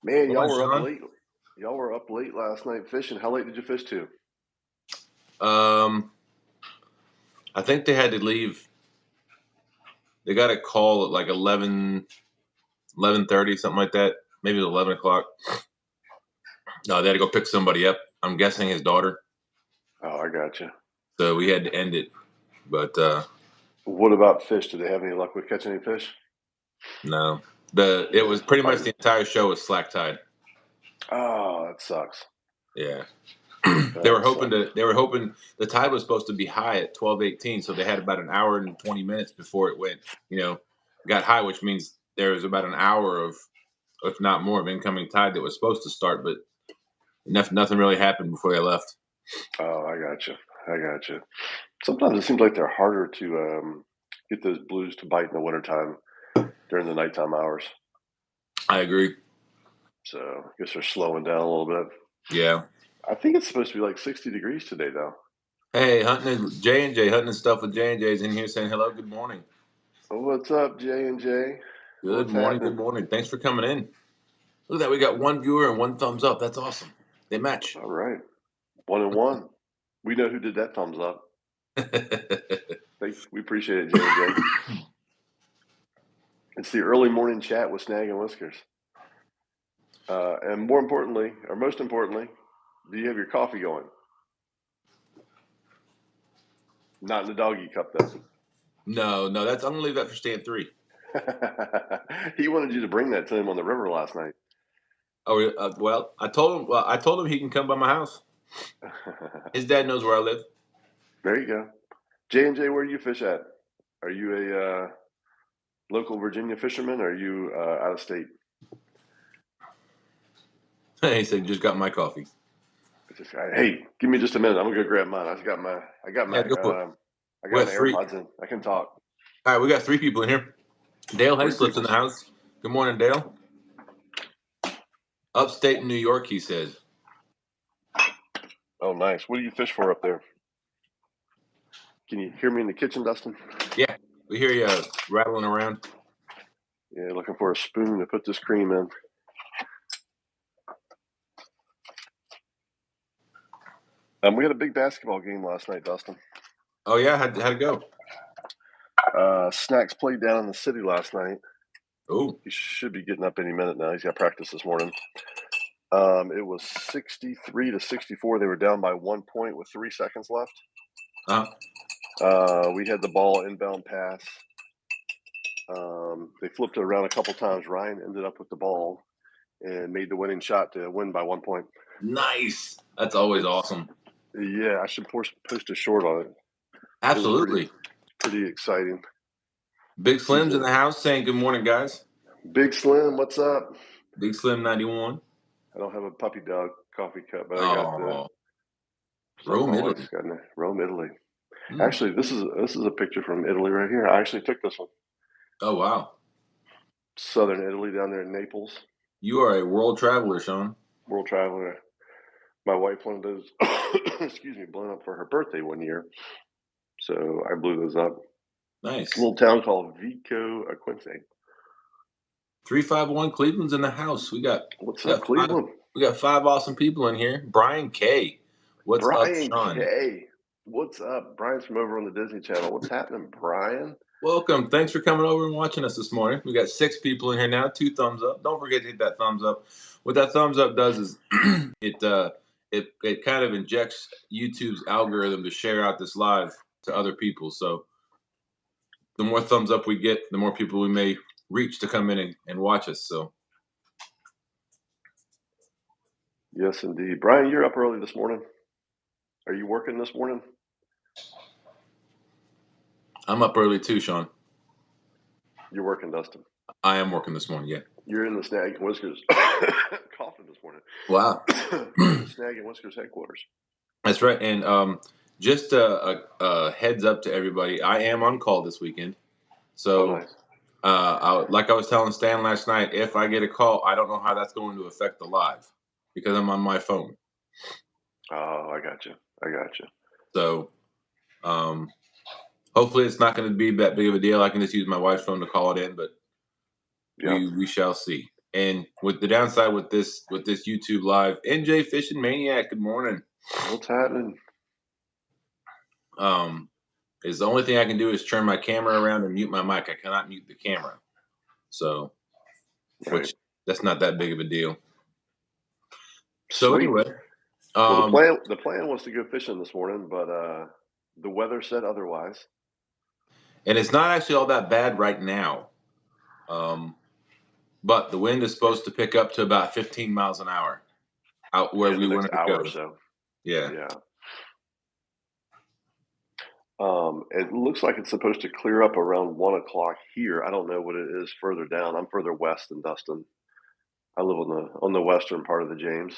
Man, y'all Morning, were up Sean. late. Y'all were up late last night fishing. How late did you fish to? Um, I think they had to leave. They got a call at like 11:30, something like that. Maybe it was 11 o'clock. No, they had to go pick somebody up. I'm guessing his daughter. Oh, I got you. So we had to end it. But What about fish? Did they have any luck with catching any fish? no, it was pretty much Probably. the entire show was slack tide. Oh, that sucks. Yeah. That sucks. They were hoping the tide was supposed to be high at 12:18, so they had about an hour and 20 minutes before it went, got high, which means there was about an hour of, if not more, of incoming tide that was supposed to start, but nothing really happened before they left. Oh, I got you. I got you. Sometimes it seems like they're harder to get those blues to bite in the wintertime during the nighttime hours. I agree. So I guess they're slowing down a little bit. Yeah. I think it's supposed to be like 60 degrees today, though. Hey, J&J, hunting stuff with J&J's in here saying hello, good morning. What's up, J and J? Good What's morning, happening? good morning. Thanks for coming in. Look at that, we got one viewer and one thumbs up. That's awesome. They match. All right, 1-1. We know who did that thumbs up. We appreciate it, J and J. It's the early morning chat with Snag and Whiskers. And more importantly, or most importantly, do you have your coffee going? Not in the doggy cup, though. No, I'm gonna leave that for stand 3. He wanted you to bring that to him on the river last night. Oh, well, I told him. Well, I told him he can come by my house. His dad knows where I live. There you go. J and J, where do you fish at? Are you a local Virginia fisherman, or are you out of state? He said, "Just got my coffee." Hey, give me just a minute. I'm gonna go grab mine. Yeah, go for it. I We got got my three. AirPods in. I can talk. All right, we got 3 people in here. Dale 3 Hayslip's in people. the house. Good morning, Dale. Upstate New York, he says. Oh, nice. What do you fish for up there? Can you hear me in the kitchen, Dustin? Yeah, we hear you rattling around. Yeah, looking for a spoon to put this cream in. We had a big basketball game last night, Dustin. Oh yeah, how'd it go? Snacks played down in the city last night. Oh, He should be getting up any minute now. He's got practice this morning. It was 63-64. They were down by 1 point with 3 seconds left. We had the ball inbound pass. They flipped it around a couple times. Ryan ended up with the ball and made the winning shot to win by 1 point. nice. That's always awesome. Yeah, I should post a short on it. Absolutely. It was pretty exciting. Big Slim's in the house saying good morning, guys. Big Slim, what's up? Big Slim 91. I don't have a puppy dog coffee cup, but I got the Rome, my Italy. wife's got in Rome, Italy. Actually, this is a picture from Italy right here. I actually took this one. Oh wow. Southern Italy down there in Naples. You are a world traveler, Sean. World traveler. My wife wanted those excuse me, blown up for her birthday one year. So I blew those up. Nice. A little town called Vico Equense. 351 Cleveland's in the house. What's up, Cleveland? We got 5 awesome people in here. Brian K. What's up, Sean? K. What's up? Brian's from over on the Disney Channel. What's happening, Brian? Welcome. Thanks for coming over and watching us this morning. We got 6 people in here now. 2 thumbs up. Don't forget to hit that thumbs up. What that thumbs up does is it kind of injects YouTube's algorithm to share out this live to other people. So the more thumbs up we get, the more people we may reach to come in and watch us. So yes, indeed. Brian, you're up early this morning. Are you working this morning? I'm up early too, Sean. You're working, Dustin. I am working this morning, yeah. You're in the Snag and Whiskers coughing this morning. Wow. The Snag and Whiskers headquarters. That's right. And just a heads up to everybody, I am on call this weekend. So nice. like I was telling Stan last night, if I get a call, I don't know how that's going to affect the live because I'm on my phone. Oh, I got you. So hopefully it's not going to be that big of a deal. I can just use my wife's phone to call it in, but we shall see. And with the downside with this YouTube live, NJ Fishing Maniac, good morning. What's happening? Is the only thing I can do is turn my camera around and mute my mic. I cannot mute the camera. So, which that's not that big of a deal. So Sweet. anyway, well, the plan was to go fishing this morning, but the weather said otherwise. And it's not actually all that bad right now. But the wind is supposed to pick up to about 15 miles an hour out where we want to go. Or so. Yeah. It looks like it's supposed to clear up around 1 o'clock here. I don't know what it is further down. I'm further west than Dustin. I live on the western part of the James.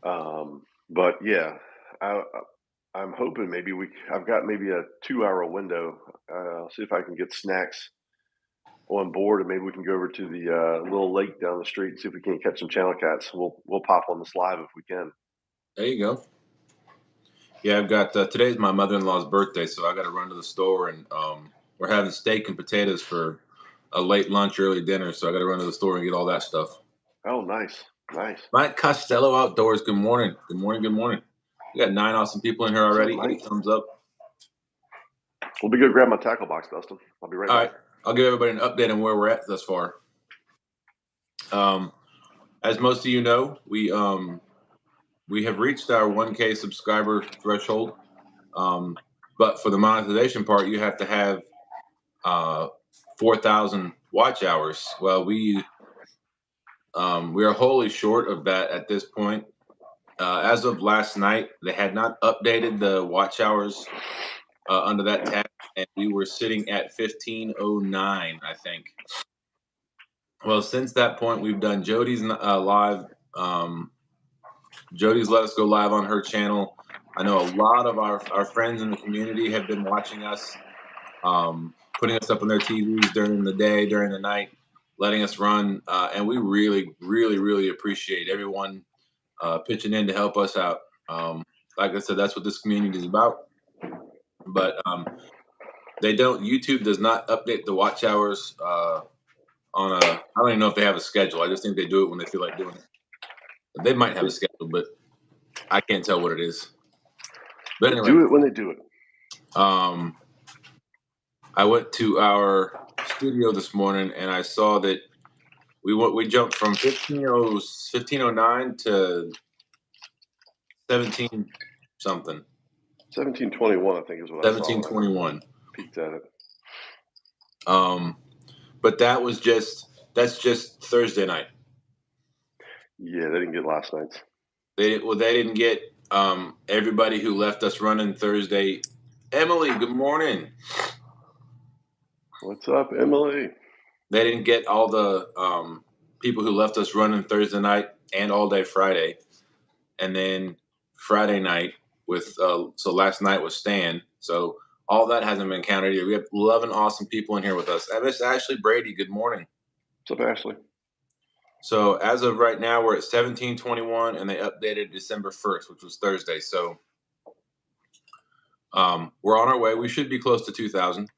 But yeah, I'm hoping maybe I've got maybe a 2-hour window. I'll see if I can get snacks on board, and maybe we can go over to the little lake down the street and see if we can't catch some channel cats. We'll pop on this live if we can. There you go. Yeah, I've got today's my mother-in-law's birthday, so I got to run to the store, and we're having steak and potatoes for a late lunch, early dinner. So I got to run to the store and get all that stuff. Oh, nice. Mike Costello Outdoors. Good morning. Good morning. We got 9 awesome people in here already. 8 thumbs up. We'll be good. Grab my tackle box, Dustin. I'll be right back. All right. I'll give everybody an update on where we're at thus far. As most of you know, we have reached our 1K subscriber threshold. But for the monetization part, you have to have 4,000 watch hours. Well, we are wholly short of that at this point. As of last night, they had not updated the watch hours under that tab, and we were sitting at 1509, I think. Well, since that point, we've done Jody's live. Jody's let us go live on her channel. I know a lot of our friends in the community have been watching us, putting us up on their TVs during the day, during the night, letting us run. And we really, really, really appreciate everyone pitching in to help us out. Like I said, that's what this community is about. But YouTube does not update the watch hours I don't even know if they have a schedule. I just think they do it when they feel like doing it. They might have a schedule, but I can't tell what it is. But anyway, they do it when they do it. I went to our studio this morning and I saw that we jumped from 1509 to 17 something. 1721, I think is what 1721. Peeked at it. But that's just Thursday night. Yeah, they didn't get last night's. They didn't get everybody who left us running Thursday. Emily, good morning. What's up, Emily? They didn't get all the people who left us running Thursday night and all day Friday. And then Friday night so last night was Stan. So all that hasn't been counted either. We have 11 awesome people in here with us. And Miss Ashley Brady, good morning. What's up, Ashley? So as of right now, we're at 1721, and they updated December 1st, which was Thursday. So we're on our way. We should be close to 2,000.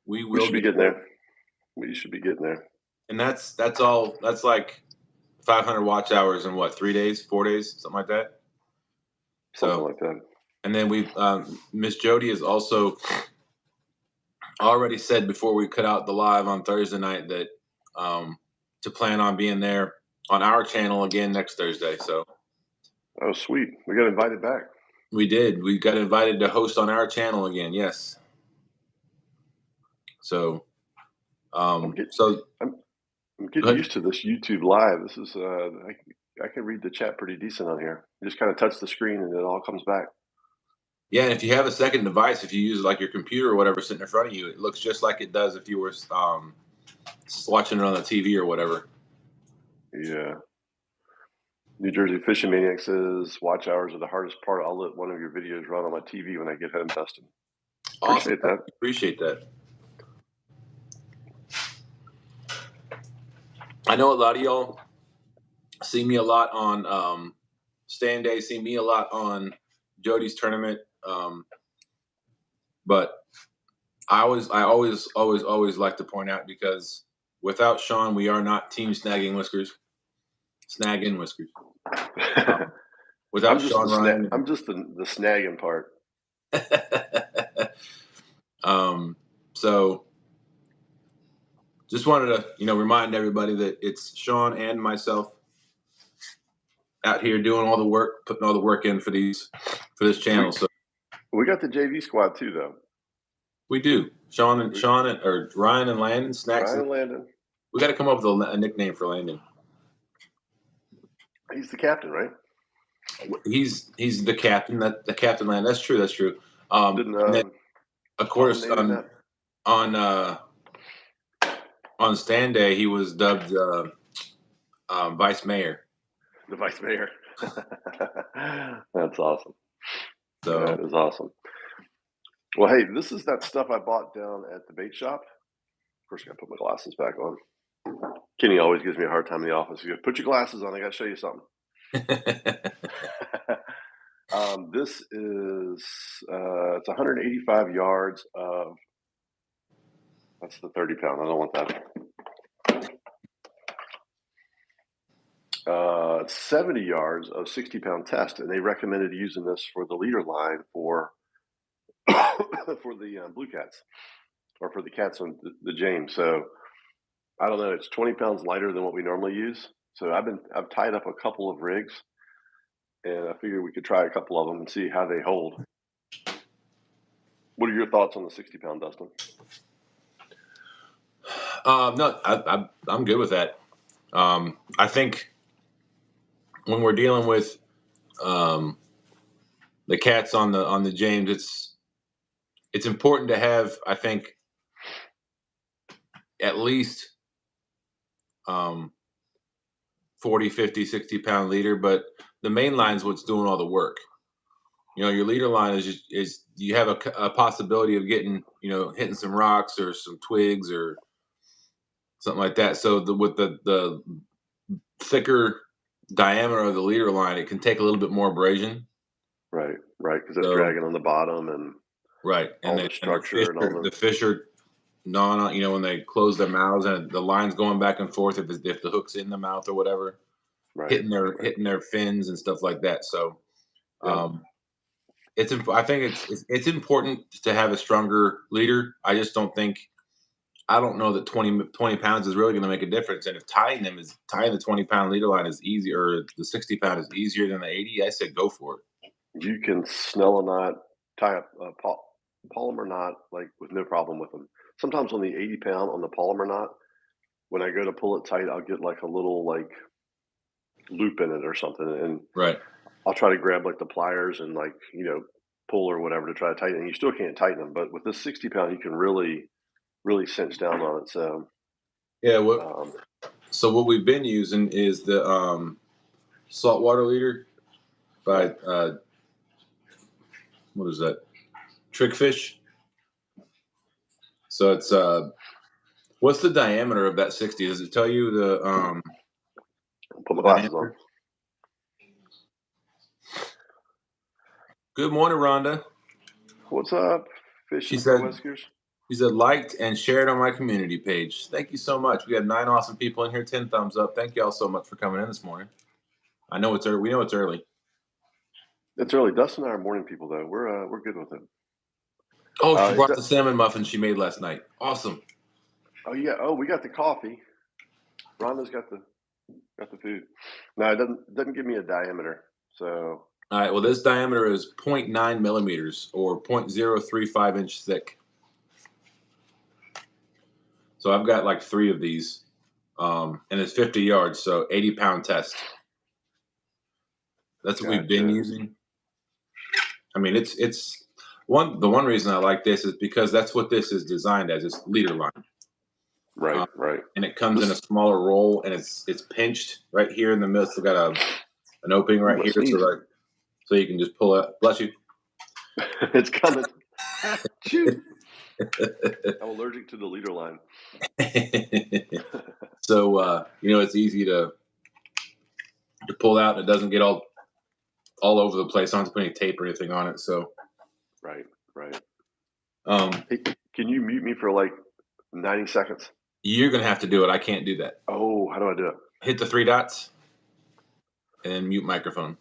We should be getting there. We should be getting there. And that's all. That's like 500 watch hours in what, 3 days, 4 days, something like that. Something like that. And then we've Miss Jody has also already said before we cut out the live on Thursday night that to plan on being there on our channel again next Thursday. So, oh, sweet. We got invited back. We did. We got invited to host on our channel again. Yes. So, I'm getting used to this YouTube live. This is I can read the chat pretty decent on here. You just kind of touch the screen and it all comes back. Yeah, and if you have a second device, if you use like your computer or whatever sitting in front of you, it looks just like it does if you were watching it on the TV or whatever. Yeah. New Jersey Fishing Maniac says, watch hours are the hardest part. I'll let one of your videos run on my TV when I get home, Dustin. Awesome. Appreciate that. I know a lot of y'all see me a lot on Stand Day, see me a lot on Jody's tournament. But I always like to point out, because without Sean, we are not Team Snagging Whiskers. Snagging Whiskers. Without Sean Ryan. I'm just the snagging part. So just wanted to, remind everybody that it's Sean and myself out here doing all the work, putting all the work in for this channel. So we got the JV squad too, though. We do. Ryan and Landon. Snacks. Ryan and Landon. We got to come up with a nickname for Landon. He's the captain, right? He's the captain. The captain Landon. That's true. That's true. Then, of course, on stand day, he was dubbed vice mayor. The vice mayor. That's awesome. So that is awesome. Well, hey, this is that stuff I bought down at the bait shop. Of course, I got to put my glasses back on. Kenny always gives me a hard time in the office. He goes, "Put your glasses on. I got to show you something." This is it's 185 yards of. That's the 30-pound. I don't want that. 70 yards of 60-pound test, and they recommended using this for the leader line for the blue cats, or for the cats on the James. So I don't know. It's 20 pounds lighter than what we normally use. So I've tied up a couple of rigs, and I figured we could try a couple of them and see how they hold. What are your thoughts on the 60-pound, Dustin? No, I'm good with that. I think when we're dealing with the cats on the James, it's important to have, I think, at least 40, 50, 60-pound leader, but the main line is what's doing all the work. Your leader line is you have a possibility of getting, hitting some rocks or some twigs or something like that. So with the thicker diameter of the leader line, it can take a little bit more abrasion. Right, because it's dragging on the bottom and and the structure and all the fish are gnawing on, when they close their mouths and the line's going back and forth if the hook's in the mouth or whatever, hitting their fins and stuff like that. So, I think it's important to have a stronger leader. I just don't know that 20 pounds is really going to make a difference. And if tying the 20-pound leader line is easy, or the 60-pound is easier than the 80, I said go for it. You can snell a knot, tie a polymer knot, like with no problem with them. Sometimes on the 80-pound on the polymer knot, when I go to pull it tight, I'll get like a little like loop in it or something, and I'll try to grab like the pliers and pull or whatever to try to tighten it. You still can't tighten them, but with this 60-pound, you can really cinch down on it. So so what we've been using is the saltwater leader by what is that? Trickfish. So it's what's the diameter of that 60? Does it tell you the put my glasses on. Good morning, Rhonda. What's up, Fishing Whiskers? She said, liked and shared on my community page. Thank you so much. We got 9 awesome people in here. 10 thumbs up. Thank you all so much for coming in this morning. I know it's early. We know it's early. It's early. Dustin and I are morning people, though. We're good with it. Oh, she brought the salmon muffin she made last night. Awesome. Oh yeah. Oh, we got the coffee. Rhonda's got the food. No, it doesn't give me a diameter. So. All right. Well, this diameter is 0.9 millimeters or 0.035 inch thick. So I've got like 3 of these, and it's 50 yards, so 80-pound test. That's what we've been using. I mean, it's the one reason I like this is because that's what this is designed as. It's leader line. Right. And it comes in a smaller roll, and it's pinched right here in the middle. It's got an opening right here, so you can just pull it. Bless you. It's coming. Shoot. I'm allergic to the leader line. So it's easy to pull out, and it doesn't get all over the place. I don't have to put any tape or anything on it. So right. Hey, can you mute me for like 90 seconds? You're gonna have to do it. I can't do that. Oh, how do I do it? Hit the 3 dots and then mute microphone.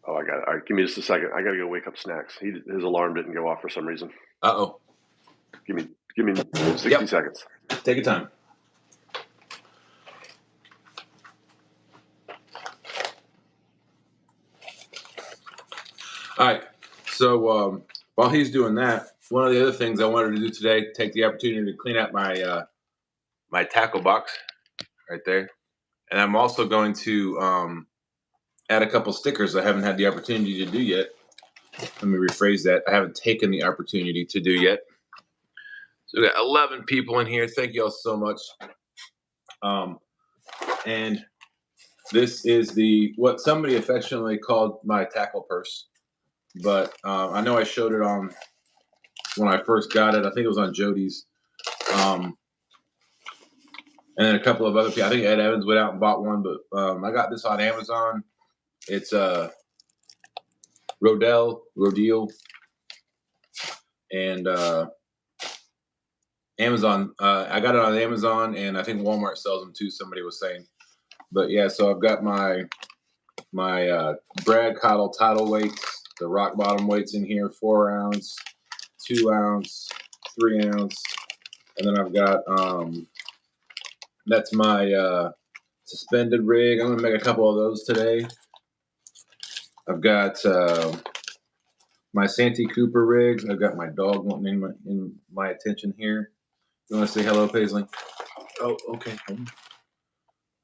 Oh, I got it. All right, give me just a second. I gotta go wake up Snacks. His alarm didn't go off for some reason. Uh-oh. Give me 60 seconds. Take your time. All right. So while he's doing that, one of the other things I wanted to do today, take the opportunity to clean out my my tackle box right there, and I'm also going to add a couple stickers I haven't had the opportunity to do yet. Let me rephrase that. I haven't taken the opportunity to do yet. So we got 11 people in here. Thank you all so much. And this is what somebody affectionately called my tackle purse. But I know I showed it on when I first got it. I think it was on Jody's. And then a couple of other people. I think Ed Evans went out and bought one, but I got this on Amazon. It's Rodale, and Amazon. I got it on Amazon, and I think Walmart sells them too. Somebody was saying, but yeah. So I've got my Brad Cottle title weights, the rock bottom weights in here: 4 ounce, 2 ounce, 3 ounce, and then I've got that's my suspended rig. I'm gonna make a couple of those today. I've got my Santee Cooper rigs. I've got my dog wanting in my attention here. You want to say hello, Paisley? Oh, okay.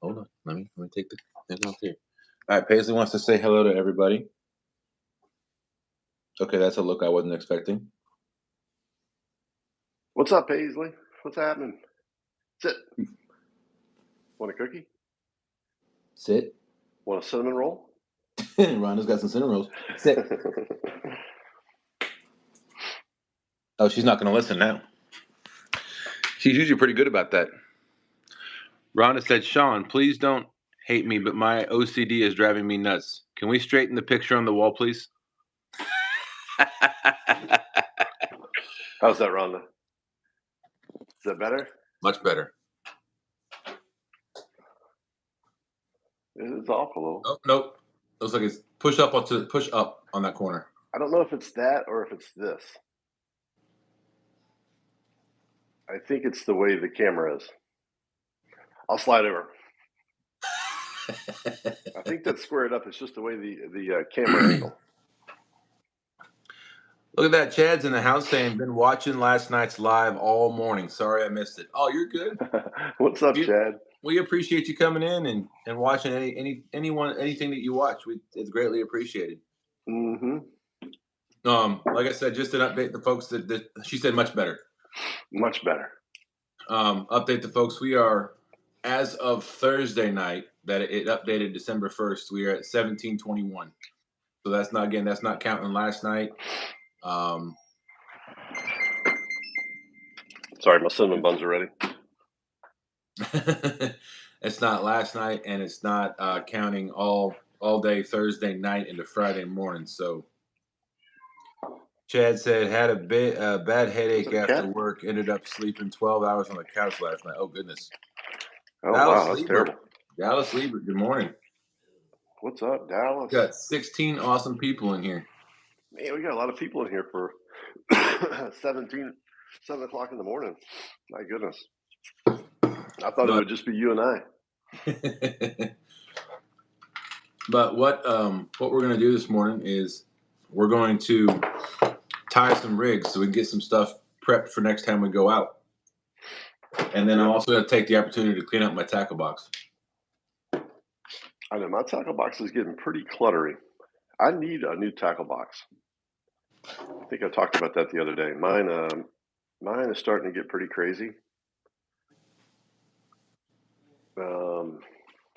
Hold on. Let me take the thing off here. All right, Paisley wants to say hello to everybody. Okay, that's a look I wasn't expecting. What's up, Paisley? What's happening? Sit. Want a cookie? Sit. Want a cinnamon roll? Rhonda's got some cinnamon rolls. Sit. Oh, she's not going to listen now. She's usually pretty good about that. Rhonda said, Sean, please don't hate me, but my OCD is driving me nuts. Can we straighten the picture on the wall, please? How's that, Rhonda? Is that better? Much better. It's off a little. Oh, nope. Looks like it's push up on that corner. I don't know if it's that or if it's this. I think it's the way the camera is. I'll slide over. I think that's squared up. It's just the way the camera angle. Look at that. Chad's in the house saying, been watching last night's live all morning. Sorry I missed it. Oh, you're good. What's up, Chad? We appreciate you coming in and watching anything that you watch. It's greatly appreciated. Mm-hmm. Like I said, just to update the folks that she said much better. Much better. Update the folks. We are, as of Thursday night, that it updated December 1st, we are at 1721. So that's not counting last night. Sorry, my cinnamon buns are ready. It's not last night, and it's not counting all day Thursday night into Friday morning. So Chad said had a bad headache after work. Ended up sleeping 12 hours on the couch last night. Oh goodness! Oh wow, that's terrible. Dallas Lieber, good morning. What's up, Dallas? We got 16 awesome people in here. Man, we got a lot of people in here for 7 o'clock in the morning. My goodness. I thought it would just be you and I. But what we're going to do this morning is we're going to tie some rigs so we can get some stuff prepped for next time we go out. And then I'm also going to take the opportunity to clean up my tackle box. I know my tackle box is getting pretty cluttery. I need a new tackle box. I think I talked about that the other day. Mine is starting to get pretty crazy.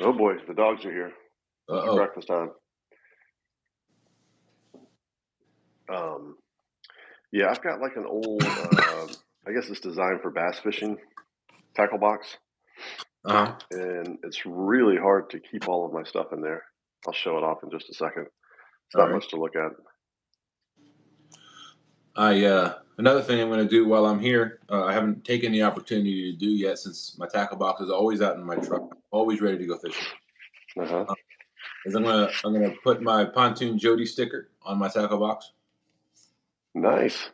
Oh boy, the dogs are here. It's breakfast time. Yeah, I've got like an old, I guess it's designed for bass fishing tackle box. And it's really hard to keep all of my stuff in there. I'll show it off in just a second. It's not much to look at. Another thing I'm going to do while I'm here, I haven't taken the opportunity to do yet since my tackle box is always out in my truck, always ready to go fishing. Uh-huh. Is I'm gonna put my Pontoon Jody sticker on my tackle box. Nice.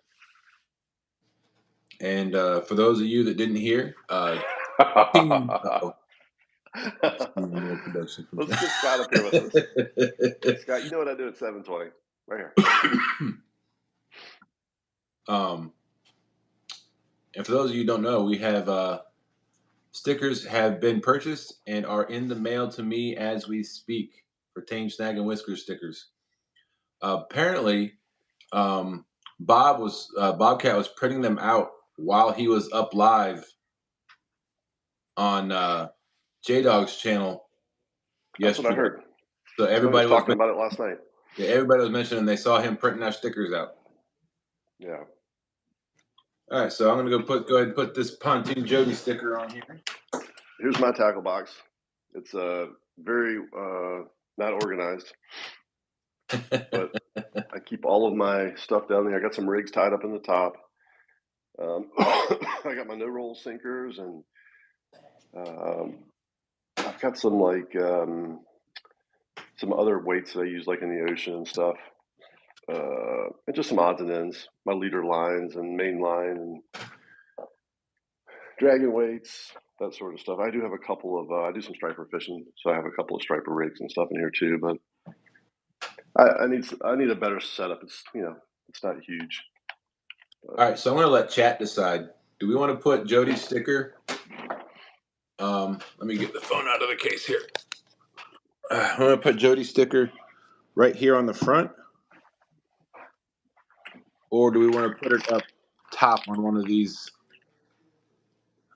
And for those of you that didn't hear, Let's get Scott up here with us. Scott, you know what I do at 7:20? Right here. And for those of you who don't know, we have stickers have been purchased and are in the mail to me as we speak for Tame Snag and Whiskers stickers. Apparently, Bobcat was printing them out while he was up live on J Dog's channel yesterday. That's what I heard. So everybody was talking about it last night. Yeah, everybody was mentioning they saw him printing our stickers out. Yeah. All right, so I'm gonna go ahead and put this Pontoon Jody sticker on here. Here's my tackle box. It's very not organized, but I keep all of my stuff down there. I got some rigs tied up in the top. I got my no-roll sinkers, and I've got some some other weights that I use like in the ocean and stuff. And just some odds and ends, my leader lines and main line and dragon weights, that sort of stuff. I do have a couple of, I do some striper fishing, so I have a couple of striper rigs and stuff in here too, but I need a better setup. It's, it's not huge. All right, so I'm going to let chat decide. Do we want to put Jody's sticker? Let me get the phone out of the case here. I'm going to put Jody's sticker right here on the front. Or do we want to put it up top on one of these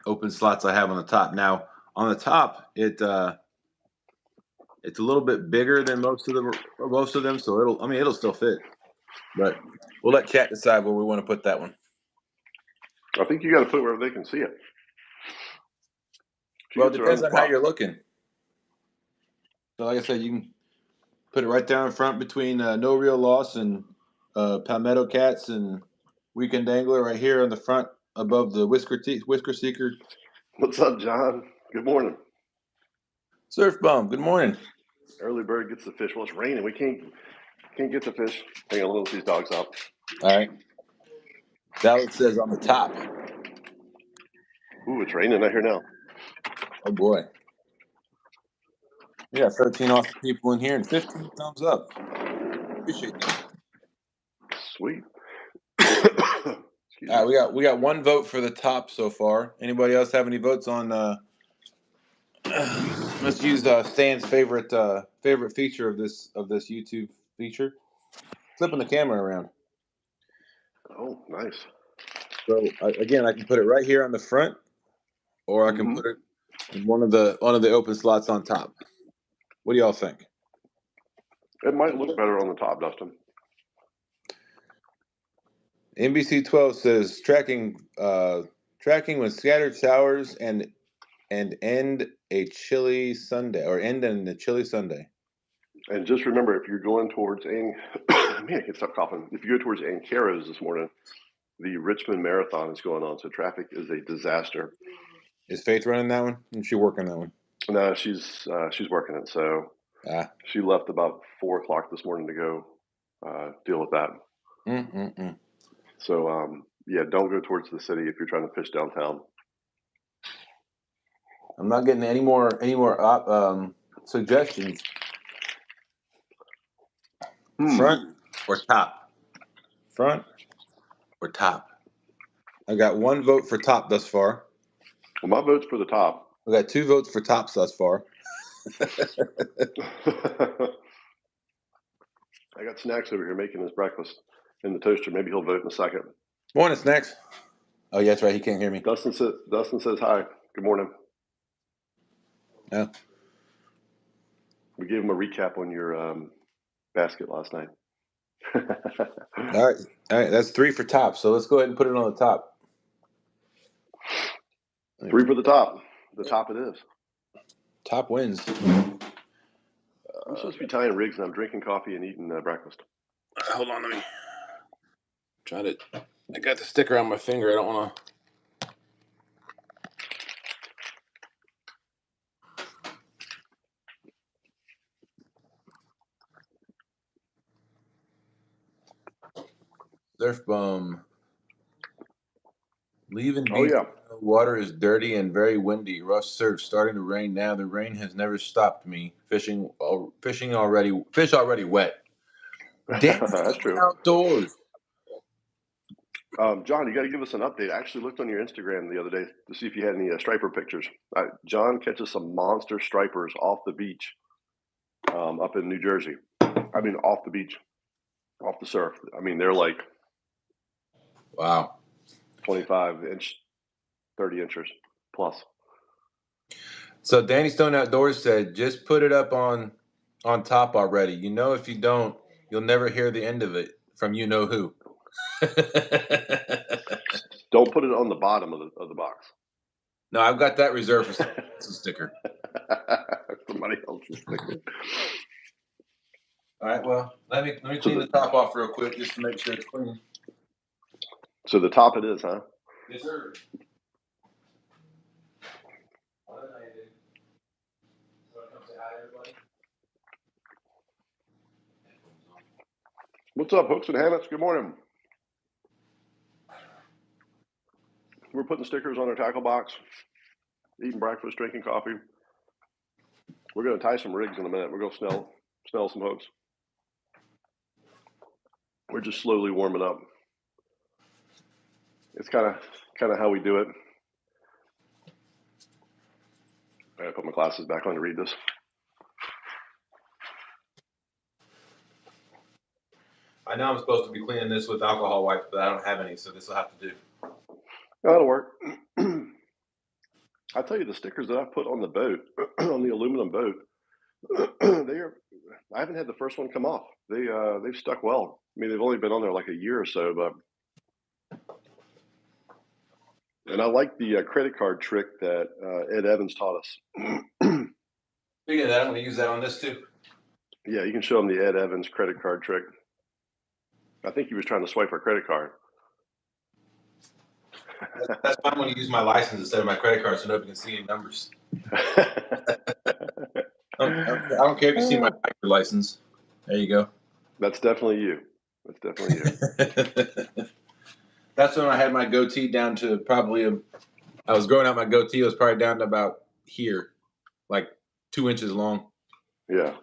open slots I have on the top? Now, on the top, it's a little bit bigger than most of them, so it'll still fit. But we'll let chat decide where we want to put that one. I think you got to put it where they can see it. Well, it depends on how you're looking. So, like I said, you can put it right down in front between No Real Loss and Palmetto Cats and Weekend Angler right here on the front above the Whisker Seeker. What's up, John? Good morning. Surf Bum, good morning. Early bird gets the fish. Well, it's raining. We can't get the fish. Hang on, let these dogs out. All right. That says on the top. Ooh, it's raining out here now. Oh boy. We got 13 awesome people in here and 15 thumbs up. Appreciate that. Sweet. All right, we got one vote for the top so far. Anybody else have any votes on? Let's use Stan's favorite feature of this YouTube feature. Flipping the camera around. Oh, nice. So again, I can put it right here on the front, or I can put it in one of the open slots on top. What do y'all think? It might look better on the top, Dustin. NBC 12 says tracking with scattered showers and end a chilly Sunday or end in a chilly Sunday. And just remember, if you're going towards man, I can't stop coughing. If you go towards Ancaros this morning, the Richmond Marathon is going on, so traffic is a disaster. Is Faith running that one? Is she working that one? No, she's working it. So she left about 4:00 this morning to go deal with that. So yeah, don't go towards the city if you're trying to fish downtown. I'm not getting any more suggestions. Front or top? Front or top? I got one vote for top thus far. Well, my vote's for the top. I got 2 votes for tops thus far. I got Snacks over here making his breakfast in the toaster. Maybe he'll vote in a second. Morning, Snacks. Oh, yeah, that's right. He can't hear me. Dustin says hi. Good morning. Yeah. We gave him a recap on your basket last night. All right. That's 3 for top. So let's go ahead and put it on the top. 3 for the top. The top it is. Top wins. I'm supposed to be tying rigs, and I'm drinking coffee and eating breakfast. Hold on, let me I got the sticker on my finger. I don't want to. Surf bum. Leaving beach. Oh yeah. Water is dirty and very windy. Rough surf starting to rain now. The rain has never stopped me. Fish already wet. That's true. Outdoors. John, you got to give us an update. I actually looked on your Instagram the other day to see if you had any striper pictures. John catches some monster stripers off the beach up in New Jersey. I mean, off the beach, off the surf. I mean, they're like, wow, 25-inch, 30 inches plus. So Danny Stone Outdoors said, just put it up on top already. You know, if you don't, you'll never hear the end of it from you know who. Don't put it on the bottom of the box. No, I've got that reserved for somebody else's sticker. Somebody else's sticker. All right, well, let me clean the top off real quick just to make sure it's clean. So the top it is, huh? Yes, sir. What's up, hooks and hammocks? Good morning. We're putting stickers on our tackle box, eating breakfast, drinking coffee. We're going to tie some rigs in a minute. We're going to snell some hooks. We're just slowly warming up. It's kind of how we do it. I gotta put my glasses back on to read this. I know I'm supposed to be cleaning this with alcohol wipes, but I don't have any, so this will have to do. That'll work. I'll tell you, the stickers that I put on the boat, on the aluminum boat, I haven't had the first one come off. They've stuck well. I mean, they've only been on there like a year or so, and I like the credit card trick that Ed Evans taught us. Speaking of that, I'm going to use that on this too. Yeah, you can show them the Ed Evans credit card trick. I think he was trying to swipe our credit card. That's why I'm going to use my license instead of my credit card so nobody can see any numbers. I don't care if you see my license. There you go. That's definitely you. That's when I had my goatee down to probably I was growing out my goatee. It was probably down to about here, like 2 inches long. Yeah.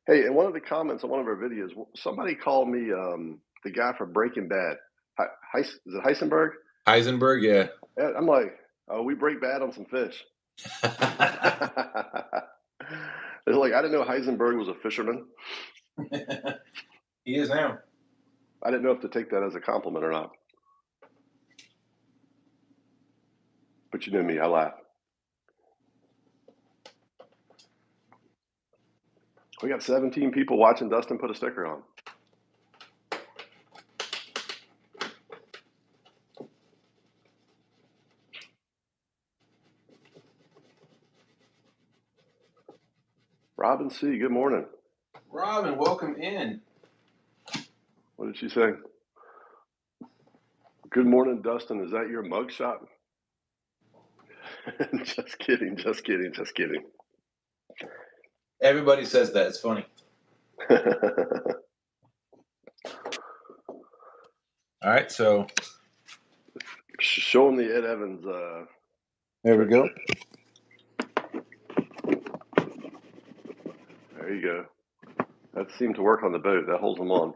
Hey, in one of the comments on one of our videos, somebody called me the guy from Breaking Bad. Is it Heisenberg? Heisenberg, yeah. I'm like, oh, we break bad on some fish. It's like, I didn't know Heisenberg was a fisherman. He is now. I didn't know if to take that as a compliment or not. But you know me, I laugh. We got 17 people watching Dustin put a sticker on. Robin C., good morning. Robin, welcome in. What did she say? Good morning, Dustin. Is that your mugshot? Just kidding. Everybody says that. It's funny. All right, so show them the Ed Evans. There we go. There you go. That seemed to work on the boat. That holds them on.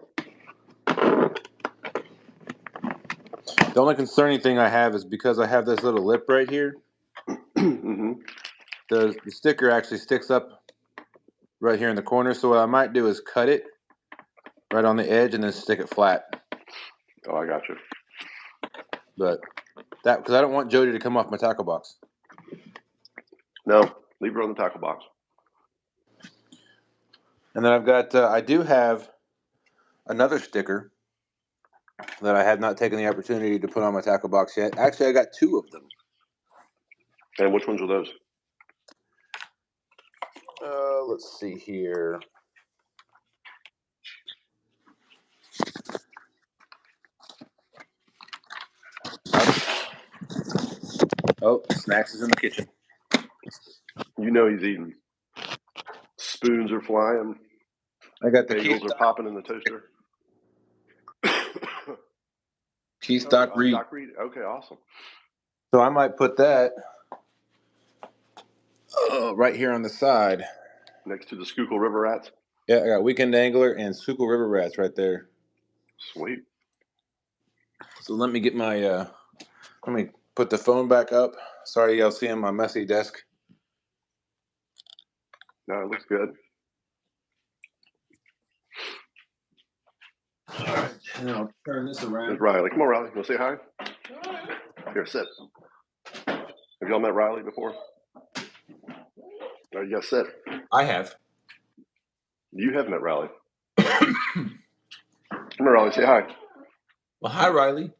The only concerning thing I have is because I have this little lip right here. Mm-hmm. The sticker actually sticks up right here in the corner. So what I might do is cut it right on the edge and then stick it flat. Oh, I got you. But that because I don't want Jody to come off my tackle box. No, leave her on the tackle box. And then I've got I do have another sticker that I have not taken the opportunity to put on my tackle box yet. Actually, I got 2 of them. And which ones are those? Let's see here. Oh, Snacks is in the kitchen. You know he's eating. Spoons are flying. I got the Bagels are popping in the toaster. Keith Doc Reed. Doc Reed. Okay, awesome. So I might put that right here on the side. Next to the Schuylkill River Rats. Yeah, I got Weekend Angler and Schuylkill River Rats right there. Sweet. So let me get my let me put the phone back up. Sorry y'all seeing my messy desk. No, it looks good. All right, and then I'll turn this around. There's Riley. Come on, Riley. You want to say hi? Here, sit. Have y'all met Riley before? No, you got to sit. I have. You have met Riley. Come here, Riley. Say hi. Well, hi, Riley.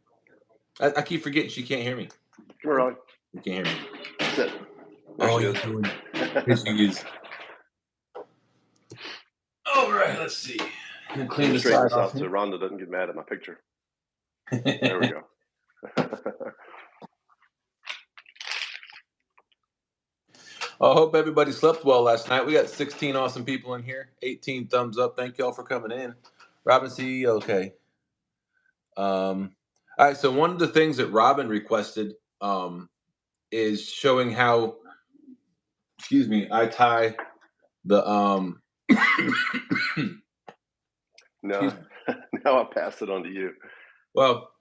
I keep forgetting she can't hear me. Come here, Riley. You can't hear me. Sit. There Oh, she you're is. doing it. Here she is. All right, let's see. I'm gonna clean the Straighten side this out off so here. Rhonda doesn't get mad at my picture. There we go. I hope everybody slept well last night. We got 16 awesome people in here. 18 thumbs up. Thank y'all for coming in. Robin C. Okay. All right. So one of the things that Robin requested is showing how, excuse me, I tie the No, now I pass it on to you. Well,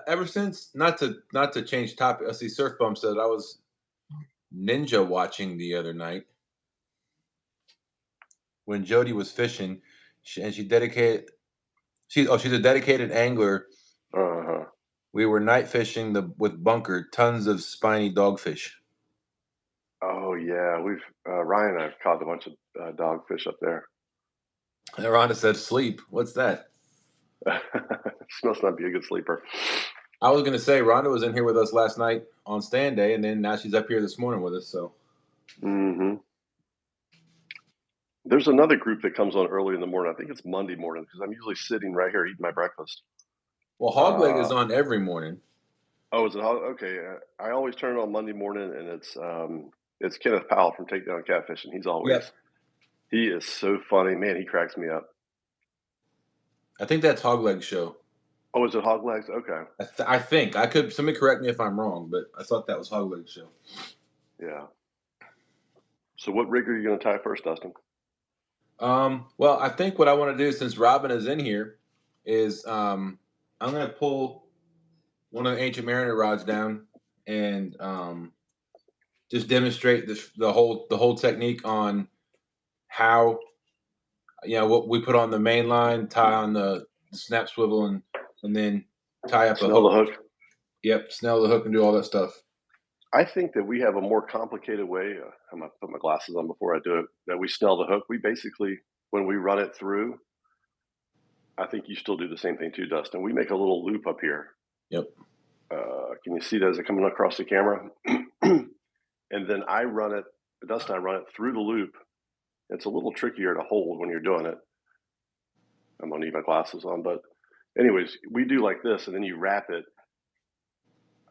ever since not to change topic. I see Surf Bump said I was ninja watching the other night when Jody was fishing, and she's a dedicated angler. Uh-huh. We were night fishing with Bunker, tons of spiny dogfish. Oh yeah, we've Ryan and I've caught a bunch of dogfish up there. And Rhonda said, "Sleep. What's that?" She must not be a good sleeper. I was gonna say Rhonda was in here with us last night on stand day, and then now she's up here this morning with us. So, There's another group that comes on early in the morning. I think it's Monday morning because I'm usually sitting right here eating my breakfast. well, Hogleg is on every morning. Oh, is it? Okay. I always turn it on Monday morning, and it's Kenneth Powell from Takedown Catfishing. He's always he is so funny, man. He cracks me up. I think that's Hogleg's show. Oh, is it Hoglegs? Okay. I think I could. Somebody correct me if I'm wrong, but I thought that was Hogleg's show. Yeah. So, what rig are you going to tie first, Dustin? Well, I think what I want to do since Robin is in here is I'm going to pull one of the Ancient Mariner rods down and just demonstrate the whole technique on how what we put on the main line, tie on the snap swivel, and then tie up Snell a hook. The hook. Yep, snell the hook and do all that stuff. I think that we have a more complicated way. I'm going to put my glasses on before I do it. That we snell the hook. We basically, when we run it through, I think you still do the same thing too, Dustin. We make a little loop up here. Yep. Can you see that as it coming across the camera? And then I run it. Dustin, I run it through the loop. It's a little trickier to hold when you're doing it. I'm gonna need my glasses on, but anyways, we do like this, and then you wrap it.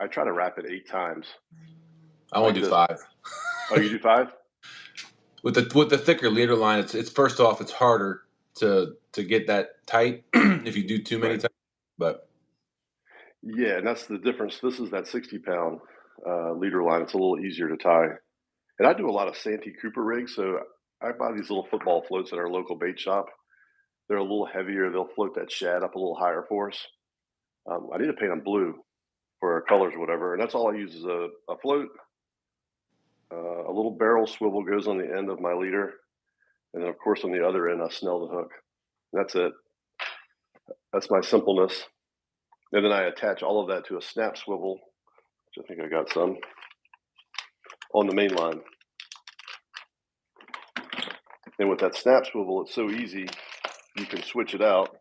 I try to wrap it 8 times. I want to do 5. Oh, you do 5? With the thicker leader line, it's first off, it's harder to get that tight if you do too many times. But yeah, and that's the difference. This is that 60-pound leader line. It's a little easier to tie. And I do a lot of Santee Cooper rigs, so I buy these little football floats at our local bait shop. They're a little heavier. They'll float that shad up a little higher for us. I need to paint them blue for our colors or whatever, and that's all I use is a float. A little barrel swivel goes on the end of my leader, and then of course on the other end I snell the hook. That's it. That's my simpleness. And then I attach all of that to a snap swivel, which I think I got some, on the main line. And with that snap swivel, it's so easy. You can switch it out.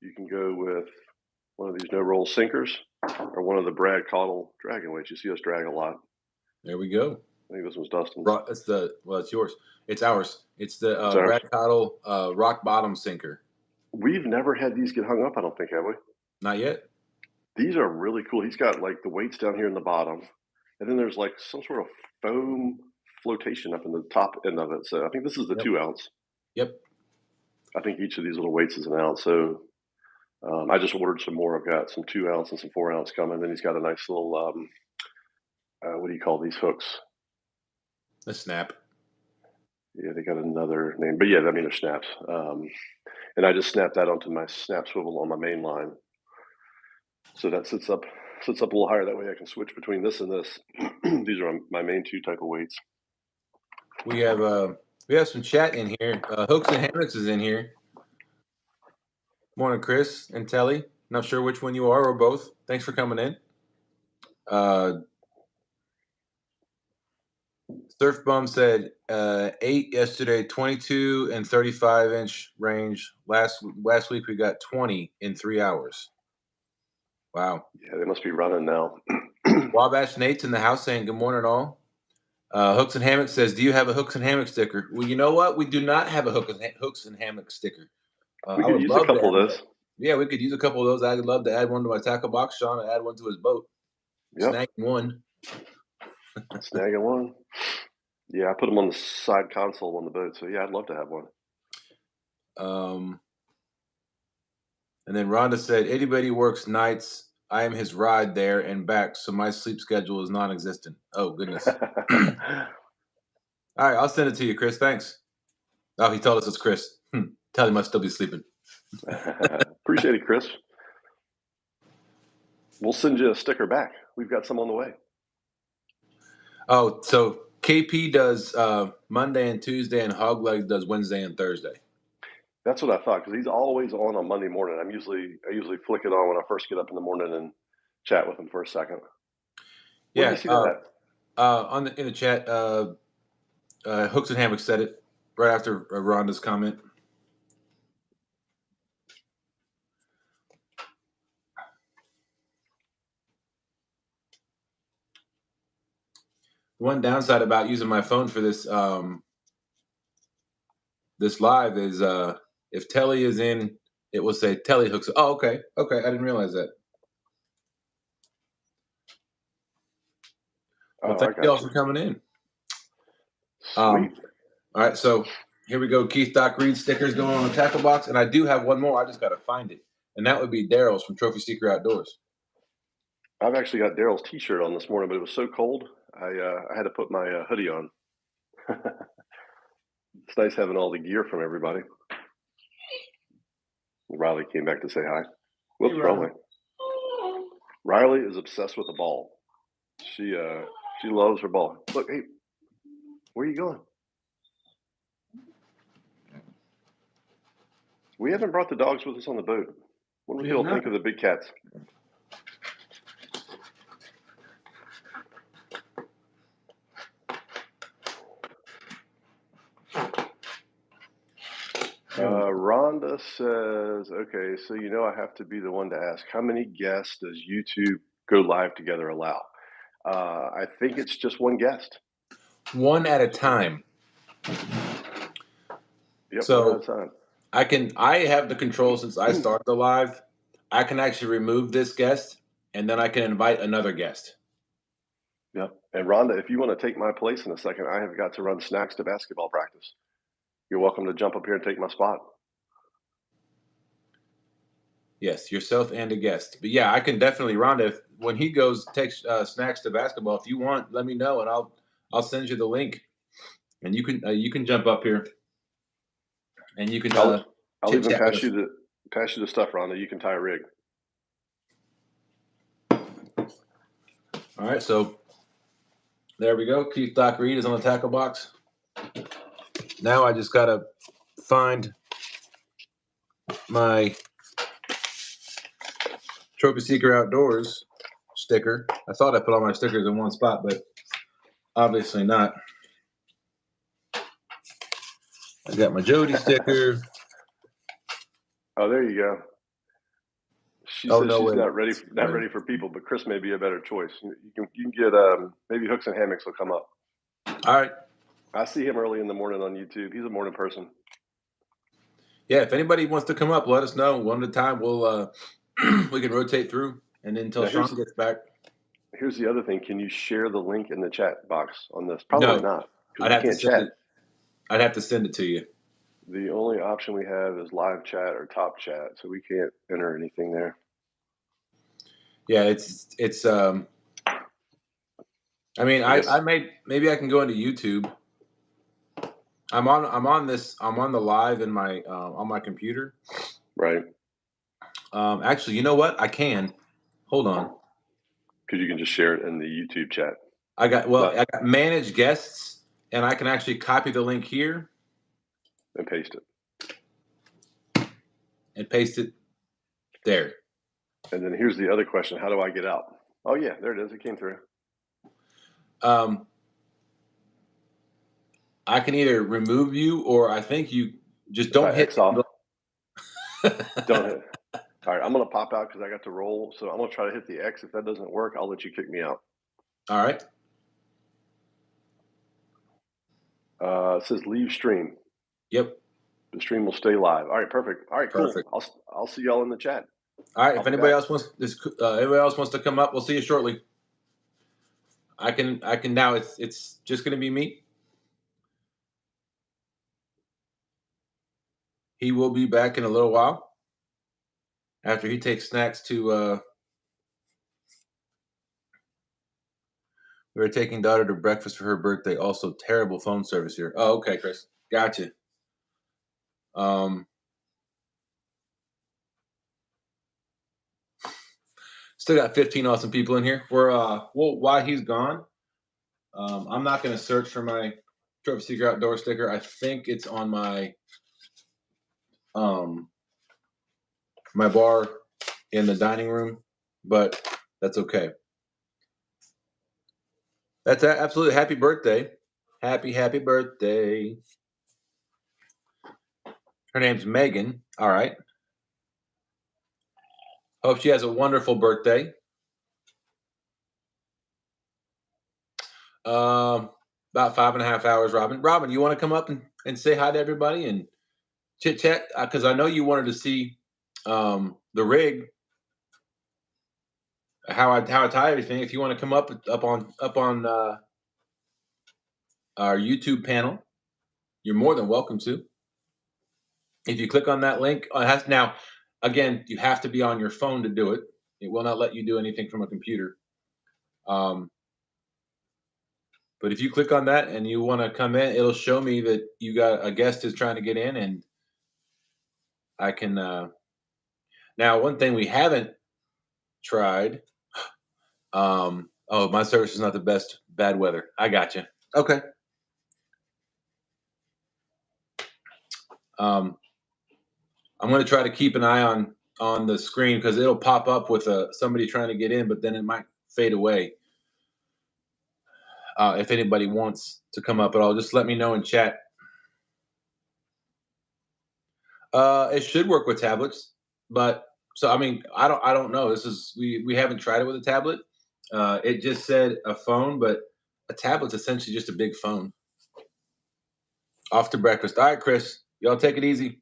You can go with one of these no-roll sinkers or one of the Brad Cottle dragon weights. You see us drag a lot. There we go. I think this one's Dustin's. It's yours. It's ours. It's the Brad Cottle rock bottom sinker. We've never had these get hung up, I don't think, have we? Not yet. These are really cool. He's got like the weights down here in the bottom, and then there's like some sort of foam flotation up in the top end of it. So I think this is the Yep. 2 ounce. Yep. I think each of these little weights is an ounce. So I just ordered some more. I've got some 2 ounce and some 4 ounce coming. Then he's got a nice little what do you call these hooks? A snap. Yeah, they got another name, but yeah, I mean they're snaps. And I just snapped that onto my snap swivel on my main line, so that sits up a little higher. That way I can switch between this and this. These are my main two type of weights. We have some chat in here. Hooks and Hammocks is in here. Morning, Chris and Telly. Not sure which one you are or both. Thanks for coming in. Surf Bum said 8 yesterday, 22 and 35-inch range. Last week we got 20 in 3 hours. Wow. Yeah, they must be running now. Wabash Nate's in the house saying good morning all. Hooks and Hammock says, do you have a Hooks and Hammock sticker? Well, you know what? We do not have a Hooks and Hammock sticker. We could use a couple of those. Yeah, we could use a couple of those. I'd love to add one to my tackle box, Sean, and add one to his boat. Yep. Snagging one. Snagging one. Yeah, I put them on the side console on the boat. So yeah, I'd love to have one. And then Rhonda said, anybody works nights. I am his ride there and back, so my sleep schedule is non-existent. Oh, goodness. All right, I'll send it to you, Chris. Thanks. Oh, he told us it's Chris. Tell him I must still be sleeping. Appreciate it, Chris. We'll send you a sticker back. We've got some on the way. Oh, so KP does Monday and Tuesday, and Hogleg does Wednesday and Thursday. That's what I thought, because he's always on Monday morning. I usually flick it on when I first get up in the morning and chat with him for a second. Where did you see that in the chat, Hooks and Hammock said it right after Rhonda's comment. One downside about using my phone for this this live is if Telly is in, it will say Telly Hooks. Oh, okay. I didn't realize that. Well, thank you all for coming in. Sweet. All right, so here we go. Keith Doc Reed stickers going on the tackle box, and I do have one more. I just got to find it, and that would be Daryl's from Trophy Seeker Outdoors. I've actually got Daryl's T-shirt on this morning, but it was so cold, I had to put my hoodie on. It's nice having all the gear from everybody. Riley came back to say hi. Whoops, Hey, wrong way. Riley is obsessed with the ball. She loves her ball. Look, hey, where are you going? We haven't brought the dogs with us on the boat. What do people think of the big cats? Rhonda says, okay, so I have to be the one to ask, how many guests does YouTube go live together allow? I think it's just one guest. One at a time. Yep, so one at a time. I have the control since I started the live. I can actually remove this guest, and then I can invite another guest. Yep. And Rhonda, if you want to take my place in a second, I have got to run Snacks to basketball practice. You're welcome to jump up here and take my spot. Yes, yourself and a guest. But yeah, I can definitely, Rhonda, when he goes takes Snacks to basketball, if you want, let me know, and I'll send you the link, and you can jump up here, and you can. I'll even pass you the stuff, Rhonda. You can tie a rig. All right, so there we go. Keith Doc Reed is on the tackle box. Now I just gotta find my Trophy Seeker Outdoors sticker. I thought I put all my stickers in one spot, but obviously not. I got my Jody sticker. Oh, there you go. She says she's not ready for people, but Chris may be a better choice. You can get maybe Hooks and Hammocks will come up. All right. I see him early in the morning on YouTube. He's a morning person. Yeah, if anybody wants to come up, let us know. One at a time. We'll we can rotate through, and then until Sean gets back. Here's the other thing. Can you share the link in the chat box on this? Probably No, not, because I'd we have to can't send chat. it. I'd have to send it to you. The only option we have is live chat or top chat, so we can't enter anything there. Yeah, it's. I mean, I guess, I maybe I can go into YouTube. I'm on the live in my on my computer. right? Actually, you know what? I can. Hold on. Because you can just share it in the YouTube chat. I got Not I got manage guests, and I can actually copy the link here and paste it. and paste it there. And then here's the other question: how do I get out? Oh yeah, there it is. It came through. Um, I can either remove you, or I think you just If don't I hit. X off, don't hit. All right, I'm gonna pop out because I got to roll. So I'm gonna try to hit the X. If that doesn't work, I'll let you kick me out. All right. It says leave stream. Yep. The stream will stay live. All right, perfect. All right, cool. Perfect. I'll see y'all in the chat. All right. I'll If be anybody back. else wants to come up, we'll see you shortly. I can now. It's just going to be me. He will be back in a little while after he takes snacks to. We were taking daughter to breakfast for her birthday. Also, terrible phone service here. Oh, okay, Chris. Gotcha. Um, Still got 15 awesome people in here. While he's gone, I'm not going to search for my Trophy Seeker Outdoor sticker. I think it's on um my bar in the dining room, but that's okay. That's absolutely happy birthday. Happy birthday. Her name's Megan. All right. Hope she has a wonderful birthday. About 5.5 hours, Robin. Robin, you want to come up and say hi to everybody and chit chat? Because I know you wanted to see the rig, how I tie everything. If you want to come up on our YouTube panel, you're more than welcome to. If you click on that link, now again, you have to be on your phone to do it. It will not let you do anything from a computer. But if you click on that and you want to come in, it'll show me that you got a guest is trying to get in, and I can. Now, one thing we haven't tried. Oh, my service is not the best. Bad weather. I got you. Okay. I'm going to try to keep an eye on the screen because it'll pop up with somebody trying to get in, but then it might fade away. If anybody wants to come up at all, just let me know in chat. It should work with tablets, but so I mean, I don't know. We haven't tried it with a tablet. It just said a phone, but a tablet's essentially just a big phone. Off to breakfast. All right, Chris, y'all take it easy.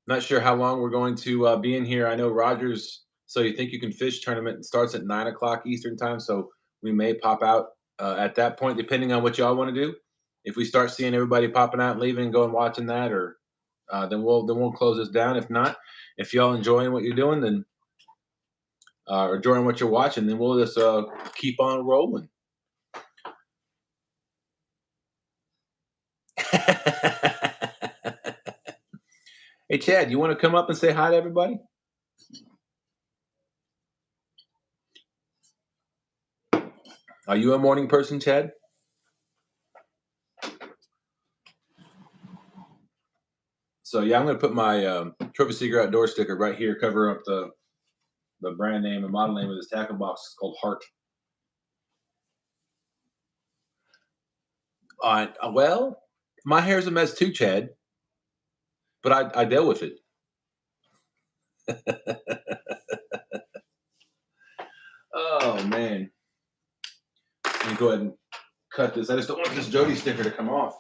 Not sure how long we're going to be in here. I know Rogers. So you think you can fish tournament starts at 9 o'clock Eastern time. So we may pop out at that point, depending on what y'all want to do. If we start seeing everybody popping out and leaving and going watching that, or then we'll close this down. If not, if y'all enjoying what you're doing, then or enjoying what you're watching, then we'll just keep on rolling. Hey, Chad, you want to come up and say hi to everybody? Are you a morning person, Chad? So yeah, I'm going to put my Trophy Seeker Outdoor sticker right here, cover up the brand name and model name of this tackle box. It's called Heart. Well, my hair's a mess too, Chad, but I deal with it. Oh man, let me go ahead and cut this. I just don't want this Jody sticker to come off.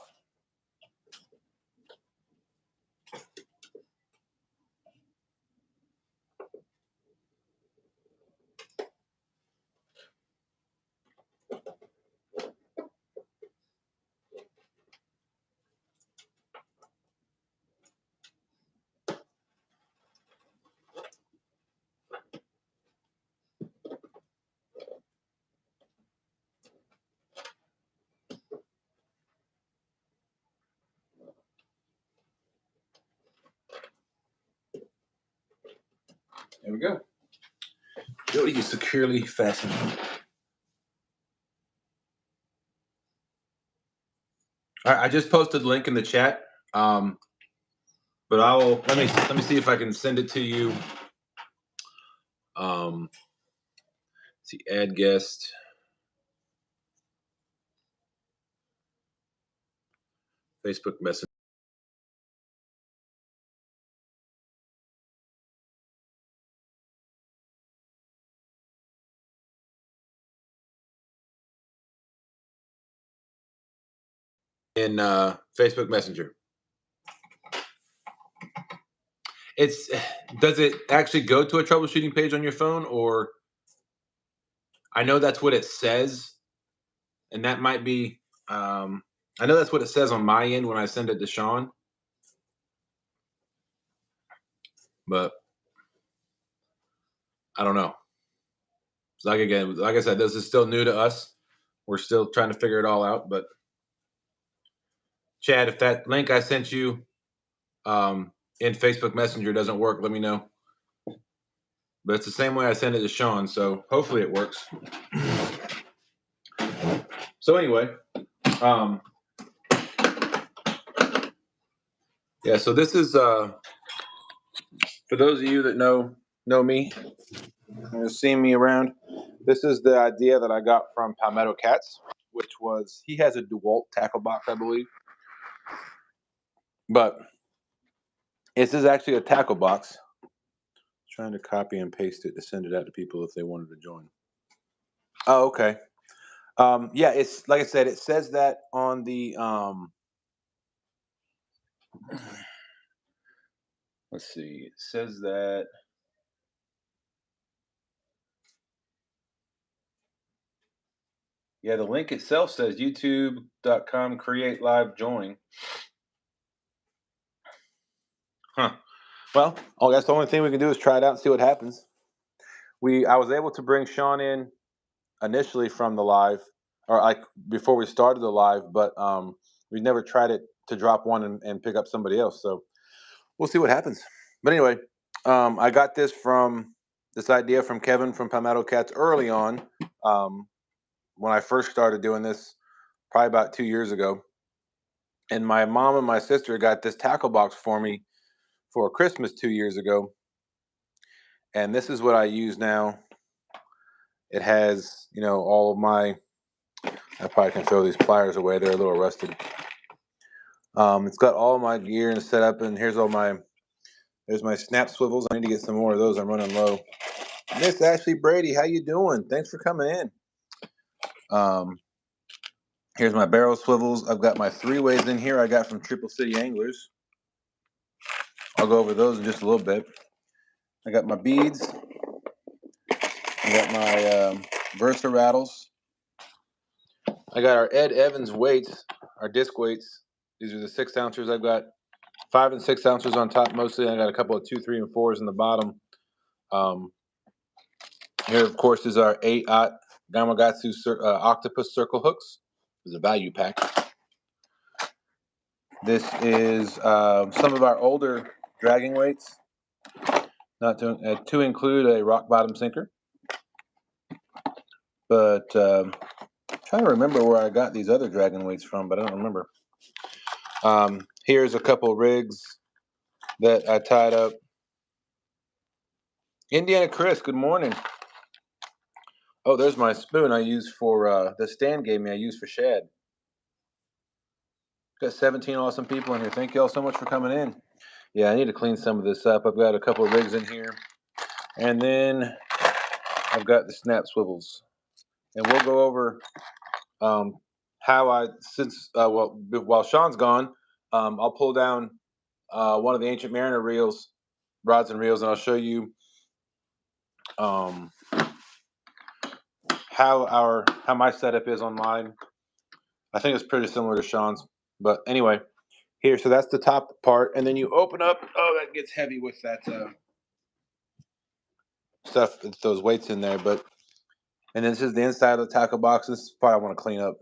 There we go. Jody is securely fastened. All right, I just posted the link in the chat. But I'll let me see if I can send it to you. See, add guest. Facebook Messenger. In Facebook Messenger. Does it actually go to a troubleshooting page on your phone, or I know that's what it says, and that might be I know that's what it says on my end when I send it to Sean, but I don't know. Like again, like I said, this is still new to us. We're still trying to figure it all out. But Chad, if that link I sent you in Facebook Messenger doesn't work, let me know. But it's the same way I send it to Sean, so hopefully it works. So anyway, yeah. So this is for those of you that know me, and seen me around. This is the idea that I got from Palmetto Cats, which was he has a DeWalt tackle box, I believe, but this is actually a tackle box. Trying to copy and paste it to send it out to people if they wanted to join. Oh, okay. Yeah, it's like I said, it says that on the let's see, it says that the link itself says youtube.com create live join. Huh. Well, I guess the only thing we can do is try it out and see what happens. I was able to bring Sean in initially from the live, or like before we started the live, but we never tried it to drop one and pick up somebody else. So we'll see what happens. But anyway, I got this idea from Kevin from Palmetto Cats early on, when I first started doing this, probably about 2 years ago. And my mom and my sister got this tackle box for me for Christmas 2 years ago. And this is what I use now. It has, all of my, I probably can throw these pliers away. They're a little rusted. It's got all my gear and setup, and there's my snap swivels. I need to get some more of those. I'm running low. Miss Ashley Brady, how you doing? Thanks for coming in. Here's my barrel swivels. I've got my 3-ways in here I got from Triple City Anglers. I'll go over those in just a little bit. I got my beads. I got my Versa rattles. I got our Ed Evans weights, our disc weights. These are the 6 ounces. I've got 5 and 6 ounces on top mostly. I got a couple of 2, 3, and 4s in the bottom. Here, of course, is our 8-aught Gamakatsu octopus circle hooks. This is a value pack. This is some of our older dragging weights, not to include a rock bottom sinker. But trying to remember where I got these other dragon weights from, but I don't remember. Here's a couple rigs that I tied up. Indiana Chris, good morning. Oh, there's my spoon I use for the Stan gave me. I use for shad. Got 17 awesome people in here. Thank you all so much for coming in. Yeah, I need to clean some of this up. I've got a couple of rigs in here, and then I've got the snap swivels, and we'll go over how while Sean's gone, I'll pull down one of the Ancient Mariner rods and reels, and I'll show you how my setup is on mine. I think it's pretty similar to Sean's, but anyway, here. So that's the top part, and then you open up. Oh, that gets heavy with that stuff. Those weights in there, and then this is the inside of the tackle box. This is part I want to clean up.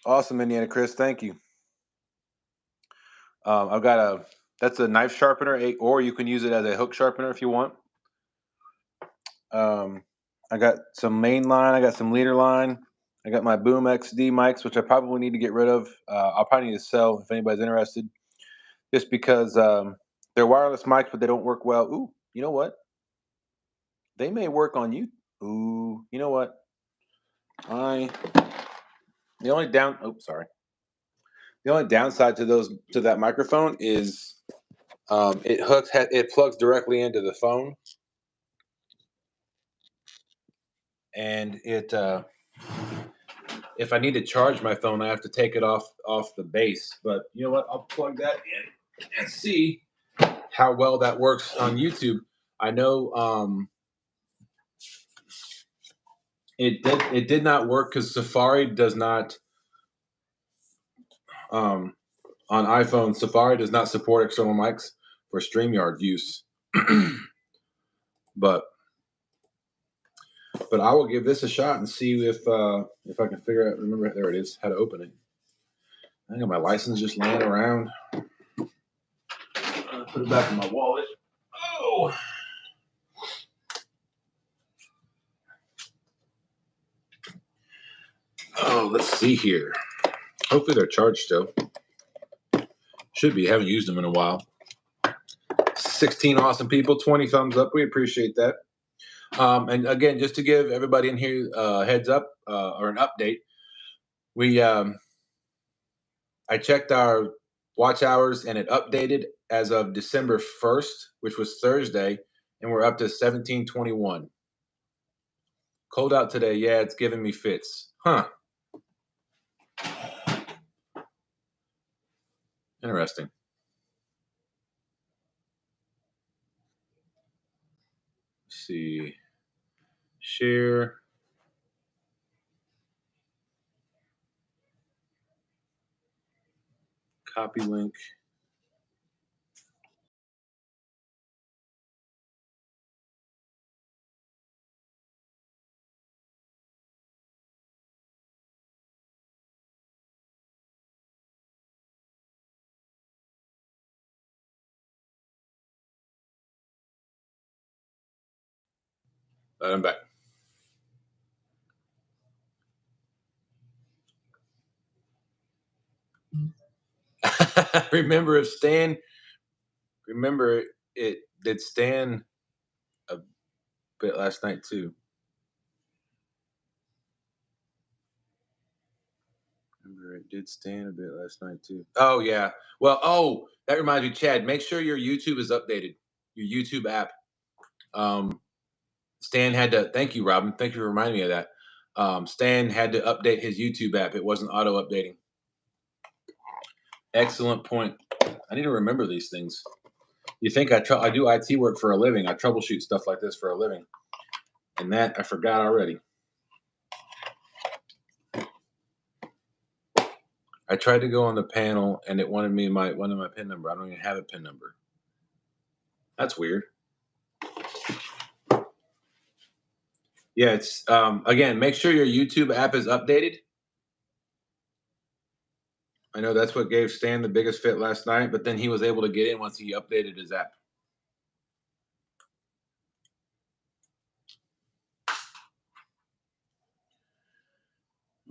Awesome, Indiana Chris. Thank you. I've got that's a knife sharpener, or you can use it as a hook sharpener if you want. I got some main line, I got some leader line, I got my Boom XD mics, which I probably need to get rid of. I'll probably need to sell if anybody's interested, just because they're wireless mics, but they don't work well. Ooh, you know what? They may work on you. Ooh, you know what? The only downside to that microphone is it plugs directly into the phone, and if I need to charge my phone, I have to take it off the base. But you know what? I'll plug that in and see how well that works on YouTube. I know it did not work because Safari does not on iPhone. Safari does not support external mics for StreamYard use. but I will give this a shot and see if I can figure out. Remember, there it is. How to open it. I got my license just laying around. Put it back in my wallet. Oh. Oh, let's see here. Hopefully they're charged still. Should be. Haven't used them in a while. 16 awesome people, 20 thumbs up. We appreciate that. And again, just to give everybody in here a heads up or an update, I checked our watch hours and it updated as of December 1st, which was Thursday, and we're up to 1721. Cold out today. Yeah, it's giving me fits. Huh. Interesting. Let's see. Share. Copy link. I'm back. Remember it did Stan a bit last night too. Remember it did Stan a bit last night too. Oh yeah. Well, that reminds me, Chad, make sure your YouTube is updated. Your YouTube app. Stan had to, thank you, Robin. Thank you for reminding me of that. Stan had to update his YouTube app. It wasn't auto updating. Excellent point. I need to remember these things. You think I do IT work for a living. I troubleshoot stuff like this for a living. And that I forgot already. I tried to go on the panel and it wanted me my PIN number. I don't even have a PIN number. That's weird. Yeah, it's again, make sure your YouTube app is updated. I know that's what gave Stan the biggest fit last night, but then he was able to get in once he updated his app.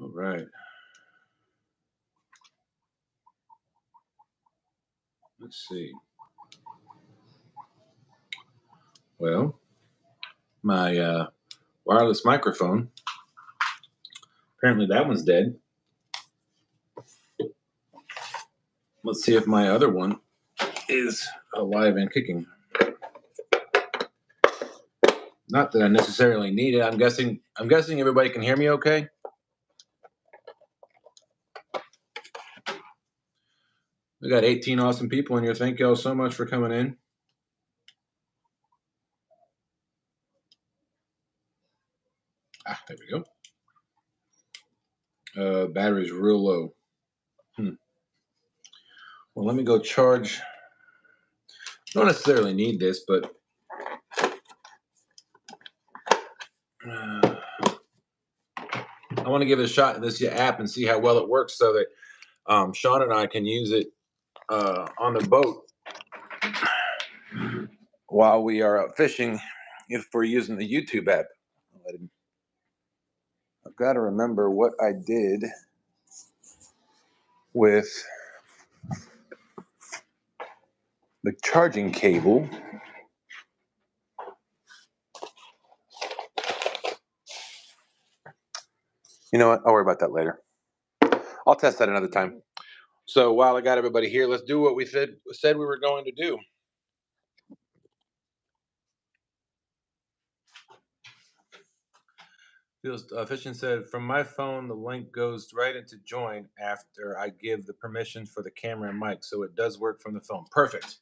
All right. Let's see. Well, my wireless microphone, apparently that one's dead. Let's see if my other one is alive and kicking. Not that I necessarily need it. I'm guessing everybody can hear me okay. We got 18 awesome people in here. Thank y'all so much for coming in. There we go. Battery's real low. Well, let me go charge. Don't necessarily need this, but I want to give it a shot in this app and see how well it works so that Sean and I can use it on the boat while we are out fishing if we're using the YouTube app. I've got to remember what I did with the charging cable. You know what? I'll worry about that later. I'll test that another time. So while I got everybody here, let's do what we said we were going to do. Fishing said, from my phone, the link goes right into join after I give the permission for the camera and mic. So it does work from the phone. Perfect.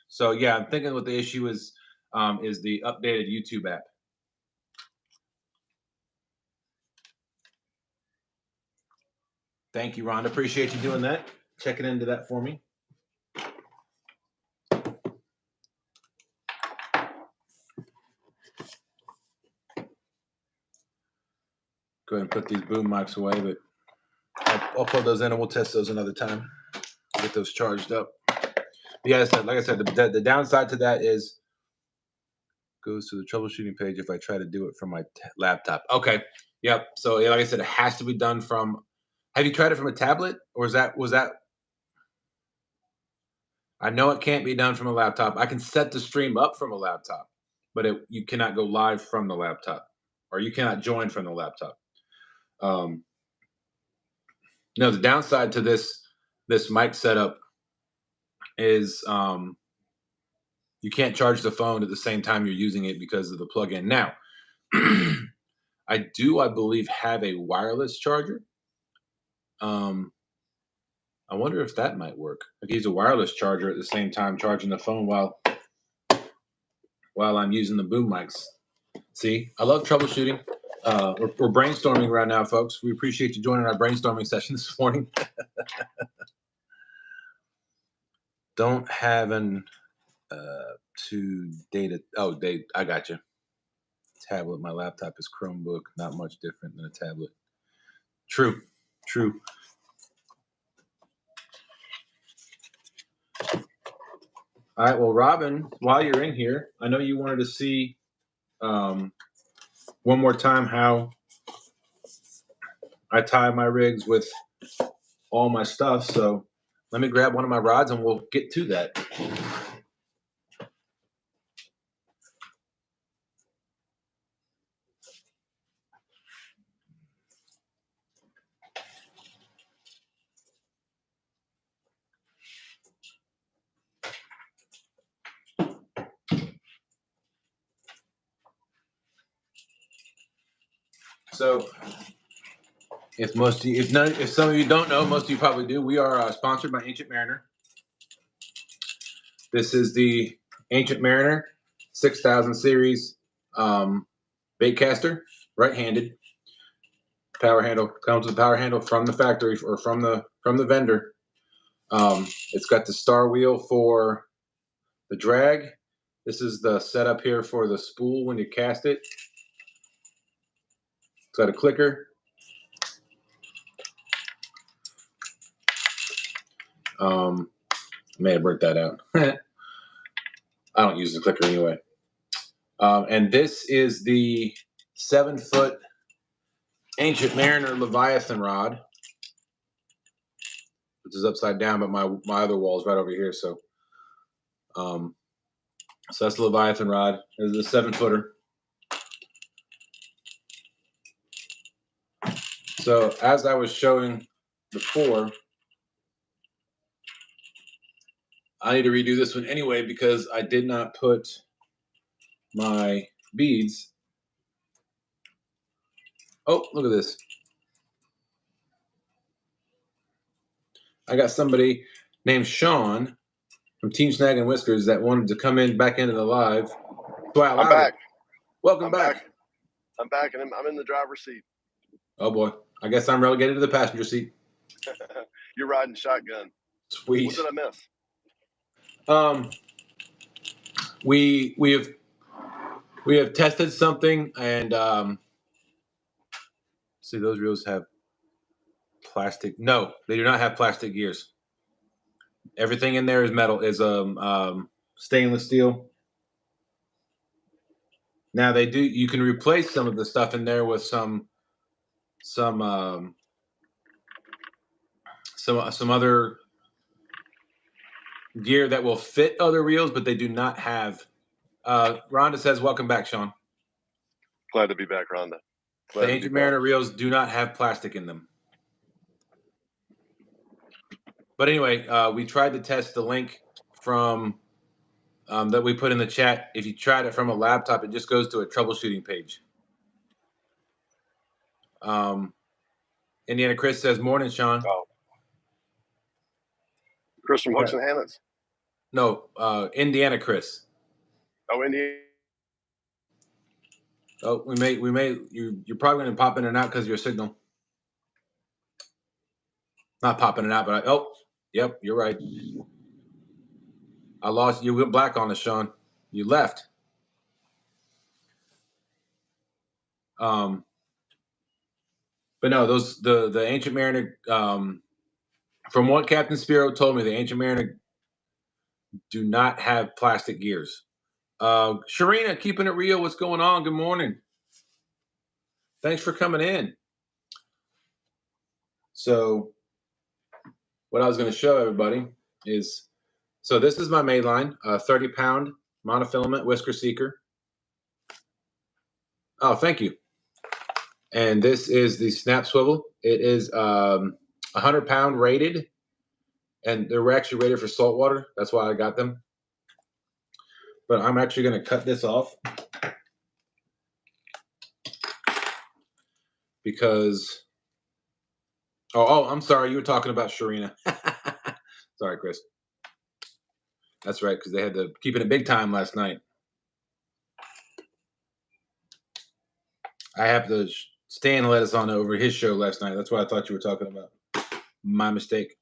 So yeah, I'm thinking what the issue is the updated YouTube app. Thank you, Rhonda. Appreciate you doing that. Checking into that for me. Go ahead and put these boom mics away, but I'll plug those in and we'll test those another time. Get those charged up. Yeah, like I said, the downside to that is goes to the troubleshooting page if I try to do it from my laptop. Okay. Yep. So yeah, like I said, it has to be done from. Have you tried it from a tablet, or was that? I know it can't be done from a laptop. I can set the stream up from a laptop, but you cannot go live from the laptop, or you cannot join from the laptop. No, the downside to this mic setup is you can't charge the phone at the same time you're using it because of the plug-in. Now, I believe, have a wireless charger. I wonder if that might work. I could use a wireless charger at the same time charging the phone while I'm using the boom mics. See, I love troubleshooting. We're brainstorming right now, folks. We appreciate you joining our brainstorming session this morning. Don't have an I got you. Tablet. My laptop is Chromebook. Not much different than a tablet. True. All right. Well, Robin, while you're in here, I know you wanted to see one more time how I tie my rigs with all my stuff. So let me grab one of my rods and we'll get to that. So if some of you don't know, most of you probably do, we are sponsored by Ancient Mariner. This is the Ancient Mariner 6000 series bait caster, right-handed. Power handle comes with a power handle from the factory or from the vendor. It's got the star wheel for the drag. This is the setup here for the spool when you cast it. It's got a clicker. May have burnt that out. I don't use the clicker anyway. And this is the 7-foot Ancient Mariner Leviathan rod, which is upside down, but my other wall is right over here. So that's the Leviathan rod. This is a 7-footer. So as I was showing before, I need to redo this one anyway because I did not put my beads. Oh, look at this. I got somebody named Sean from Team Snag and Whiskers that wanted to come back into the live. I'm back. Welcome back. I'm back, and I'm in the driver's seat. Oh boy, I guess I'm relegated to the passenger seat. You're riding shotgun. Sweet. What did I miss? We have tested something, and see, those reels have Plastic. No, they do not have plastic gears. Everything in there is metal, is stainless steel. Now they do. You can replace some of the stuff in there with some other gear that will fit other reels, but they do not have. Rhonda says, "Welcome back, Sean." Glad to be back, Rhonda. Glad The to be Ancient back. Mariner reels do not have plastic in them. But anyway, we tried to test the link from that we put in the chat. If you tried it from a laptop, it just goes to a troubleshooting page. Indiana Chris says, "Morning, Sean." Oh. Chris from Hooks and Hammocks? No, Indiana Chris. Oh, Indiana. Oh, we may. You're probably going to pop in and out because of your signal. Not popping it out, but yep, you're right. I lost. You went black on us, Sean. You left. But no, the Ancient Mariner. From what Captain Spiro told me, the Ancient Mariner do not have plastic gears. Sharina, keeping it real. What's going on? Good morning. Thanks for coming in. So, what I was going to show everybody is, so this is my mainline, 30-pound monofilament whisker seeker. Oh, thank you. And this is the snap swivel. It is 100-pound rated, and they're actually rated for saltwater. That's why I got them. But I'm actually going to cut this off because. Oh, I'm sorry. You were talking about Sharina. Sorry, Chris. That's right, because they had to keep it a big time last night. I have to Stan let us on over his show last night. That's what I thought you were talking about. My mistake.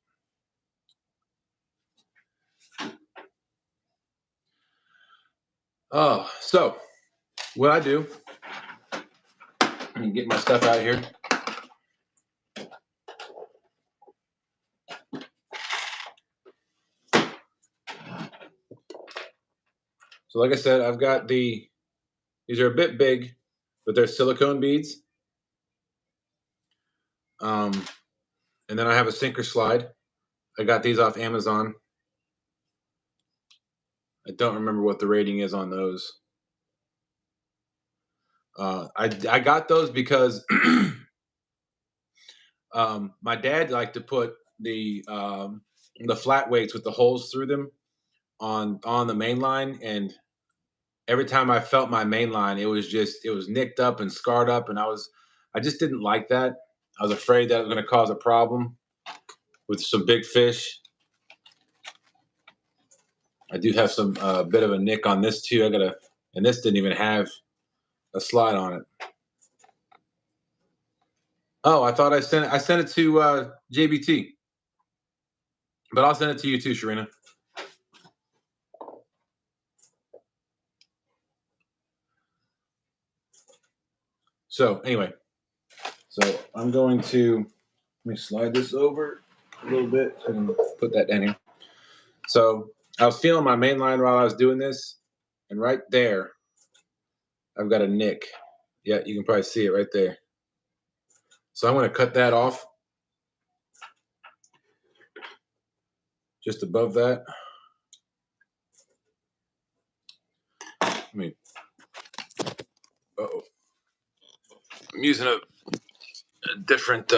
Oh, so what I do, let me get my stuff out here. So like I said, I've got these are a bit big, but they're silicone beads. And then I have a sinker slide. I got these off Amazon. I don't remember what the rating is on those. I got those because my dad liked to put the flat weights with the holes through them on the main line, and every time I felt my main line, it was nicked up and scarred up, and I just didn't like that. I was afraid that it was going to cause a problem with some big fish. I do have some bit of a nick on this too. And this didn't even have a slide on it. Oh, I thought I sent it to JBT, but I'll send it to you too, Sharina. So anyway, so I'm going to let me slide this over a little bit and put that down here. So I was feeling my main line while I was doing this, and right there, I've got a nick. Yeah, you can probably see it right there. So I'm going to cut that off just above that. Let me. Uh-oh. I'm using a different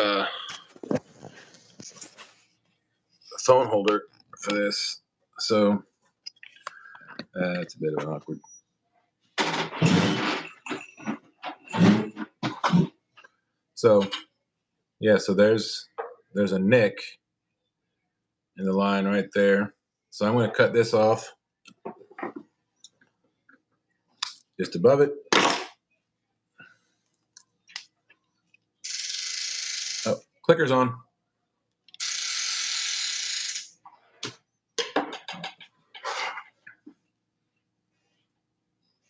phone holder for this, so it's a bit of an awkward. So yeah, so there's a nick in the line right there. So I'm going to cut this off just above it. Oh, clicker's on.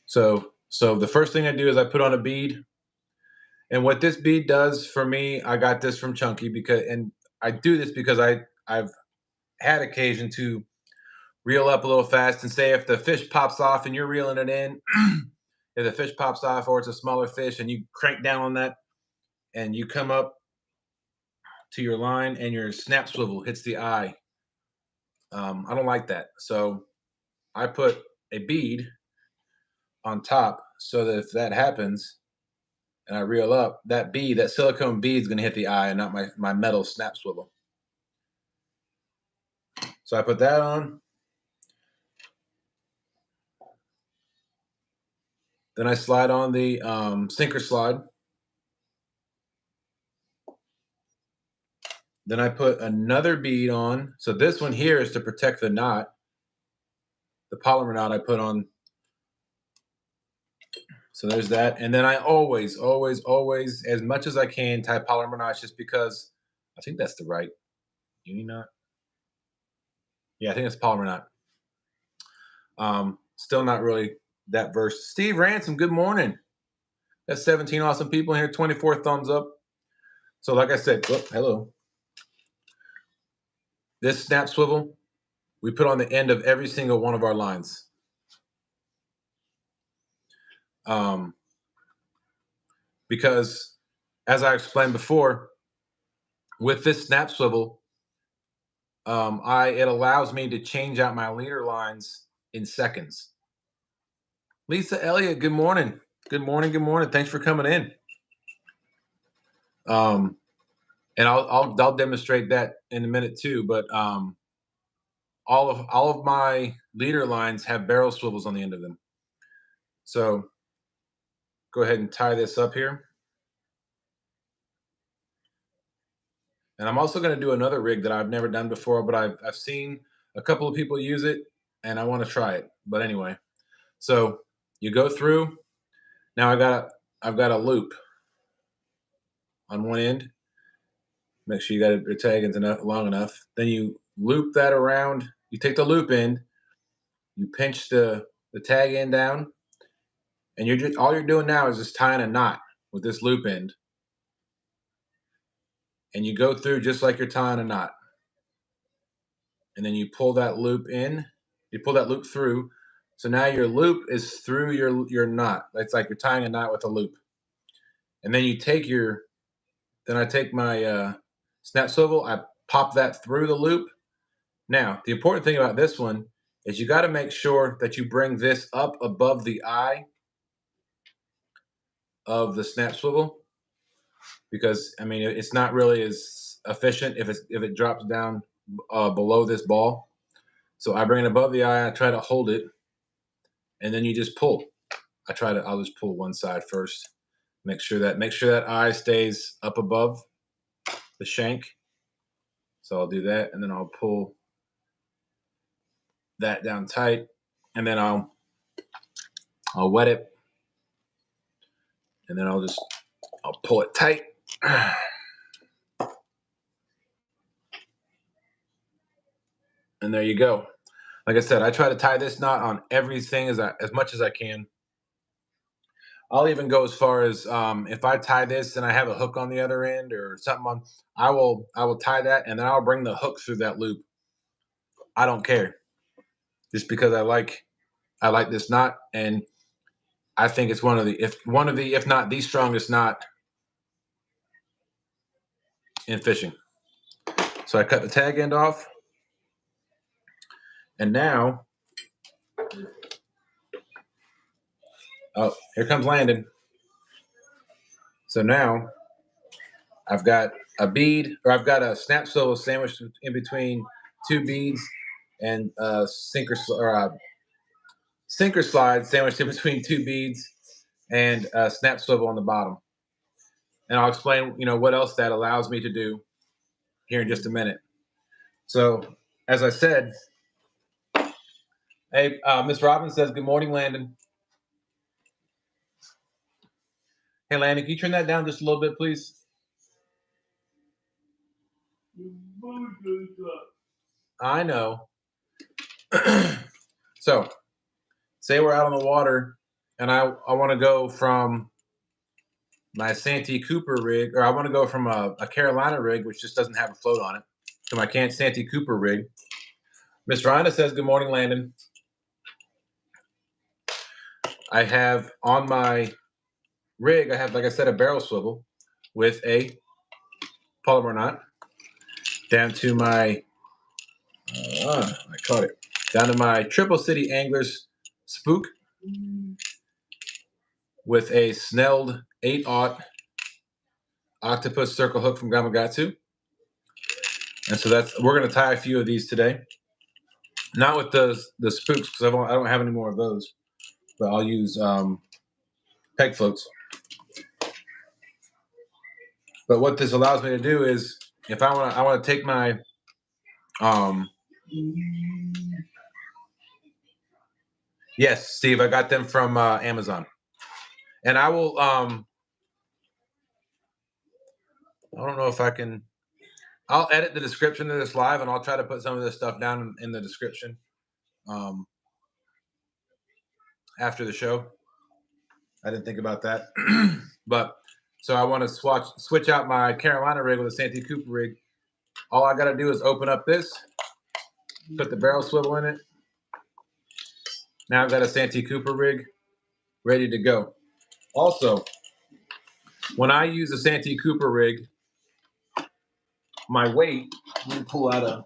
So the first thing I do is I put on a bead, And what this bead does for me, I got this from Chunky and I do this because I've had occasion to reel up a little fast and say if the fish pops off and you're reeling it in, if the fish pops off or it's a smaller fish and you crank down on that and you come up to your line and your snap swivel hits the eye. I don't like that. So I put a bead on top so that if that happens and I reel up, that silicone bead is going to hit the eye and not my metal snap swivel. So I put that on. Then I slide on the sinker slide. Then I put another bead on. So this one here is to protect the knot. The polymer knot I put on. So there's that. And then I always, as much as I can, tie polymer knots just because I think that's the right uni knot. Yeah, I think it's polymer knot. Still not really that versed. Steve Ransom, good morning. That's 17 awesome people in here, 24 thumbs up. So like I said, hello. This snap swivel, we put on the end of every single one of our lines. Because as I explained before, with this snap swivel, it allows me to change out my leader lines in seconds. Lisa Elliott, good morning. Good morning. Good morning. Thanks for coming in. And I'll demonstrate that in a minute too. But all of my leader lines have barrel swivels on the end of them. So go ahead and tie this up here. And I'm also going to do another rig that I've never done before, but I've seen a couple of people use it, and I want to try it. But anyway, so you go through. Now I've got a loop on one end. Make sure you got your tag ends long enough. Then you loop that around. You take the loop end, you pinch the tag end down, and all you're doing now is just tying a knot with this loop end. And you go through just like you're tying a knot. And then you pull that loop in, you pull that loop through. So now your loop is through your knot. It's like you're tying a knot with a loop. And then I take my snap swivel, I pop that through the loop. Now, the important thing about this one is you got to make sure that you bring this up above the eye of the snap swivel, because I mean it's not really as efficient if it drops down below this ball. So I bring it above the eye, I try to hold it, and then you just pull. I'll just pull one side first. Make sure that eye stays up above the shank. So I'll do that, and then I'll pull that down tight, and then I'll wet it, and then I'll pull it tight. And there you go. Like I said, I try to tie this knot on everything as much as I can. I'll even go as far as if I tie this and I have a hook on the other end or something on, I will tie that, and then I'll bring the hook through that loop. I don't care, just because I like this knot, and I think it's one of the if not the strongest knot in fishing. So I cut the tag end off, and now, oh, here comes Landon. So now I've got a snap swivel sandwiched in between two beads, and sinker slide sandwiched in between two beads, and a snap swivel on the bottom. And I'll explain, what else that allows me to do here in just a minute. So, as I said, hey, Miss Robbins says, good morning, Landon. Hey, Landon, can you turn that down just a little bit, please? I know. So, say we're out on the water, and I want to go from my Santee Cooper rig, or I want to go from a Carolina rig, which just doesn't have a float on it, to my Santee Cooper rig. Miss Rhonda says, good morning, Landon. I have on my rig, I have, like I said, a barrel swivel with a polymer knot down to my, I caught it, down to my Triple City Anglers spook with a snelled 8/0 octopus circle hook from Gamakatsu. And so we're going to tie a few of these today. Not with the spooks, because I don't have any more of those, but I'll use peg floats. But what this allows me to do is, if I want to take my yes, Steve, I got them from Amazon, and I will I don't know if I can. I'll edit the description of this live, and I'll try to put some of this stuff down in the description after the show. I didn't think about that, but so I want to switch out my Carolina rig with a Santee Cooper rig. All I got to do is open up this, put the barrel swivel in it. Now I've got a Santee Cooper rig ready to go. Also, when I use a Santee Cooper rig, my weight, let me pull out a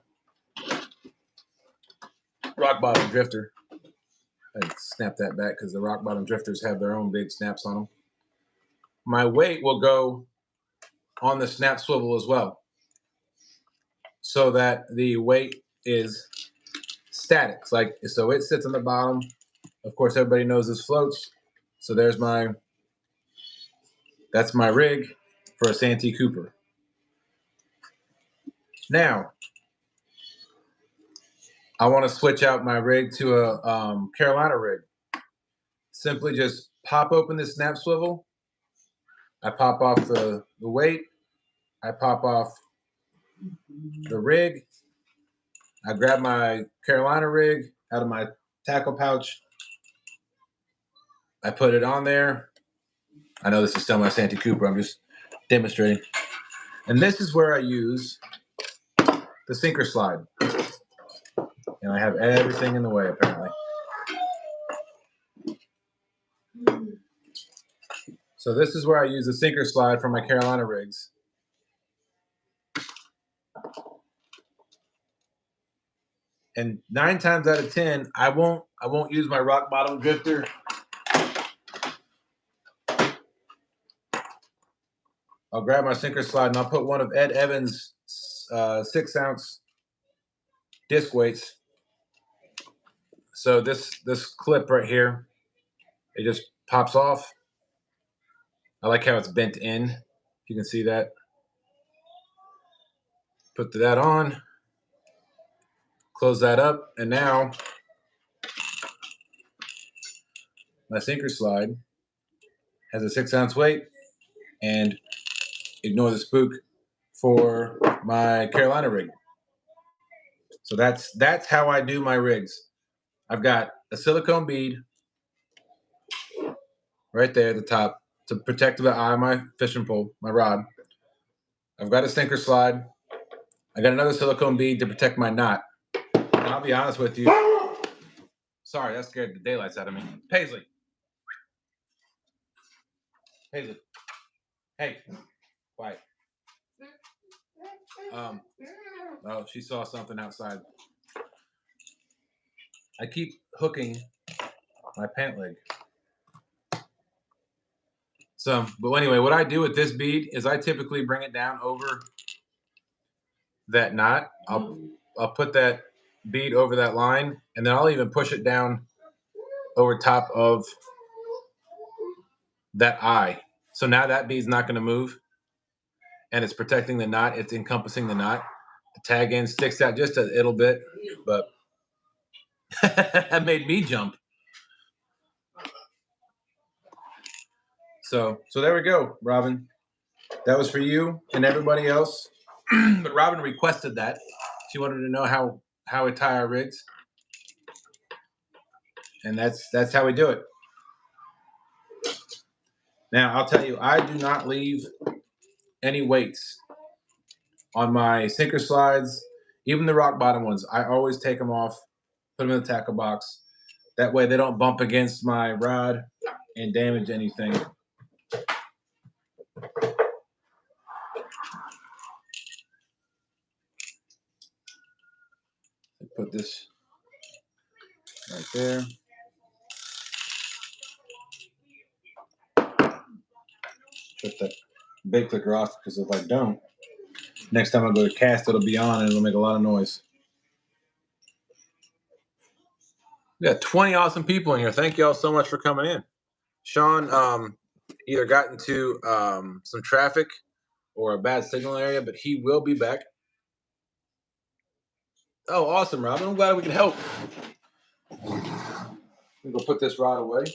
rock bottom drifter. I snap that back because the rock bottom drifters have their own big snaps on them. My weight will go on the snap swivel as well, so that the weight is static. So it sits on the bottom. Of course, everybody knows this floats. So that's my rig for a Santee Cooper. Now, I want to switch out my rig to a Carolina rig. Simply just pop open the snap swivel. I pop off the weight. I pop off the rig. I grab my Carolina rig out of my tackle pouch. I put it on there. I know this is still my Santee Cooper. I'm just demonstrating. And this is where I use the sinker slide. And I have everything in the way, apparently. So this is where I use the sinker slide for my Carolina rigs. And 9 times out of 10, I won't use my rock bottom drifter. I'll grab my sinker slide and I'll put one of Ed Evans' 6-ounce disc weights. So this clip right here, it just pops off. I like how it's bent in. If you can see that. Put that on. Close that up, and now my sinker slide has a 6-ounce weight, and ignore the spook for my Carolina rig. So that's how I do my rigs. I've got a silicone bead right there at the top to protect the eye of my fishing pole, my rod. I've got a sinker slide. I got another silicone bead to protect my knot. And I'll be honest with you. Sorry, that scared the daylights out of me. Paisley. Paisley. Hey. Quiet. Oh, she saw something outside. I keep hooking my pant leg. So, but anyway, what I do with this bead is I typically bring it down over that knot. I'll put that bead over that line, and then I'll even push it down over top of that eye. So now that bead's not going to move, and it's protecting the knot. It's encompassing the knot. The tag end sticks out just a little bit, but that made me jump. So there we go, Robin. That was for you and everybody else. But Robin requested that. She wanted to know how we tie our rigs. And that's how we do it. Now, I'll tell you, I do not leave any weights on my sinker slides, even the rock bottom ones. I always take them off, put them in the tackle box. That way they don't bump against my rod and damage anything. Put this right there. Put the bait clicker off, because if I don't, next time I go to cast, it'll be on and it'll make a lot of noise. We got 20 awesome people in here. Thank you all so much for coming in. Sean either got into some traffic or a bad signal area, but he will be back. Oh, awesome, Robin. I'm glad we can help. I'm going to put this rod away.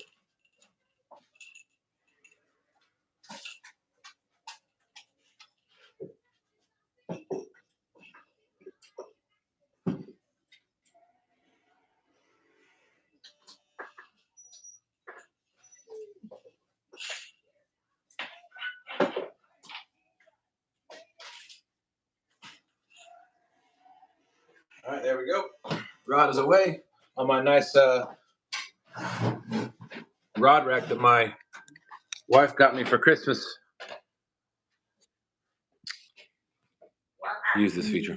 All right, there we go. Rod is away on my nice rod rack that my wife got me for Christmas. Use this feature.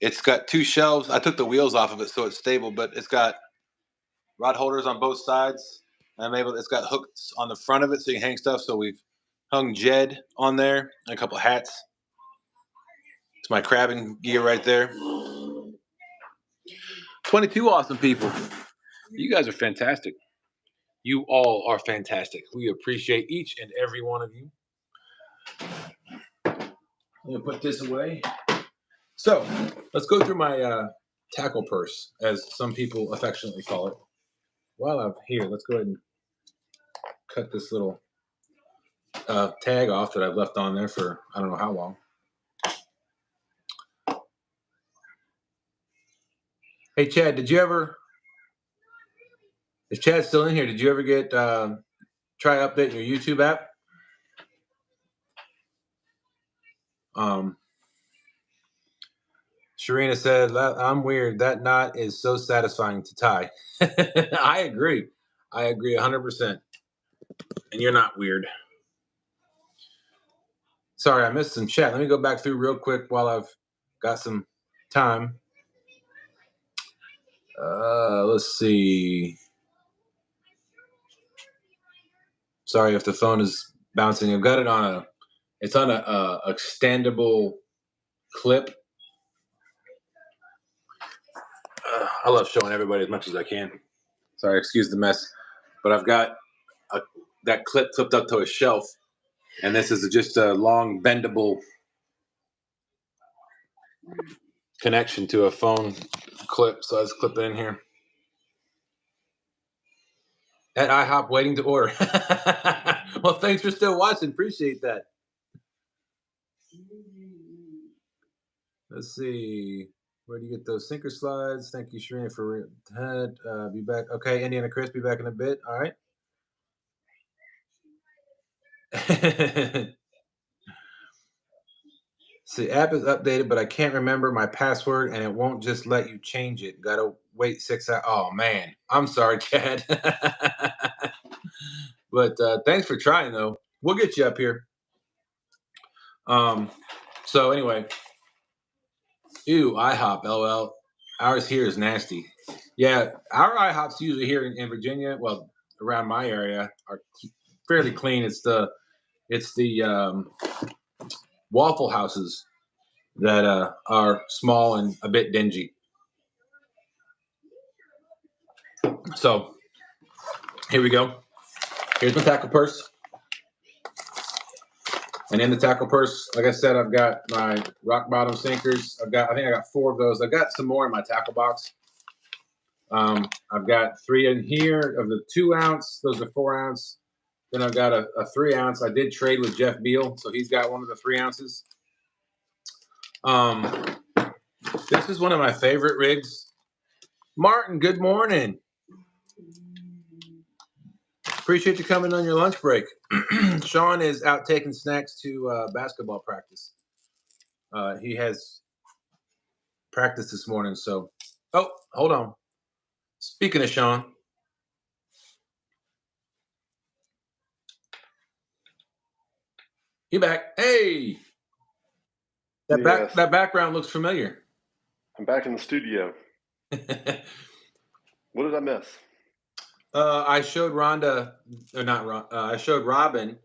It's got two shelves. I took the wheels off of it so it's stable, but it's got rod holders on both sides. It's got hooks on the front of it so you can hang stuff. So we've hung Jed on there and a couple of hats. It's my crabbing gear right there. 22 awesome people. You guys are fantastic. You all are fantastic. We appreciate each and every one of you. I'm going to put this away. So let's go through my tackle purse, as some people affectionately call it. While I'm here, let's go ahead and cut this little tag off that I've left on there for I don't know how long. Hey, Chad, is Chad still in here? Did you ever get try updating your YouTube app? Sharina said, I'm weird. That knot is so satisfying to tie. I agree. I agree 100%. And you're not weird. Sorry, I missed some chat. Let me go back through real quick while I've got some time. Let's see. Sorry if the phone is bouncing. I've got it on it's on a extendable clip. I love showing everybody as much as I can. Sorry, excuse the mess. But I've got that clip clipped up to a shelf. And this is just a long bendable connection to a phone clip. So I just clip it in here. At IHOP waiting to order. Well, thanks for still watching. Appreciate that. Let's see. Where do you get those sinker slides? Thank you, Sharina, for that. Be back. Okay, Indiana Chris, be back in a bit. All right. See, app is updated, but I can't remember my password, and it won't just let you change it. Gotta wait 6 hours. Oh man, I'm sorry, Chad. But thanks for trying, though. We'll get you up here. So anyway, ew, IHOP, LOL. Ours here is nasty. Yeah, our IHOPs usually here in Virginia, well, around my area, are fairly clean. It's the Waffle Houses that are small and a bit dingy. So here we go. Here's my tackle purse. And in the tackle purse, like I said, I've got my rock bottom sinkers. I think I got 4 of those. I've got some more in my tackle box. I've got 3 in here of the 2 ounce. Those are 4 ounce. Then I've got a 3 ounce. I did trade with Jeff Beal, so he's got one of the 3 ounces. This is one of my favorite rigs. Martin, good morning. Appreciate you coming on your lunch break. Sean is out taking snacks to basketball practice. He has practice this morning. So, oh, hold on. Speaking of Sean, you back? Hey, Yes. that background looks familiar. I'm back in the studio. What did I miss? I showed Rhonda, or not Ron. I showed Robin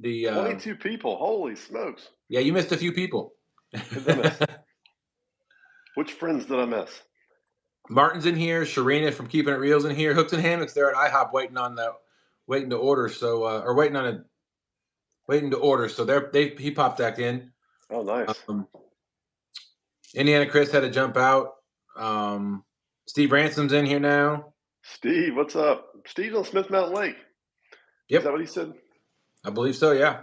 the 22 people. Holy smokes! Yeah, you missed a few people. Who did I miss? Which friends did I miss? Martin's in here. Sharina from Keeping It Real's in here. Hooks and Hammocks there at IHOP waiting to order. So or waiting to order. So he popped back in. Oh, nice. Indiana Chris had to jump out. Steve Ransom's in here now. Steve, what's up? Steve's on Smith Mountain Lake. Yep. Is that what he said? I believe so, yeah.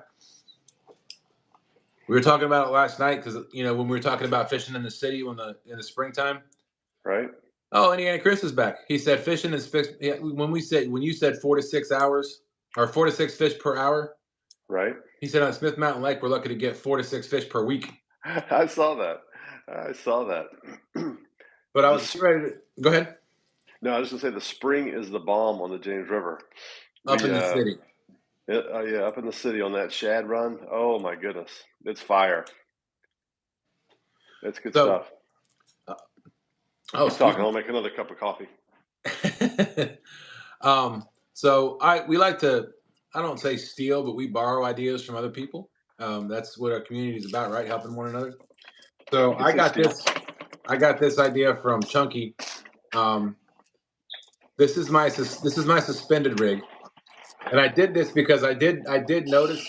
We were talking about it last night because when we were talking about fishing in the city in the springtime. Right. Oh, Indiana Chris is back. He said fishing is fixed. Yeah, when you said 4 to 6 hours or 4 to 6 fish per hour. Right. He said on Smith Mountain Lake we're lucky to get 4 to 6 fish per week. I saw that. But I was ready to go ahead. No, I was just gonna say the spring is the bomb on the James River. Up in the city. Yeah, up in the city on that shad run. Oh my goodness, it's fire. It's good stuff. Keep talking. I'll make another cup of coffee. So we like to, I don't say steal, but we borrow ideas from other people. That's what our community is about, right? Helping one another. So I got this idea from Chunky. This is my suspended rig, and I did this because I did notice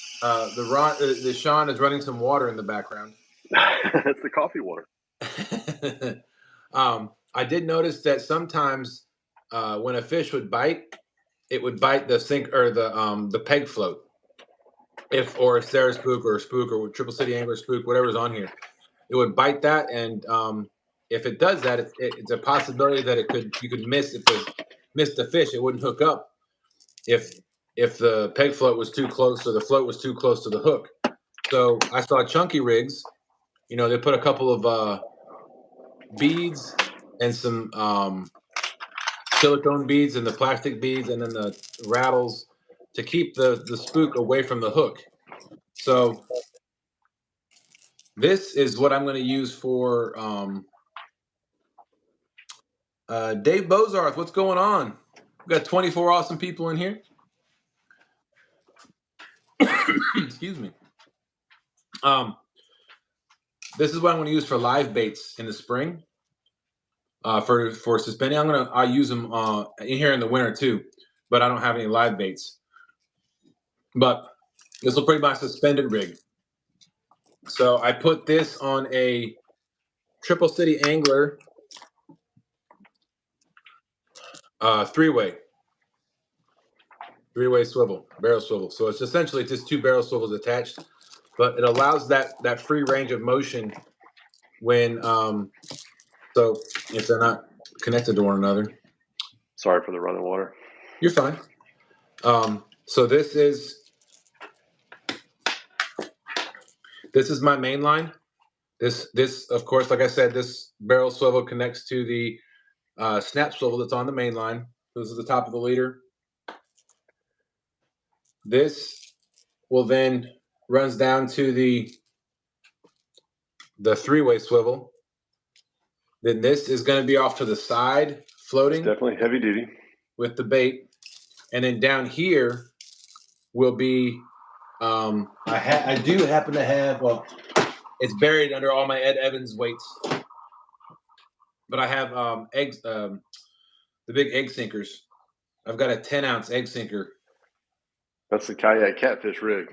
the Sean is running some water in the background. That's the coffee water. I did notice that sometimes when a fish would bite, it would bite the sink or the peg float. Or a Sarah spook or a spook or Triple City Angler spook, whatever's on here, it would bite that. And if it does that, it's a possibility that you could miss the fish. It wouldn't hook up if the peg float was too close or the float was too close to the hook. So I saw Chunky rigs. They put a couple of beads and some silicone beads and the plastic beads and then the rattles to keep the spook away from the hook. So this is what I'm going to use for Dave Bozarth. What's going on? We've got 24 awesome people in here. Excuse me. This is what I'm going to use for live baits in the spring. For suspending, I use them in here in the winter too, but I don't have any live baits. But this will be my suspended rig. So I put this on a Triple City Angler three-way swivel, barrel swivel. So it's essentially just 2 barrel swivels attached, but it allows that free range of motion when so if they're not connected to one another. Sorry for the running water. You're fine. So this is my main line. This of course, like I said, this barrel swivel connects to the snap swivel that's on the main line. This is the top of the leader. This will then runs down to the 3-way swivel. Then this is going to be off to the side, floating. It's definitely heavy duty with the bait. And then down here will be I do happen to have it's buried under all my Ed Evans weights. But I have eggs, the big egg sinkers. I've got a 10-ounce egg sinker. That's the kayak catfish rig.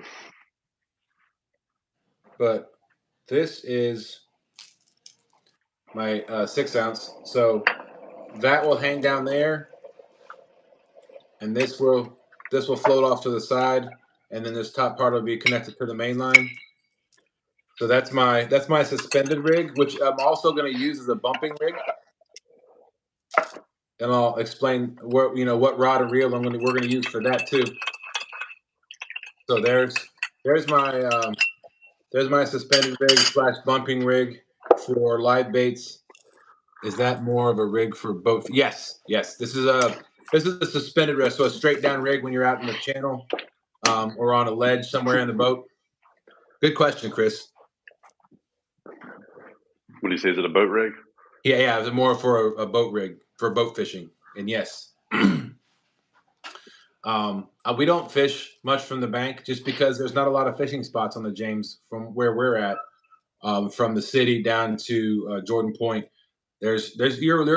But this is my 6-ounce. So that will hang down there, and this will float off to the side, and then this top part will be connected to the main line. So that's my suspended rig, which I'm also going to use as a bumping rig. and I'll explain what rod and reel we're gonna use for that too. So there's my suspended rig / bumping rig for live baits. Is that more of a rig for both? Yes. This is a suspended rig, so a straight down rig when you're out in the channel or on a ledge somewhere in the boat. Good question, Chris. What do you say? Is it a boat rig? Yeah. It's more for a boat rig for boat fishing. And yes, we don't fish much from the bank just because there's not a lot of fishing spots on the James from where we're at. From the city down to Jordan Point, you're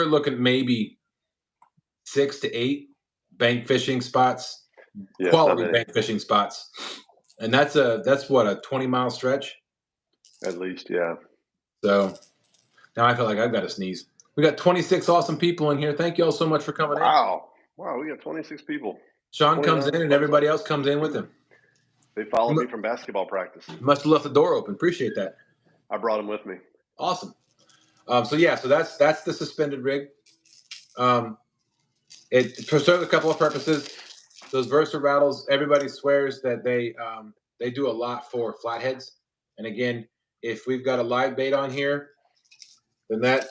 looking at maybe 6 to 8 bank fishing spots, quality bank fishing spots, and that's what a 20-mile stretch, at least. Yeah. So now I feel like I've got to sneeze. We got 26 awesome people in here. Thank you all so much for coming in. Wow, we got 26 people. Sean comes in and everybody else comes in with him. They followed me from basketball practice. Must have left the door open. Appreciate that. I brought them with me. Awesome. So that's the suspended rig. It serves a couple of purposes. Those Versa rattles, everybody swears that they do a lot for flatheads. And again, if we've got a live bait on here, then that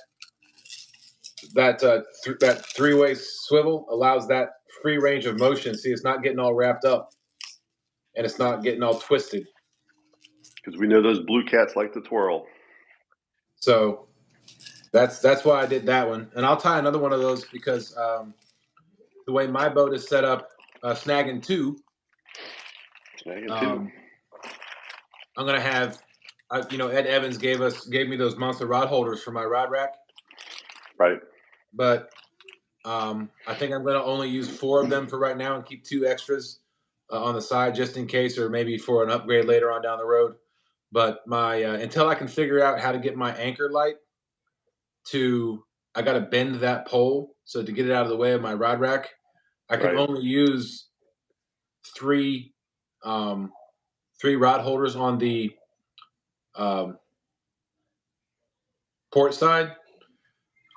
three-way swivel allows that free range of motion. See, it's not getting all wrapped up, and it's not getting all twisted. Because we know those blue cats like to twirl. So that's why I did that one, and I'll tie another one of those because the way my boat is set up, snagging two. I'm gonna have, Ed Evans gave me those monster rod holders for my rod rack. Right. But I think I'm gonna only use 4 of them for right now and keep 2 extras on the side just in case, or maybe for an upgrade later on down the road. But my until I can figure out how to get my anchor light I got to bend that pole. So to get it out of the way of my rod rack, I can only use 3 rod holders on the port side,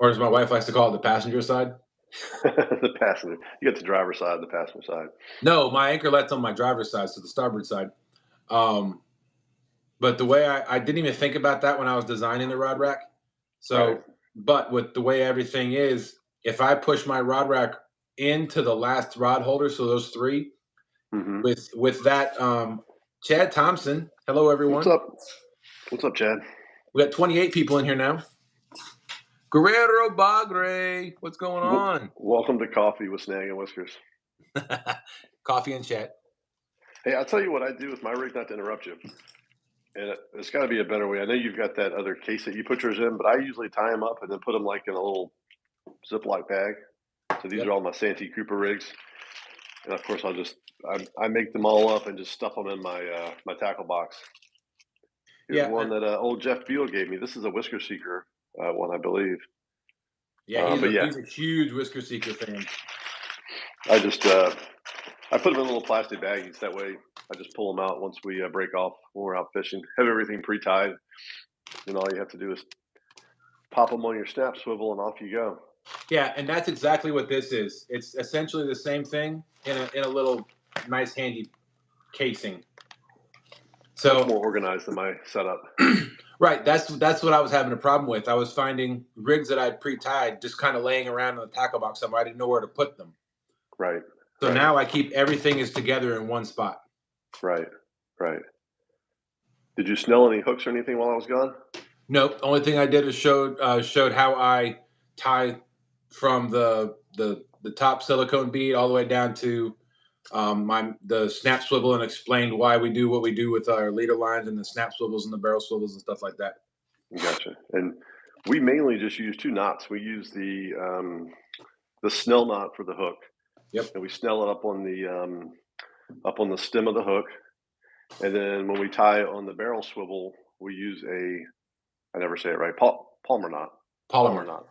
or as my wife likes to call it, the passenger side. The passenger. You got the driver's side, the passenger side. No, my anchor light's on my driver's side, so the starboard side. But the way I didn't even think about that when I was designing the rod rack. So, but with the way everything is, if I push my rod rack into the last rod holder, so those 3, with that, Chad Thompson. Hello, everyone. What's up, Chad? We got 28 people in here now. Guerrero Bagre, what's going on? Welcome to Coffee with Snag and Whiskers. Coffee and chat. Hey, I'll tell you what I do with my rig, not to interrupt you. And it's got to be a better way. I know you've got that other case that you put yours in, but I usually tie them up and then put them like in a little Ziploc bag. So these are all my Santee Cooper rigs. And of course, I make them all up and just stuff them in my my tackle box. Here's one that old Jeff Beal gave me. This is a Whisker Seeker one, I believe. Yeah, he's a huge Whisker Seeker fan. I just I put them in little plastic baggies. That way, I just pull them out once we break off when we're out fishing. Have everything pre-tied, and all you have to do is pop them on your snap swivel, and off you go. Yeah, and that's exactly what this is. It's essentially the same thing in a little nice handy casing. So much more organized than my setup. Right, that's what I was having a problem with. I was finding rigs that I'd pre-tied just kind of laying around in the tackle box somewhere. I didn't know where to put them. Right. So now I keep everything is together in one spot. Right. Did you snell any hooks or anything while I was gone? Nope. Only thing I did is showed how I tie from the top silicone bead all the way down to the snap swivel, and explained why we do what we do with our leader lines and the snap swivels and the barrel swivels and stuff like that. Gotcha. And we mainly just use 2 knots. We use the snell knot for the hook. Yep. And we snell it up on the stem of the hook. And then when we tie on the barrel swivel, we use I never say it right, Palmer knot. Polymer knot.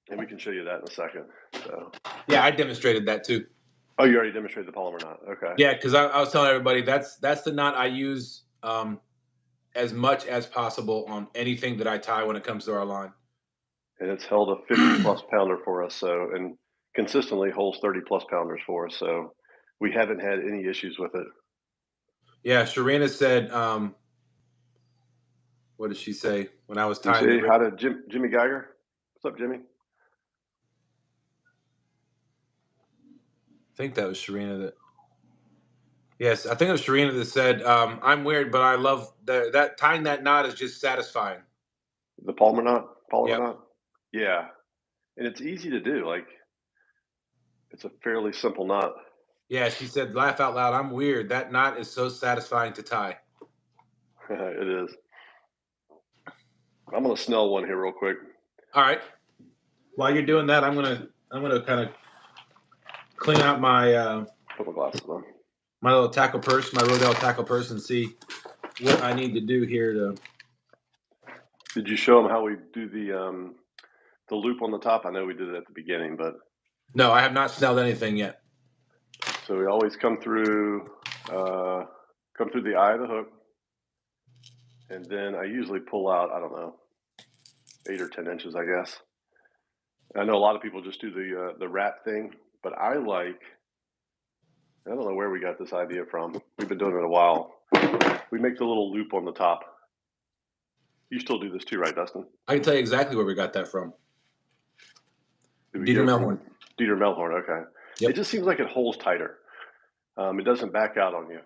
And we can show you that in a second. So. Yeah, I demonstrated that too. Oh, you already demonstrated the Palmer knot. Okay. Yeah, because I was telling everybody that's the knot I use as much as possible on anything that I tie when it comes to our line. and it's held a 50-plus pounder for us, so and consistently holds 30-plus pounders for us, so we haven't had any issues with it. Yeah, Sharina said, what did she say when I was Did you tying the say rig? hi to Jimmy Geiger? What's up, Jimmy? I think that was Sharina that. Yes, I think it was Sharina that said, "I'm weird, but I love that tying that knot is just satisfying." The Palmer knot? Palmer Yep. knot? Yeah, and it's easy to do, like, it's a fairly simple knot. Yeah, she said, "Laugh out loud. I'm weird. That knot is so satisfying to tie." It is. I'm gonna snell one here real quick. All right. While you're doing that, I'm gonna kind of clean out my Put my glasses on. my little tackle purse, my Rodell tackle purse, and see what I need to do here to. Did you show them how we do the loop on the top? I know we did it at the beginning, but No, I have not snelled anything yet. so we always come through the eye of the hook, and then I usually pull out, I don't know, 8 or 10 inches, I guess. I know a lot of people just do the wrap thing, but I don't know where we got this idea from. We've been doing it a while. We make the little loop on the top. You still do this too, right, Dustin? I can tell you exactly where we got that from. Did we Dieter get it Melhorn. from Dieter Melhorn? Okay. Yep. It just seems like it holds tighter. It doesn't back out on you.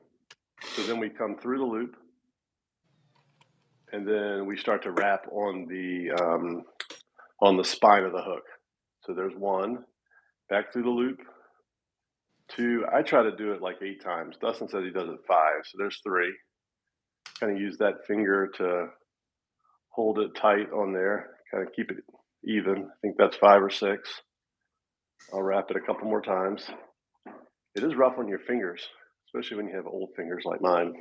So then we come through the loop, and then we start to wrap on the spine of the hook. So there's one, back through the loop, two. I try to do it like 8 times. Dustin says he does it 5, so there's 3. Kind of use that finger to hold it tight on there, kind of keep it even. I think that's 5 or 6. I'll wrap it a couple more times. It is rough on your fingers, especially when you have old fingers like mine.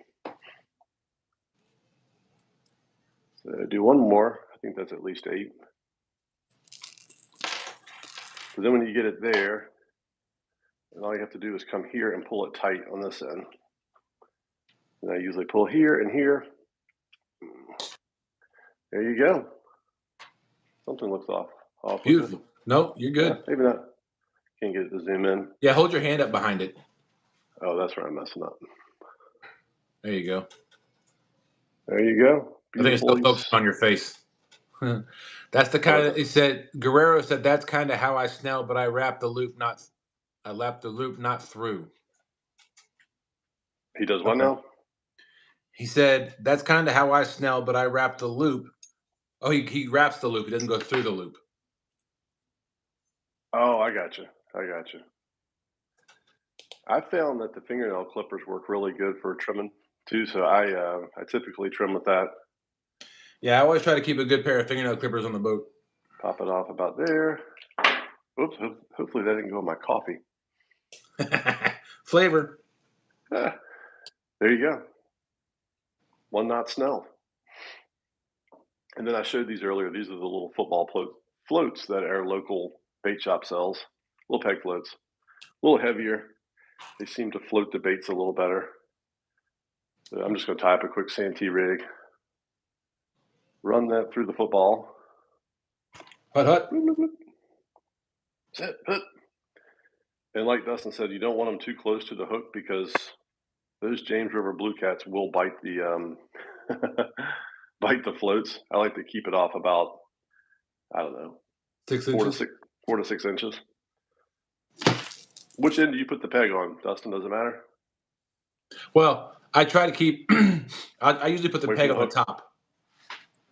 So do one more. I think that's at least 8. So then when you get it there, and all you have to do is come here and pull it tight on this end. And I usually pull here and here. There you go. Something looks off. Beautiful. No, you're good. Yeah, maybe not. Can't get it to zoom in. Yeah, hold your hand up behind it. Oh, that's where I'm messing up. There you go. There you go. I think it's Beautiful. still focused on your face. That's the kind of, he said, Guerrero said, that's kind of how I snell, but I wrap the loop, not through. He does what Okay. now? He said, that's kind of how I snell, but I wrap the loop. Oh, he wraps the loop. He doesn't go through the loop. Oh, I got you. I found that the fingernail clippers work really good for trimming too, so I typically trim with that. Yeah, I always try to keep a good pair of fingernail clippers on the boat. Pop it off about there. Oops, hopefully that didn't go in my coffee. Flavor. There you go. One knot snell. And then I showed these earlier. These are the little football floats that our local bait shop sells. Little peg floats. A little heavier. They seem to float the baits a little better. So I'm just going to tie up a quick Santee rig. Run that through the football. Hut. Sit, put. And like Dustin said, you don't want them too close to the hook because those James River Blue Cats will bite the bite the floats. I like to keep it off about, I don't know, 6 4 inches. to 6 inches. Which end do you put the peg on, Dustin? Does it matter? Well, I try to keep. I usually put the peg on the top.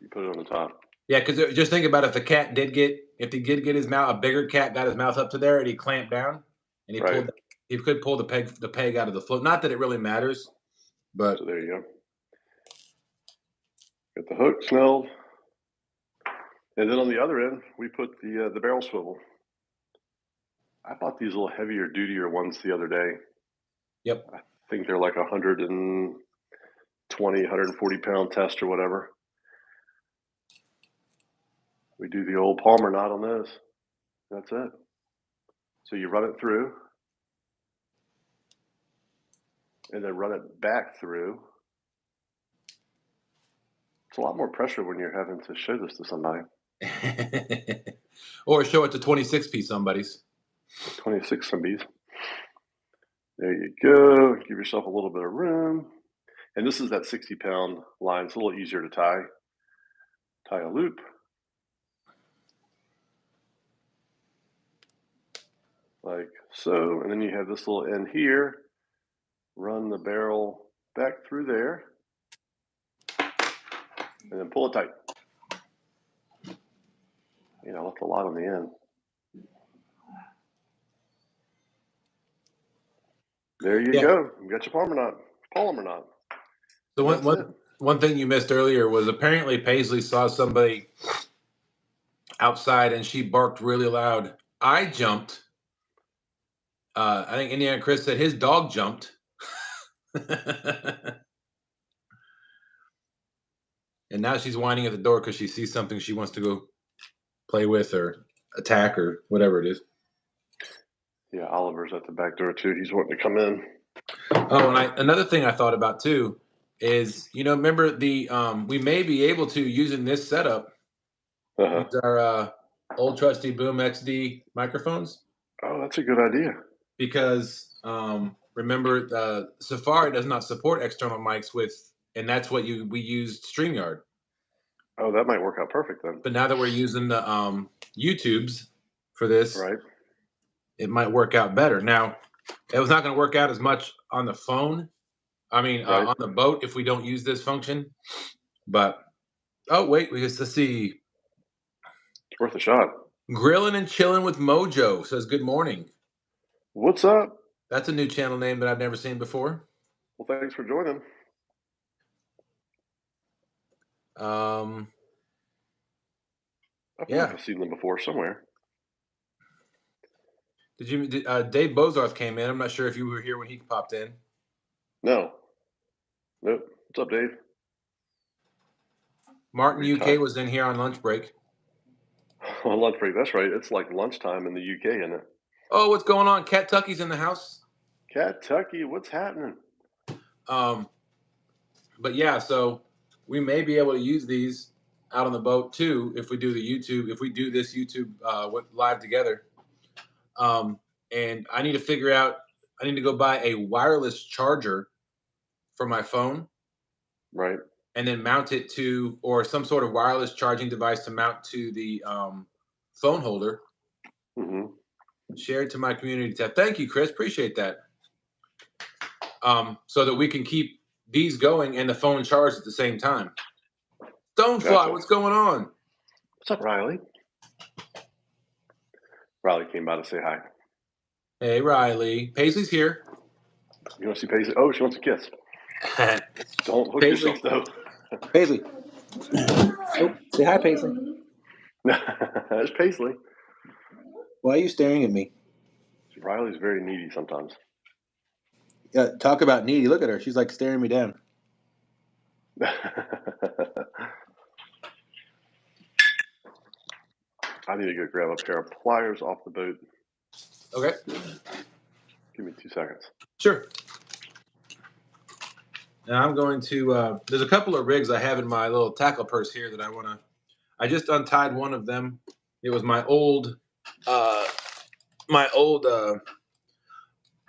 You put it on the top. Yeah, because just think about if the cat did get, if he did get his mouth, a bigger cat got his mouth up to there, and he clamped down, and he Right. pulled, he could pull the peg out of the float. Not that it really matters, but So there you go. Get the hook snelled, and then on the other end we put the barrel swivel. I bought these little heavier, dutier ones the other day. Yep. I think they're like 120, 140 pound test or whatever. We do the old Palmer knot on this. That's it. So you run it through, and then run it back through. It's a lot more pressure when you're having to show this to somebody. Or show it to 26p somebody's. 26 somebody's. There you go. Give yourself a little bit of room. And this is that 60-pound line. It's a little easier to tie. Tie a loop. Like so. And then you have this little end here. Run the barrel back through there. And then pull it tight. You know, left a lot on the end. There you go. You got your Polymer knot. So one thing you missed earlier was apparently Paisley saw somebody outside and she barked really loud. I jumped. I think Indiana Chris said his dog jumped. And now she's whining at the door because she sees something she wants to go play with or attack or whatever it is. Yeah, Oliver's at the back door too. He's wanting to come in. Oh, and another thing I thought about too is, remember the we may be able to, using this setup, use our old trusty Boom XD microphones. Oh, that's a good idea. Because remember, Safari does not support external mics and that's what we used StreamYard. Oh, that might work out perfect then. But now that we're using the YouTubes for this, right, it might work out better. Now, it was not going to work out as much on the phone. I mean, on the boat if we don't use this function. But wait, let's see. It's worth a shot. Grilling and Chilling with Mojo says good morning. What's up? That's a new channel name that I've never seen before. Well, thanks for joining. I feel like I've seen them before somewhere. Did Dave Bozarth came in. I'm not sure if you were here when he popped in. No. Nope. What's up, Dave? Martin UK was in here on lunch break. On lunch break, that's right. It's like lunchtime in the UK, isn't it? Oh, what's going on? Cat Tucky's in the house. Cat Tucky, what's happening? But yeah, so we may be able to use these out on the boat too if we do the YouTube. If we do this YouTube live together. And I need to figure out. I need to go buy a wireless charger for my phone. Right. And then mount it to, or some sort of wireless charging device to mount to the phone holder. Mm-hmm. Share it to my community tab. Thank you, Chris. Appreciate that. So that we can keep these going and the phone charged at the same time. Stonefly, what's going on? What's up, Riley? Riley came by to say hi. Hey, Riley. Paisley's here. You want to see Paisley? Oh, she wants a kiss. Don't hook yourself, though. Paisley. Oh, say hi, Paisley. There's Paisley. Why are you staring at me? Riley's very needy sometimes. Talk about needy. Look at her. She's like staring me down. I need to go grab a pair of pliers off the boat. Okay. Give me 2 seconds. Sure. Now I'm going to, there's a couple of rigs I have in my little tackle purse here that I just untied one of them. It was my old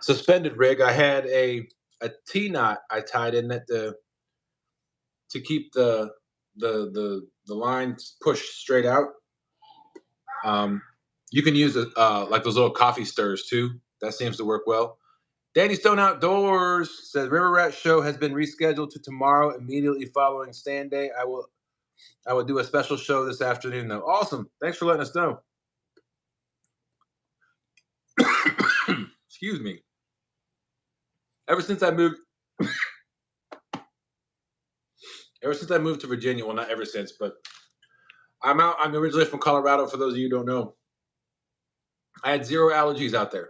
suspended rig. I had a T-knot I tied in that to keep the line pushed straight out. You can use like those little coffee stirrers too. That seems to work well. Danny Stone Outdoors says River Rat Show has been rescheduled to tomorrow, immediately following Stand Day. I will do a special show this afternoon though. Awesome. Thanks for letting us know. Excuse me. Ever since I moved to Virginia, well, not ever since, but I'm originally from Colorado, for those of you who don't know. I had zero allergies out there.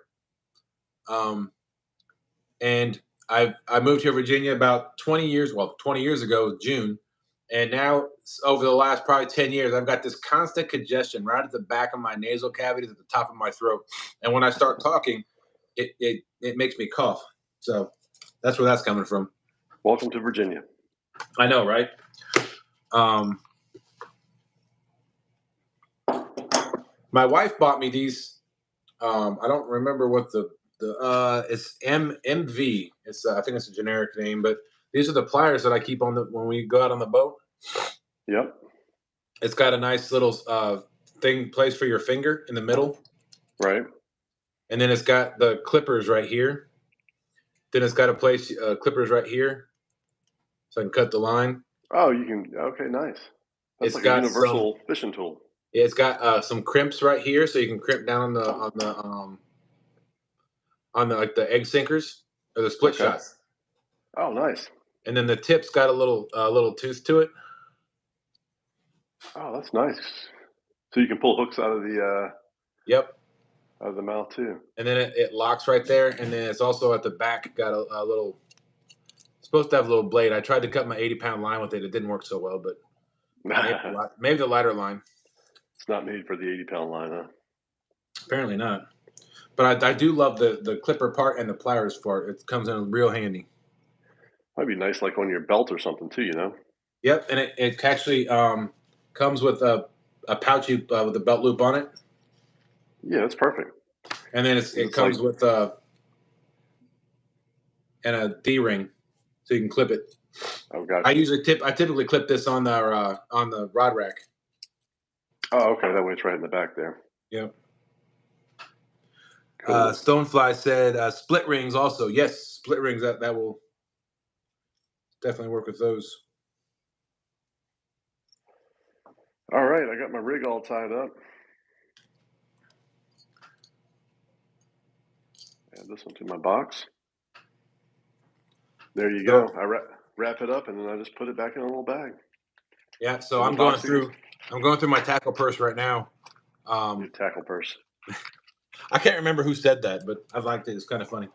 And I moved here to Virginia about 20 years ago, June. And now over the last probably 10 years, I've got this constant congestion right at the back of my nasal cavities at the top of my throat. And when I start talking, it makes me cough. So that's where that's coming from. Welcome to Virginia. I know, right? My wife bought me these. I don't remember what the it's MV. It's I think it's a generic name, but these are the pliers that I keep on the when we go out on the boat. Yep. It's got a nice little thing place for your finger in the middle, Right. and then it's got the clippers right here. Then it's got a place clippers right here, so I can cut the line. Oh, you can. Okay, nice. That's It's like a got some. universal fishing tool. It's got some crimps right here, so you can crimp down on the like the egg sinkers or the split Okay. shots. Oh, nice. And then the tip's got a little tooth to it. Oh, that's nice. So you can pull hooks out of the Yep. mouth too. And then it locks right there, and then it's also at the back got a little. It's supposed to have a little blade. I tried to cut my 80-pound line with it. It didn't work so well, but maybe the lighter line. It's not made for the 80-pound line, huh? Apparently not. But I do love the clipper part and the pliers part. It comes in real handy. Might be nice, like on your belt or something too. Yep, and it actually comes with a pouchy with a belt loop on it. Yeah, that's perfect. And then it comes with and a D ring, so you can clip it. Oh, gotcha. I typically clip this on the rod rack. Oh, okay. That way it's right in the back there. Yep. Cool. Stonefly said split rings also. Yes, split rings that will definitely work with those. All right, I got my rig all tied up. Add this one to my box. There you go. I wrap it up and then I just put it back in a little bag. Yeah, so I'm going through my tackle purse right now. Your tackle purse. I can't remember who said that, but I liked it. It's kind of funny.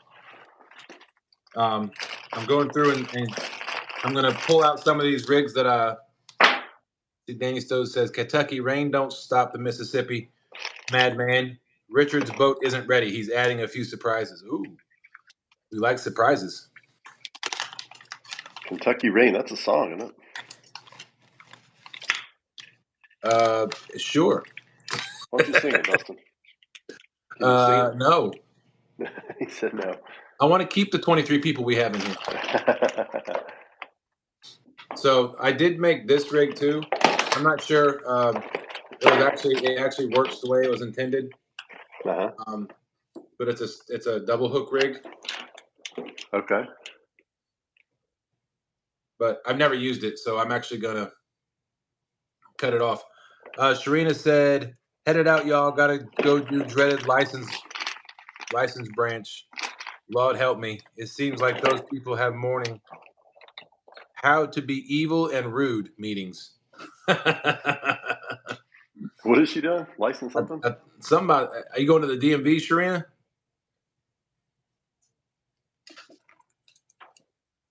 I'm going through and I'm going to pull out some of these rigs that Danny Stowe says, Kentucky rain don't stop the Mississippi. Madman. Richard's boat isn't ready. He's adding a few surprises. Ooh, we like surprises. Kentucky Rain. That's a song, isn't it? Sure. Why don't you sing it, Dustin? Can you sing it? No. He said no. I want to keep the 23 people we have in here. So I did make this rig too. I'm not sure. It actually works the way it was intended. Uh-huh. But it's a double hook rig. Okay. But I've never used it, so I'm actually gonna cut it off. Sharina said, "Headed out, y'all. Gotta go do dreaded license branch. Lord help me. It seems like those people have morning how to be evil and rude meetings." What is she doing? License something? Are you going to the DMV, Sharina?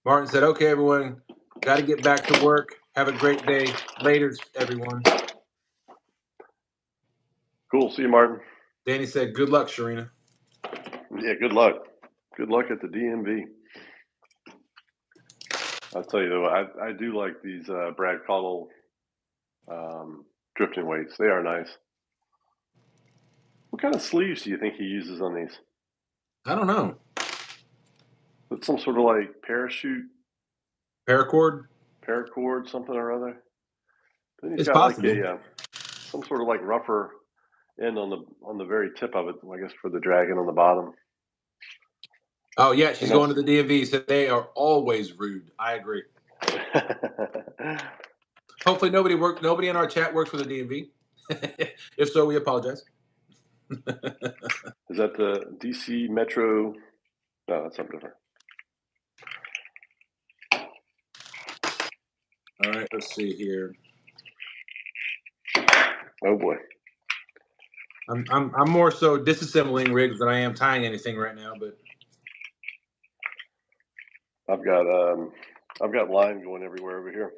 Martin said, "Okay, everyone, got to get back to work. Have a great day. Later, everyone." Cool. See you, Martin. Danny said, "Good luck, Sharina." Yeah, good luck. Good luck at the DMV. I'll tell you though, I do like these Brad Caudill drifting weights. They are nice. What kind of sleeves do you think he uses on these? I don't know. It's some sort of like parachute, paracord, something or other. Then he's it's got possible. like some sort of like rougher end on the very tip of it. I guess for the dragon on the bottom. Oh yeah, she's going to the DMV. So they are always rude. I agree. Hopefully nobody in our chat works for the DMV. If so, we apologize. Is that the DC Metro? No, that's something different. All right, let's see here. Oh boy. I'm more so disassembling rigs than I am tying anything right now, but I've got line going everywhere over here.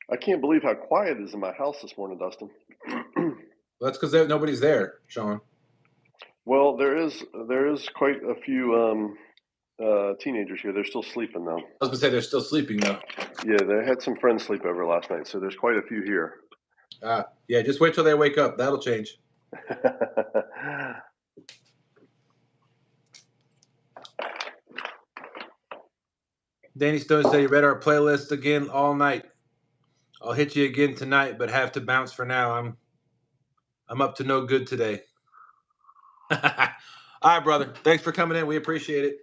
I can't believe how quiet it is in my house this morning, Dustin. That's because nobody's there, Sean. Well, there is quite a few teenagers here. They're still sleeping though. I was gonna say they're still sleeping though. Yeah, they had some friends sleep over last night, so there's quite a few here. Yeah, just wait till they wake up. That'll change. Danny Stone said he read our playlist again all night. I'll hit you again tonight, but have to bounce for now. I'm up to no good today. All right, brother. Thanks for coming in. We appreciate it.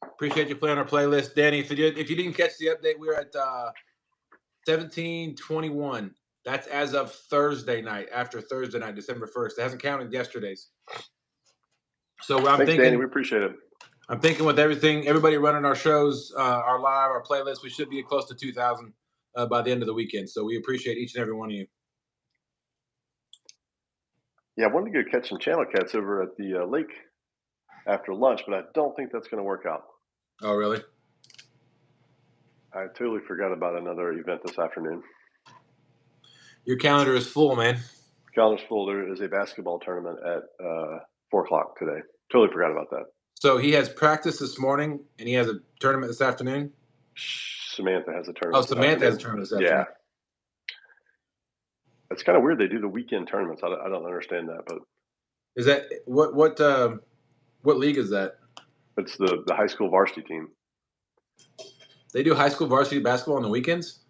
Appreciate you playing our playlist, Danny. If you didn't catch the update, we're at 1721. That's as of Thursday night. After Thursday night, December 1st. It hasn't counted yesterday's. So I'm Thanks, thinking, Danny. We appreciate it. I'm thinking with everybody running our shows, our live, our playlist, we should be close to 2,000 by the end of the weekend. So we appreciate each and every one of you. Yeah, I wanted to go catch some channel cats over at the lake after lunch, but I don't think that's going to work out. Oh, really? I totally forgot about another event this afternoon. Your calendar is full, man. Calendar's full. There is a basketball tournament at 4 o'clock today. Totally forgot about that. So he has practice this morning, and he has a tournament this afternoon? Samantha has a tournament. Oh, Samantha has a tournament this afternoon. Yeah. It's kind of weird they do the weekend tournaments. I don't understand that, but is that what league is that? It's the high school varsity team. They do high school varsity basketball on the weekends?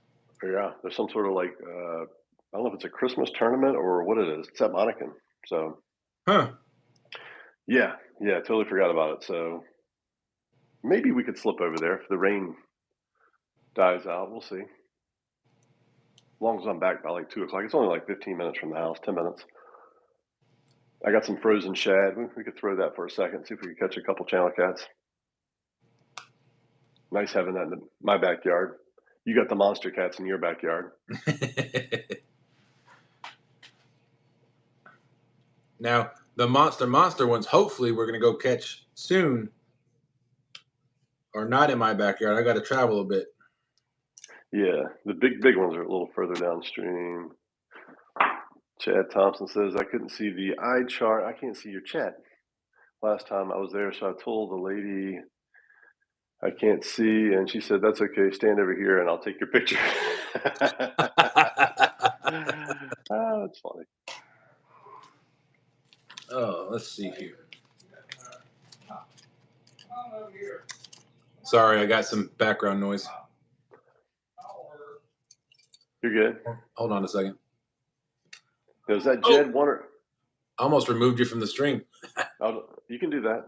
Yeah, there's some sort of like I don't know if it's a Christmas tournament or what it is. It's at Monacan. So Yeah, totally forgot about it. So maybe we could slip over there if the rain dies out. We'll see. As long as I'm back by like 2 o'clock. It's only like 15 minutes from the house, 10 minutes. I got some frozen shad. We could throw that for a second, see if we could catch a couple channel cats. Nice having that in my backyard. You got the monster cats in your backyard. Now, the monster ones, hopefully we're going to go catch soon, are not in my backyard. I got to travel a bit. Yeah, the big ones are a little further downstream. Chad Thompson says, I couldn't see the eye chart. I can't see your chat. Last time I was there, so I told the lady I can't see, and she said, that's okay, stand over here and I'll take your picture. Oh, that's funny. Oh, let's see here. Sorry, I got some background noise. You're good. Hold on a second. Is that Jed one or? I almost removed you from the stream. Oh, you can do that.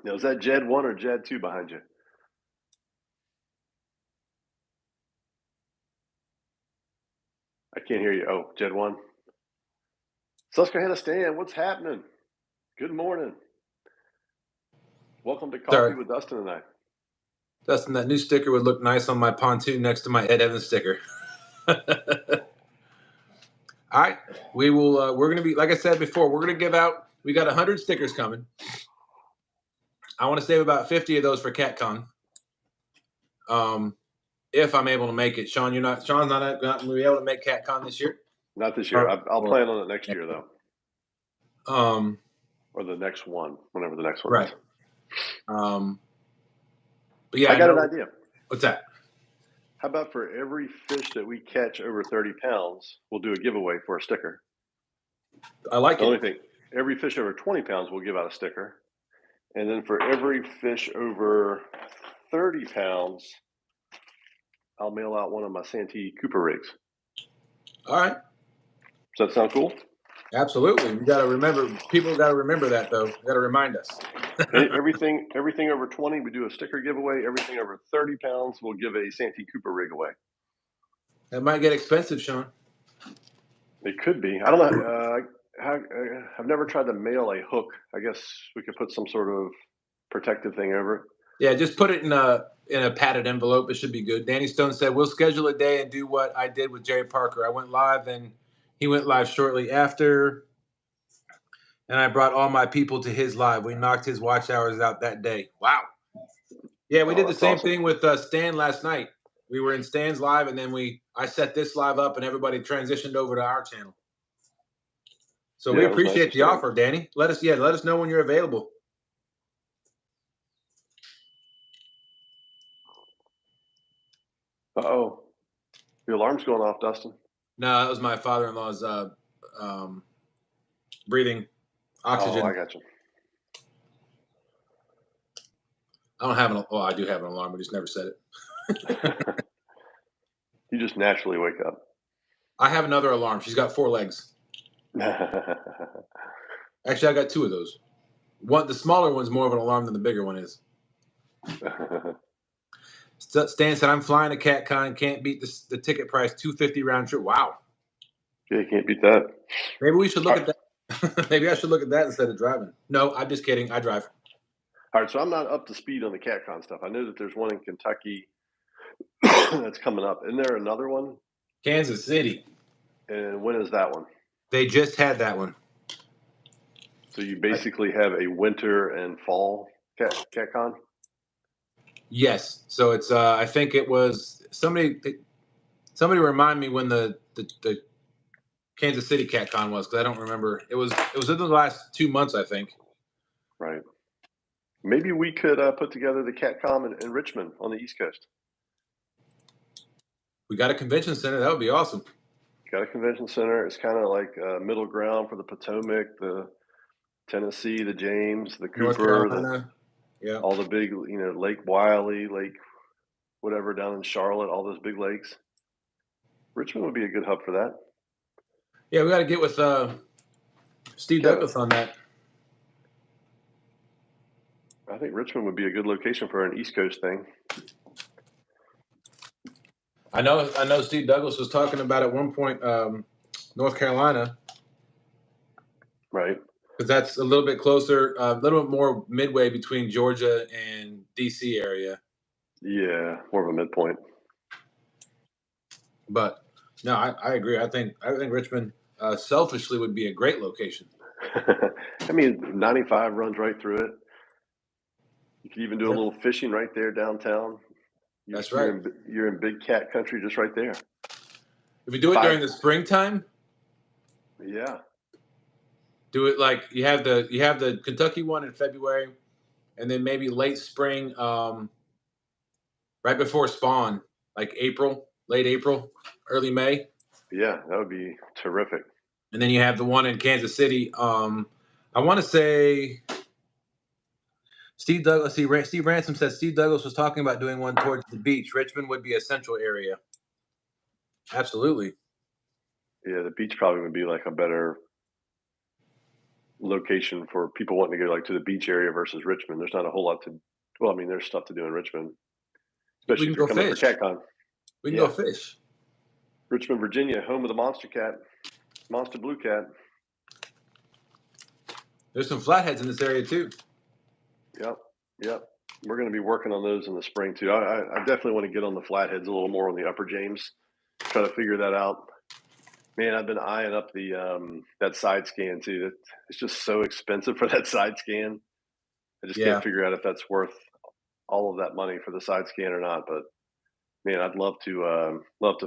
Now, is that Jed 1 or Jed 2 behind you? I can't hear you. Oh, Jed 1. Susquehanna Stan, what's happening? Good morning. Welcome to Coffee with Dustin and I. Dustin, that new sticker would look nice on my pontoon next to my Ed Evans sticker. All right, we will. We're going to be, like I said before, we're going to give out. We got 100 stickers coming. I want to save about 50 of those for CatCon. If I'm able to make it, Sean's not going to be able to make CatCon this year. Not this year. I'll plan on it next year though. Or the next one, whenever the next one right. is. But yeah, I got an idea. What's that? How about for every fish that we catch over 30 pounds, we'll do a giveaway for a sticker. I like it. The only thing, every fish over 20 pounds, we'll give out a sticker. And then for every fish over 30 pounds, I'll mail out one of my Santee Cooper rigs. All right. Does that sound cool? Absolutely. We got to remember. People got to remember that, though. You got to remind us. everything over 20, we do a sticker giveaway. Everything over 30 pounds, we'll give a Santee Cooper rig away. That might get expensive, Sean. It could be. I don't know. I've never tried to mail a hook. I guess we could put some sort of protective thing over it. Yeah, just put it in a padded envelope. It should be good. Danny Stone said, we'll schedule a day and do what I did with Jerry Parker. I went live, and he went live shortly after, and I brought all my people to his live. We knocked his watch hours out that day. Wow. Yeah, we did the same thing with Stan last night. We were in Stan's live, and then I set this live up, and everybody transitioned over to our channel. So we appreciate the offer, Danny. Let us know when you're available. Uh-oh. The alarm's going off, Dustin. No, that was my father-in-law's um, breathing Oh, I oxygen. got you. I don't have an. Well, I do have an alarm, but just never set it. You just naturally wake up. I have another alarm. She's got 4 legs. Actually, I got 2 of those. The smaller one's more of an alarm than the bigger one is. Stan said, "I'm flying to CatCon. Can't beat the ticket price. $250 round trip. Wow. Yeah, you can't beat that. Maybe we should look at that. Maybe I should look at that instead of driving. No, I'm just kidding. I drive. All right, so I'm not up to speed on the CatCon stuff. I know that there's one in Kentucky that's coming up. Isn't there another one? Kansas City. And when is that one? They just had that one. So you basically have a winter and fall CatCon? Yes. So it's. I think it was somebody. Somebody remind me when the Kansas City CatCon was, because I don't remember. It was within the last 2 months, I think. Right. Maybe we could put together the CatCon in Richmond on the East Coast. We got a convention center. That would be awesome. Got a convention center. It's kind of like middle ground for the Potomac, the Tennessee, the James, the North Cooper, Carolina. Yeah. all the big, Lake Wiley, Lake whatever down in Charlotte, all those big lakes. Richmond would be a good hub for that. Yeah, we got to get with Steve Kevin. Douglas on that. I think Richmond would be a good location for an East Coast thing. I know Steve Douglas was talking about at one point North Carolina. Right. Because that's a little bit closer, a little bit more midway between Georgia and DC area. Yeah, more of a midpoint. But no, I agree. I think Richmond selfishly would be a great location. I mean, 95 runs right through it. You could even do a little fishing right there downtown. That's right. You're in big cat country just right there. If you do it during the springtime, yeah. Do it like you have the Kentucky one in February, and then maybe late spring, right before spawn, like late April, early May. Yeah, that would be terrific. And then you have the one in Kansas City. I want to say Steve Douglas. Steve Ransom said Steve Douglas was talking about doing one towards the beach. Richmond would be a central area. Absolutely. Yeah, the beach probably would be like a better location for people wanting to go like to the beach area versus Richmond. There's not a whole lot to. Well, I mean, there's stuff to do in Richmond, especially if you're coming for CatCon. We can go fish. Richmond, Virginia, home of the monster cat, monster blue cat. There's some flatheads in this area too. Yep. We're going to be working on those in the spring too. I definitely want to get on the flatheads a little more on the Upper James. Try to figure that out. Man, I've been eyeing up the that side scan too. It's just so expensive for that side scan. I just can't figure out if that's worth all of that money for the side scan or not. But man, I'd love to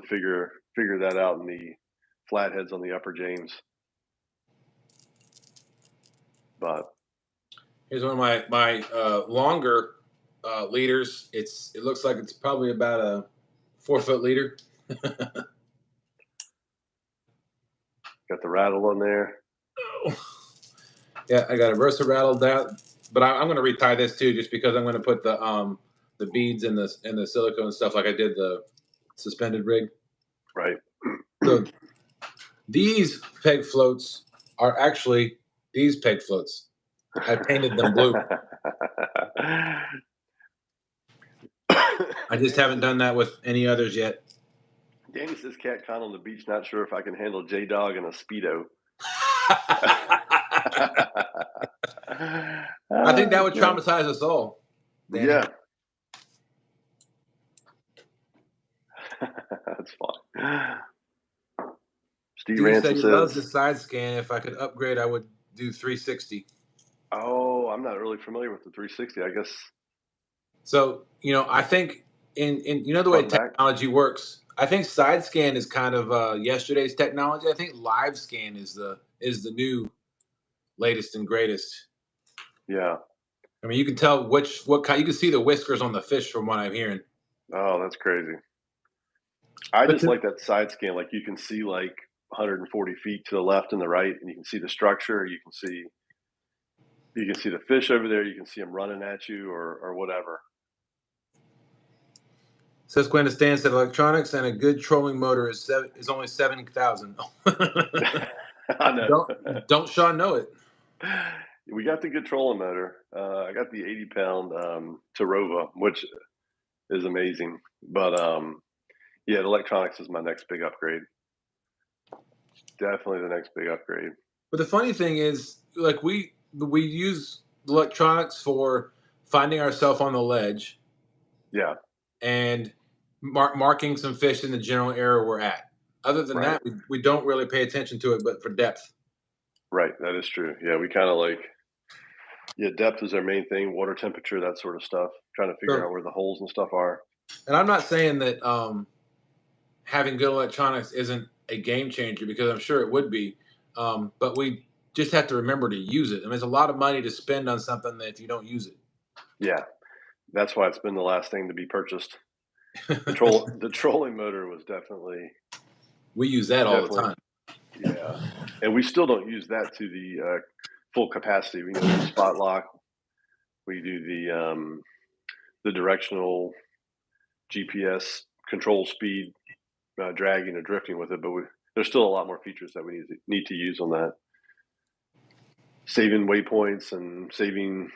figure that out in the flatheads on the Upper James. But here's one of my longer leaders. It looks like it's probably about a 4-foot leader. Got the rattle on there. Oh. Yeah, I got a Versa rattle down, but I'm going to retie this too, just because I'm going to put the beads and the silicone stuff like I did the suspended rig. Right. So these peg floats are actually these peg floats. I painted them blue. I just haven't done that with any others yet. Danny says CatCon on the beach. Not sure if I can handle J-Dog in a Speedo. I think that would traumatize us all. Danny. Yeah. That's fun. Steve Ransom says he loves the side scan. If I could upgrade, I would do 360. Oh, I'm not really familiar with the 360. I guess. So, I think in the way technology works, I think side scan is kind of yesterday's technology. I think live scan is the new latest and greatest. Yeah. I mean, you can tell what kind. You can see the whiskers on the fish from what I'm hearing. Oh, that's crazy. I But just like that side scan. Like you can see like 140 feet to the left and the right, and you can see the structure. You can see the fish over there. You can see them running at you or whatever. says Quinn Stan said electronics and a good trolling motor is only 7,000. I know. Don't Sean know it? We got the good trolling motor. I got the 80-pound Tarova, which is amazing. But yeah, the electronics is my next big upgrade. Definitely the next big upgrade. But the funny thing is, like we use electronics for finding ourselves on the ledge Yeah, and marking some fish in the general area we're at. Other than right, that, we don't really pay attention to it, but for depth. right. That is true. Yeah, we kind of like, yeah, depth is our main thing, water temperature, that sort of stuff. Trying to figure So, out where the holes and stuff are. and I'm not saying that having good electronics isn't a game changer because I'm sure it would be, but we just have to remember to use it. I mean, it's a lot of money to spend on something that if you don't use Yeah, that's why it's been the last thing to be purchased. it, The trolling motor was definitely we use that all the definitely time. yeah, and we still don't use that to the full capacity. We do spot lock. We do the directional GPS control speed, dragging or drifting with it, but there's still a lot more features that we need to use on that. Saving waypoints and saving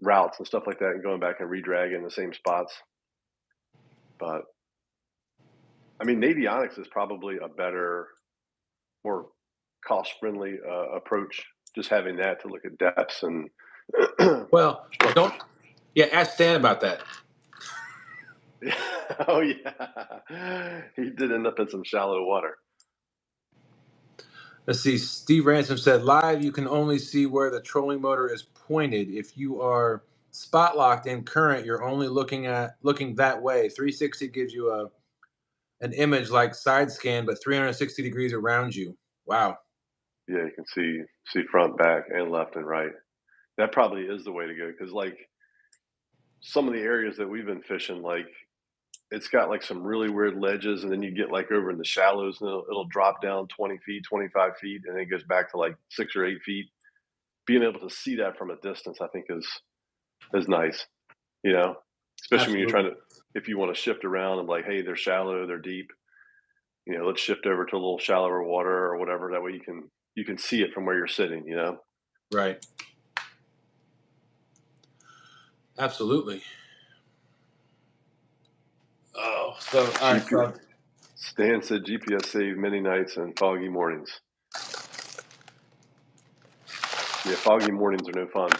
routes and stuff like that, and going back and redragging the same spots. But I mean, Navionics is probably a better, more cost-friendly approach. Just having that to look at depths and Well, structures. don't ask Stan about that. Oh yeah, he did end up in some shallow water. Let's see. Steve Ransom said, "Live, you can only see where the trolling motor is pointed. If you are spot locked in current, you're only looking that way. 360 gives you an image like side scan, but 360 degrees around you. Wow. Yeah, you can see front, back, and left and right. That probably is the way to go because like some of the areas that we've been fishing, like it's got like some really weird ledges, and then you get like over in the shallows, and it'll drop down 20 feet, 25 feet, and then it goes back to like 6 or 8 feet. Being able to see that from a distance, I think is nice, you know, especially when you're trying Absolutely. to, if you want to shift around and like, hey, they're shallow, they're deep, let's shift over to a little shallower water or whatever. That way you can see it from where you're sitting, Right. Absolutely. Oh, so all right. GPS. So Stan said GPS saved many nights and foggy mornings. Yeah, foggy mornings are no fun.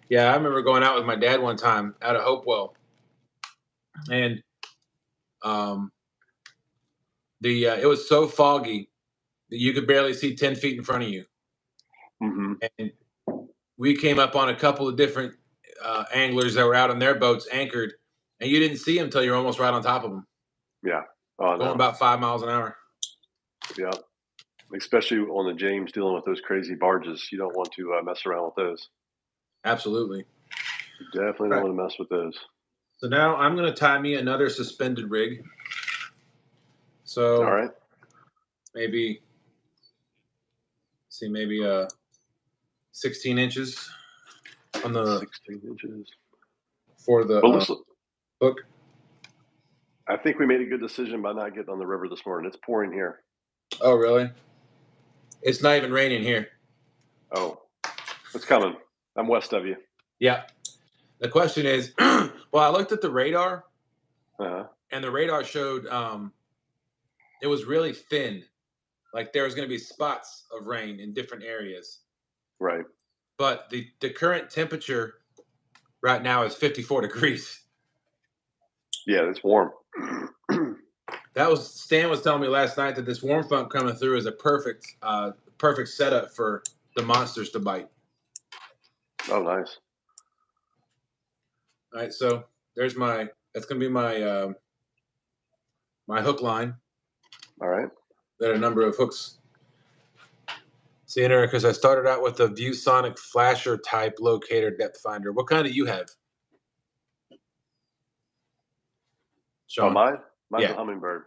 yeah, I remember going out with my dad one time out of Hopewell, and um, it was so foggy that you could barely see 10 feet in front of you. Hmm. And we came up on a couple of different anglers that were out on their boats anchored, and you didn't see them until you're almost right on top of them, Yeah. Oh going no. about 5 miles an hour. Yeah. Especially on the James, dealing with those crazy barges, you don't want to mess around with those. Absolutely. You definitely All don't right. want to mess with those. So now I'm going to tie me another suspended rig. All So right. maybe, see, maybe 16 inches on the 16 inches. for the Well, looks. hook. I think we made a good decision by not getting on the river this morning. It's pouring here. Oh, really? It's not even raining here. Oh, it's coming. I'm west of you. Yeah. The question is, well, I looked at the radar, Uh-huh. and the radar showed it was really thin. Like there was going to be spots of rain in different areas. Right. But the current temperature right now is 54 degrees. Yeah, it's warm. That was Stan was telling me last night that this warm front coming through is a perfect setup for the monsters to bite. Oh, nice. All right, so that's gonna be my my hook line. All right. Got a number of hooks. See, Eric, because I started out with the ViewSonic flasher type locator depth finder. What kind do you have, Oh, Sean? mine? Mine's a hummingbird.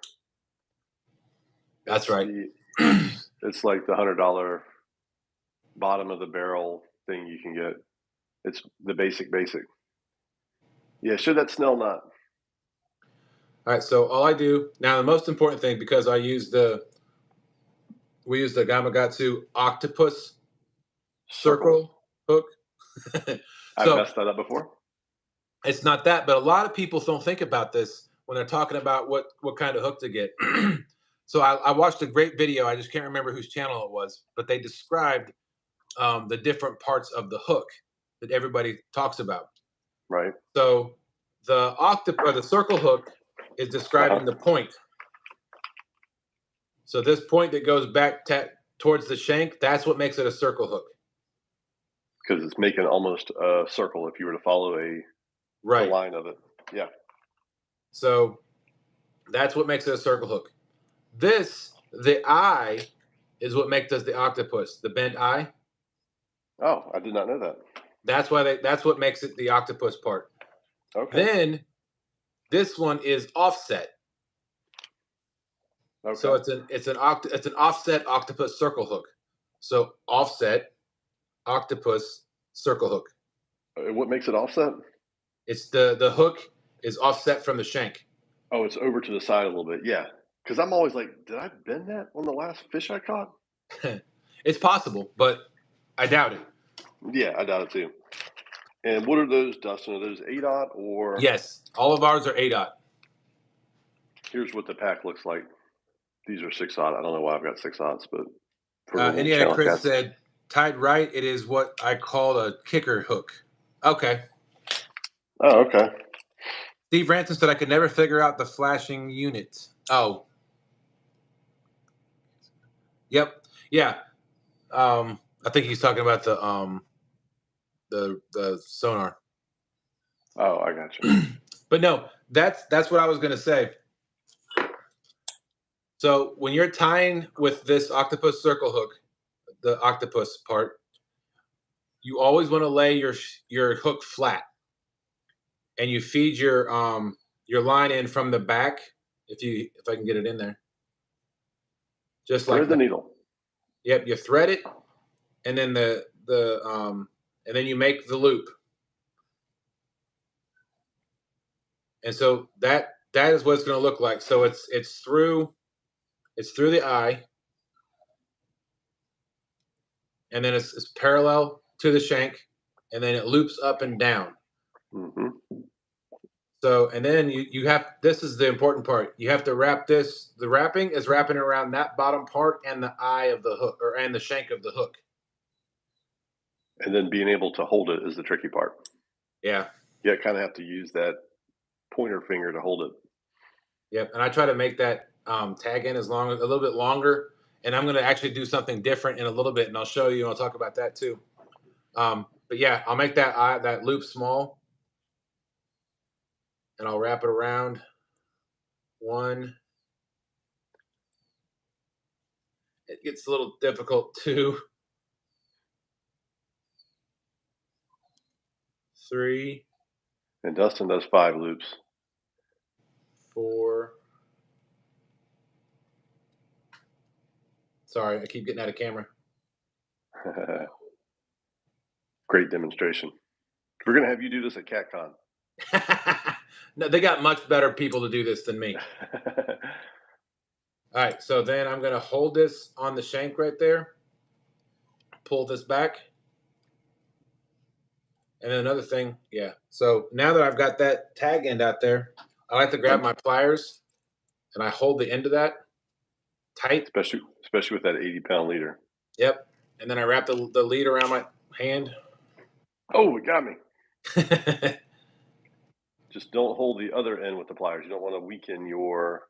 That's right. It's like the $100 bottom of the barrel thing you can get. It's the basic. Yeah, show that Snell knot. All right, so all I do now, the most important thing, because we use the Gamakatsu octopus circle hook. I've messed that up before. It's not that, but a lot of people don't think about this when they're talking about what kind of hook to get. So I watched a great video. I just can't remember whose channel it was, but they described the different parts of the hook that everybody talks about. Right. So the the circle hook is describing the point. So this point that goes back towards the shank, that's what makes it a circle hook. Because it's making almost a circle if you were to follow the line of it. Yeah. So that's what makes it a circle hook. The eye is what makes us the octopus, the bent eye. Oh, I did not know that. That's what makes it the octopus part. Okay. Then this one is offset. Okay. So it's an offset octopus circle hook. So offset octopus circle hook. What makes it offset? It's the hook is offset from the shank. Oh, it's over to the side a little bit. Yeah. Because I'm always like, did I bend that on the last fish I caught? It's possible, but I doubt it. Yeah, I doubt it too. And what are those, Dustin? Are those 8/0 or? Yes, all of ours are 8/0. Here's what the pack looks like. These are 6/0. I don't know why I've got 6/0s, but for Indiana Chris said, tied right, it is what I call a kicker hook. Okay. Oh, okay. Steve Ransom said I could never figure out the flashing unit. Oh. Yep. Yeah. I think he's talking about the sonar. Oh, I got you. But no, that's what I was gonna say. So when you're tying with this octopus circle hook, the octopus part, you always want to lay your hook flat, and you feed your line in from the back. If I can get it in there, just like thread the needle. Yep, you thread it, and then and then you make the loop. And so that is what it's going to look like. So it's through the eye, and then it's parallel to the shank, and then it loops up and down. Mm-hmm. So, and then you have, this is the important part. You have to wrap this. The wrapping is wrapping around that bottom part and the eye of the hook, and the shank of the hook. And then being able to hold it is the tricky part. Yeah. You kind of have to use that pointer finger to hold it. Yep. And I try to make that tag in a little bit longer. And I'm going to actually do something different in a little bit, and I'll show you. And I'll talk about that too. But yeah, I'll make that loop small, and I'll wrap it around one. It gets a little difficult, 2, 3. And Dustin does 5 loops. 4. Sorry, I keep getting out of camera. Great demonstration. We're going to have you do this at CatCon. No, they got much better people to do this than me. All right, so then I'm going to hold this on the shank right there, pull this back. And then another thing, yeah. So now that I've got that tag end out there, I like to grab my pliers, and I hold the end of that tight. Especially with that 80-pound leader. Yep. And then I wrap the lead around my hand. Oh, it got me. Just don't hold the other end with the pliers. You don't want to weaken your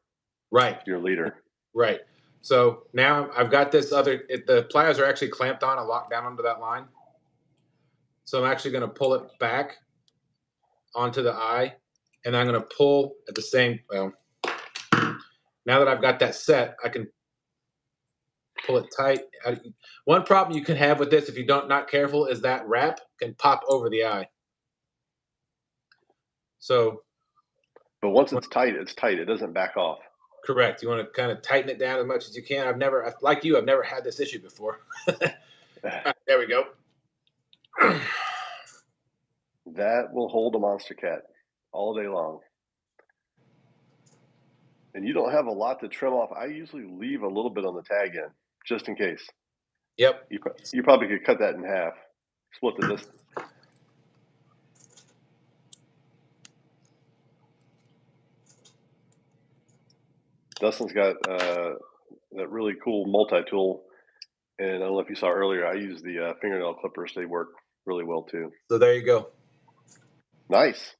leader. Right. So now I've got this the pliers are actually clamped on and locked down under that line. So I'm actually going to pull it back onto the eye, and I'm going to pull at the same, well, now that I've got that set, I can pull it tight. One problem you can have with this, if you not careful, is that wrap can pop over the eye. So But once it's tight, it's tight. It doesn't back off. Correct. You want to kind of tighten it down as much as you can. Like you, I've never had this issue before. There we go. That will hold a monster cat all day long. And you don't have a lot to trim off. I usually leave a little bit on the tag end, just in case. Yep. You probably could cut that in half, split the distance. Dustin's got that really cool multi-tool, and I don't know if you saw earlier, I use the fingernail clippers. They work really well too. So there you go. Nice.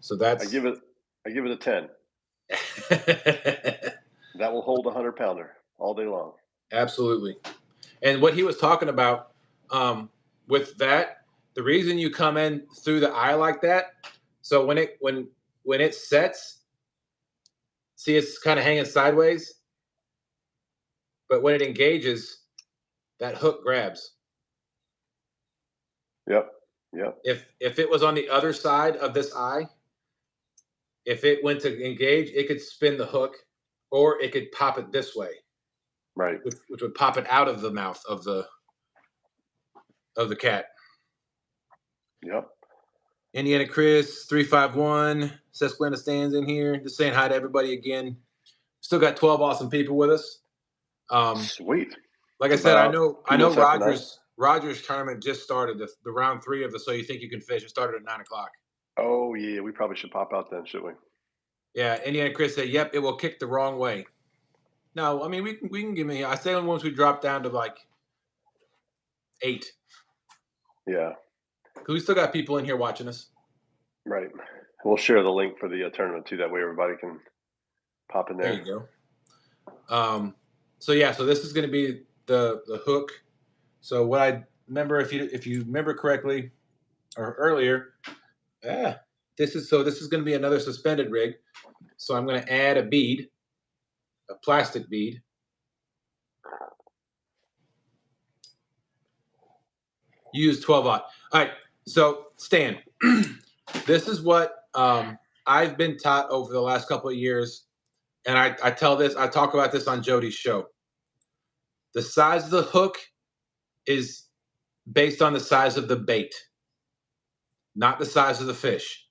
So that's I give it a 10. That will hold a 100-pounder all day long. Absolutely. And what he was talking about with that, the reason you come in through the eye like that, so when it sets, see it's kind of hanging sideways, but when it engages, that hook grabs. Yep. If it was on the other side of this eye, if it went to engage, it could spin the hook, or it could pop it this way. Right. Which would pop it out of the mouth of the cat. Yep. Indiana Chris 351, Susquehanna stands in here. Just saying hi to everybody again. Still got 12 awesome people with us. Sweet. Like It's I said, I about know 2 minutes after Rogers tournament just started. The round 3 of the So You Think You Can Fish. It started at 9 o'clock. 9. Oh yeah, we probably should pop out then, shouldn't we? Yeah, Indiana Chris said, "Yep, it will kick the wrong way." No, I mean we can give me. I say once we drop down to like 8. Yeah. Because we still got people in here watching us. Right. We'll share the link for the tournament too. That way everybody can pop in there. There you go. So yeah, so this is going to be the hook. So what I remember, if you remember correctly, or earlier, this is going to be another suspended rig. So I'm going to add a bead, a plastic bead. Use 12-aught. All right. So Stan, this is what I've been taught over the last couple of years, and I talk about this on Jody's show. The size of the hook is based on the size of the bait, not the size of the fish.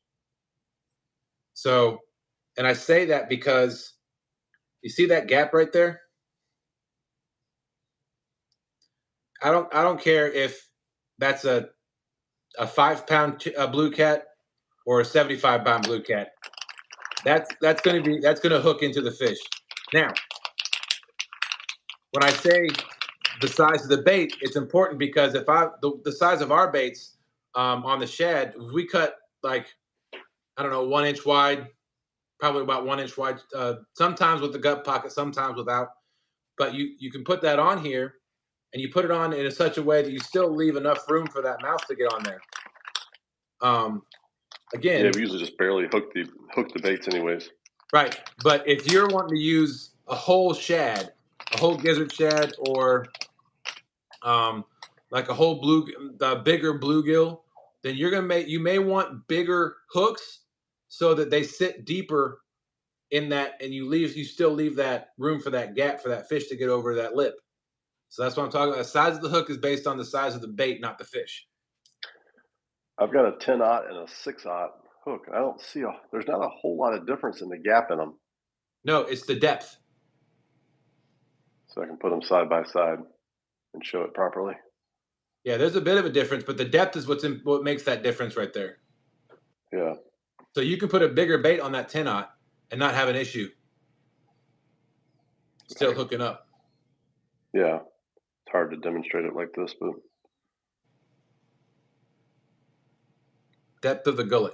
So, and I say that because you see that gap right there? I don't care if that's a 5-pound blue cat or a 75-pound blue cat. That's going to hook into the fish. Now, when I say the size of the bait, it's important because if the size of our baits on the shad, if we cut like, I don't know, 1 inch wide, probably about 1 inch wide, sometimes with the gut pocket, sometimes without, but you can put that on here, and you put it on in such a way that you still leave enough room for that mouth to get on there. Again, yeah, we usually just barely hook the baits anyways. Right, but if you're wanting to use a whole shad, a whole gizzard shad, or like a whole the bigger bluegill, then you may want bigger hooks so that they sit deeper in that, and you still leave that room for that gap for that fish to get over that lip. So that's what I'm talking about. The size of the hook is based on the size of the bait, not the fish. I've got a 10-aught and a 6-aught hook. I don't see there's not a whole lot of difference in the gap in them. No, it's the depth. So I can put them side by side and show it properly. Yeah, there's a bit of a difference, but the depth is what makes that difference right there. Yeah. So you can put a bigger bait on that 10-aught and not have an issue. Still hooking up. Yeah. It's hard to demonstrate it like this, but depth of the gullet.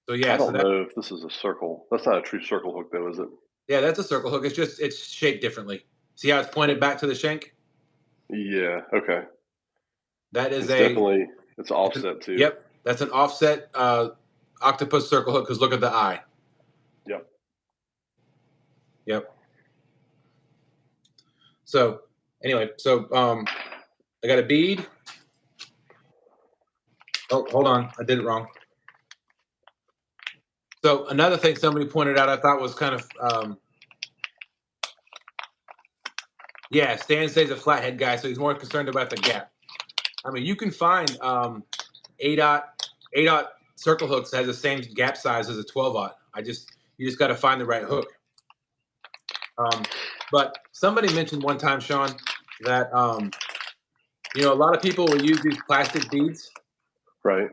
So yeah, I don't know if this is a circle. That's not a true circle hook though, is it? Yeah, that's a circle hook. It's shaped differently. See how it's pointed back to the shank? Yeah. Okay. That is definitely it's offset too. Yep, that's an offset octopus circle hook. Because look at the eye. Yep. So anyway, I got a bead. Oh, hold on, I did it wrong. So another thing somebody pointed out I thought was kind of yeah, Stan says a flathead guy, so he's more concerned about the gap. I mean, you can find A-dot circle hooks that has the same gap size as a 12-aught. You just got to find the right hook. But somebody mentioned one time, Sean, that a lot of people will use these plastic beads. Right.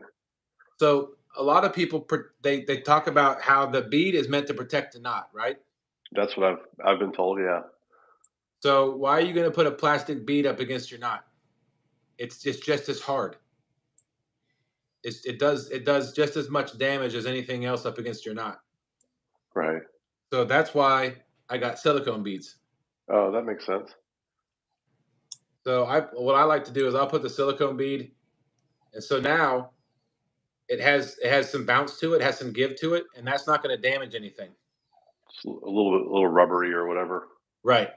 So a lot of people they talk about how the bead is meant to protect the knot, right? That's what I've been told. Yeah. So why are you going to put a plastic bead up against your knot? It's just as hard. It does just as much damage as anything else up against your knot. Right. So that's why I got silicone beads. Oh, that makes sense. So what I like to do is I'll put the silicone bead, and so now it has some bounce to it, has some give to it, and that's not going to damage anything. It's a little rubbery or whatever. Right.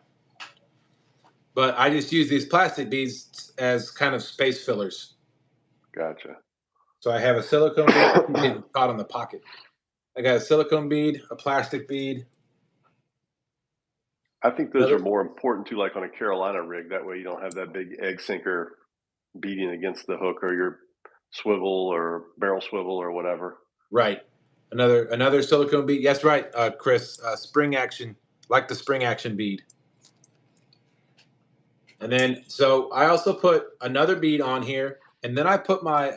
But I just use these plastic beads as kind of space fillers. Gotcha. So I have a silicone bead getting caught on the pocket. I got a silicone bead, a plastic bead. I think those are more important too, like on a Carolina rig. That way you don't have that big egg sinker beating against the hook or your swivel or barrel swivel or whatever. Right. Another silicone bead. Yes, right, Chris. Spring action, like the spring action bead. And then, so I also put another bead on here, and then I put my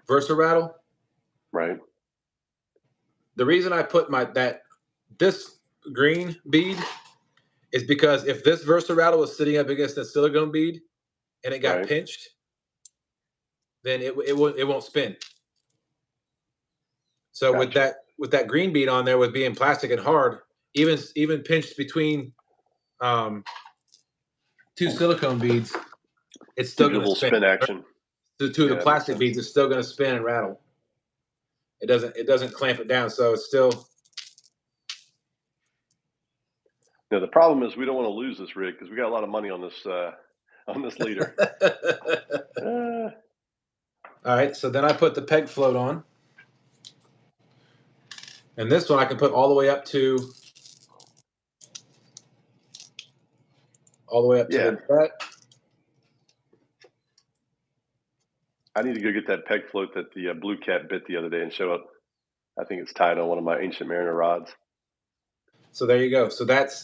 Versa-Rattle. Right. The reason I put this green bead is because if this Versa-Rattle was sitting up against a silicone bead and it got pinched, then it won't spin. So gotcha. with that green bead on there, with being plastic and hard, even pinched between two silicone beads, it's still going to spin action. The plastic beads is still going to spin and rattle. It doesn't clamp it down, so it's still. Now the problem is we don't want to lose this rig because we got a lot of money on this leader. All right, so then I put the peg float on, and this one I can put all the way up to the butt. I need to go get that peg float that the Blue Cat bit the other day and show it. I think it's tied on one of my Ancient Mariner rods. So there you go. So that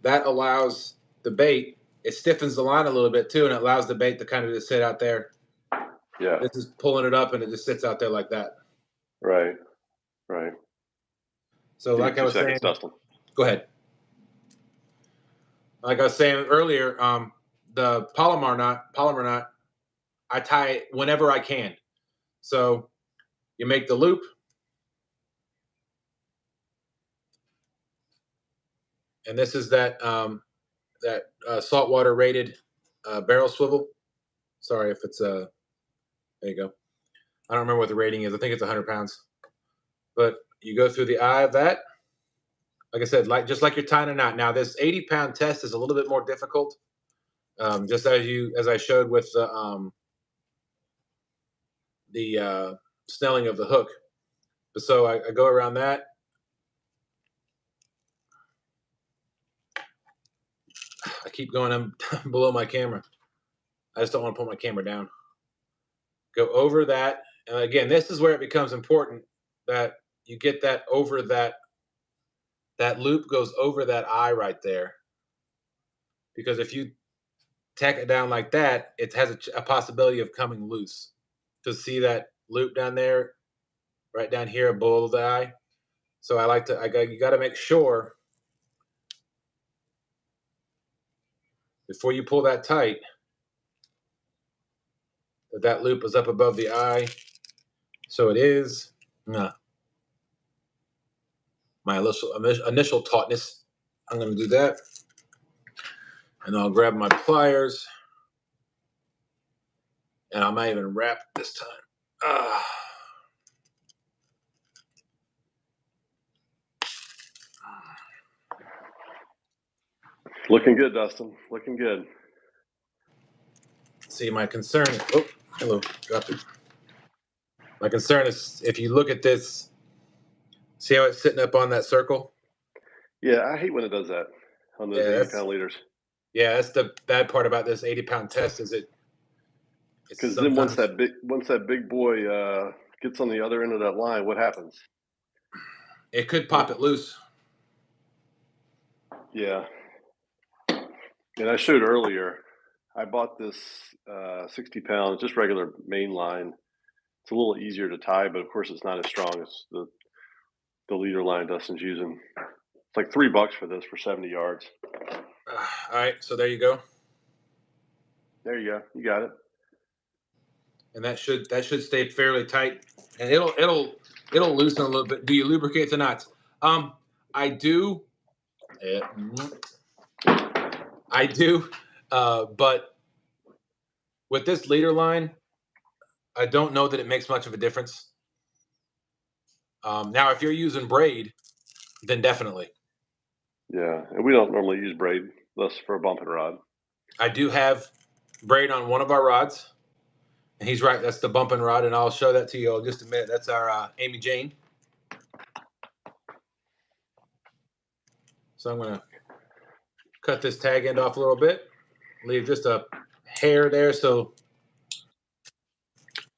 allows the bait. It stiffens the line a little bit too, and it allows the bait to kind of just sit out there. Yeah. This is pulling it up, and it just sits out there like that. Right. So like I was saying, Dustin. Go ahead. Like I was saying earlier, the polymer knot, I tie it whenever I can. So you make the loop, and this is that saltwater rated barrel swivel. Sorry if it's there you go. I don't remember what the rating is. I think it's 100 pounds. But you go through the eye of that. Like I said, just like you're tying a knot. Now this 80-pound test is a little bit more difficult. Just as I showed with the snelling of the hook. But so I go around that. I keep going below my camera. I just don't want to put my camera down. Go over that. And again, this is where it becomes important that you get that over that loop goes over that eye right there. Because if you tack it down like that, it has a possibility of coming loose. To see that loop down there, right down here below the eye. So you got to make sure before you pull that tight that loop is up above the eye. So it is. My initial tautness. I'm going to do that. And I'll grab my pliers. And I might even wrap this time. Looking good, Dustin. Looking good. See, my concern. Oh, hello. Dropped it. My concern is if you look at this See how it's sitting up on that circle? Yeah, I hate when it does that on those Yeah, 80-pound leaders. Yeah, that's the bad part about this 80-pound test is it's Because then once sometimes that big boy gets on the other end of that line, what happens? it could pop it loose. Yeah. And I showed earlier, I bought this 60 pounds, just regular main line. It's a little easier to tie, but of course it's not as strong as the leader line Dustin's using. It's like $3 for this for 70 yards. All right, so there you go. There you go. You got it. And that should stay fairly tight, and it'll loosen a little bit. Do you lubricate the knots? I do. I do, but with this leader line, I don't know that it makes much of a difference. Now, if you're using braid, then definitely. Yeah, and we don't normally use braid, unless for a bumping rod. I do have braid on one of our rods, and he's right. That's the bumping rod, and I'll show that to you in just a minute. That's our Amy Jane. So I'm going to cut this tag end off a little bit, leave just a hair there. So,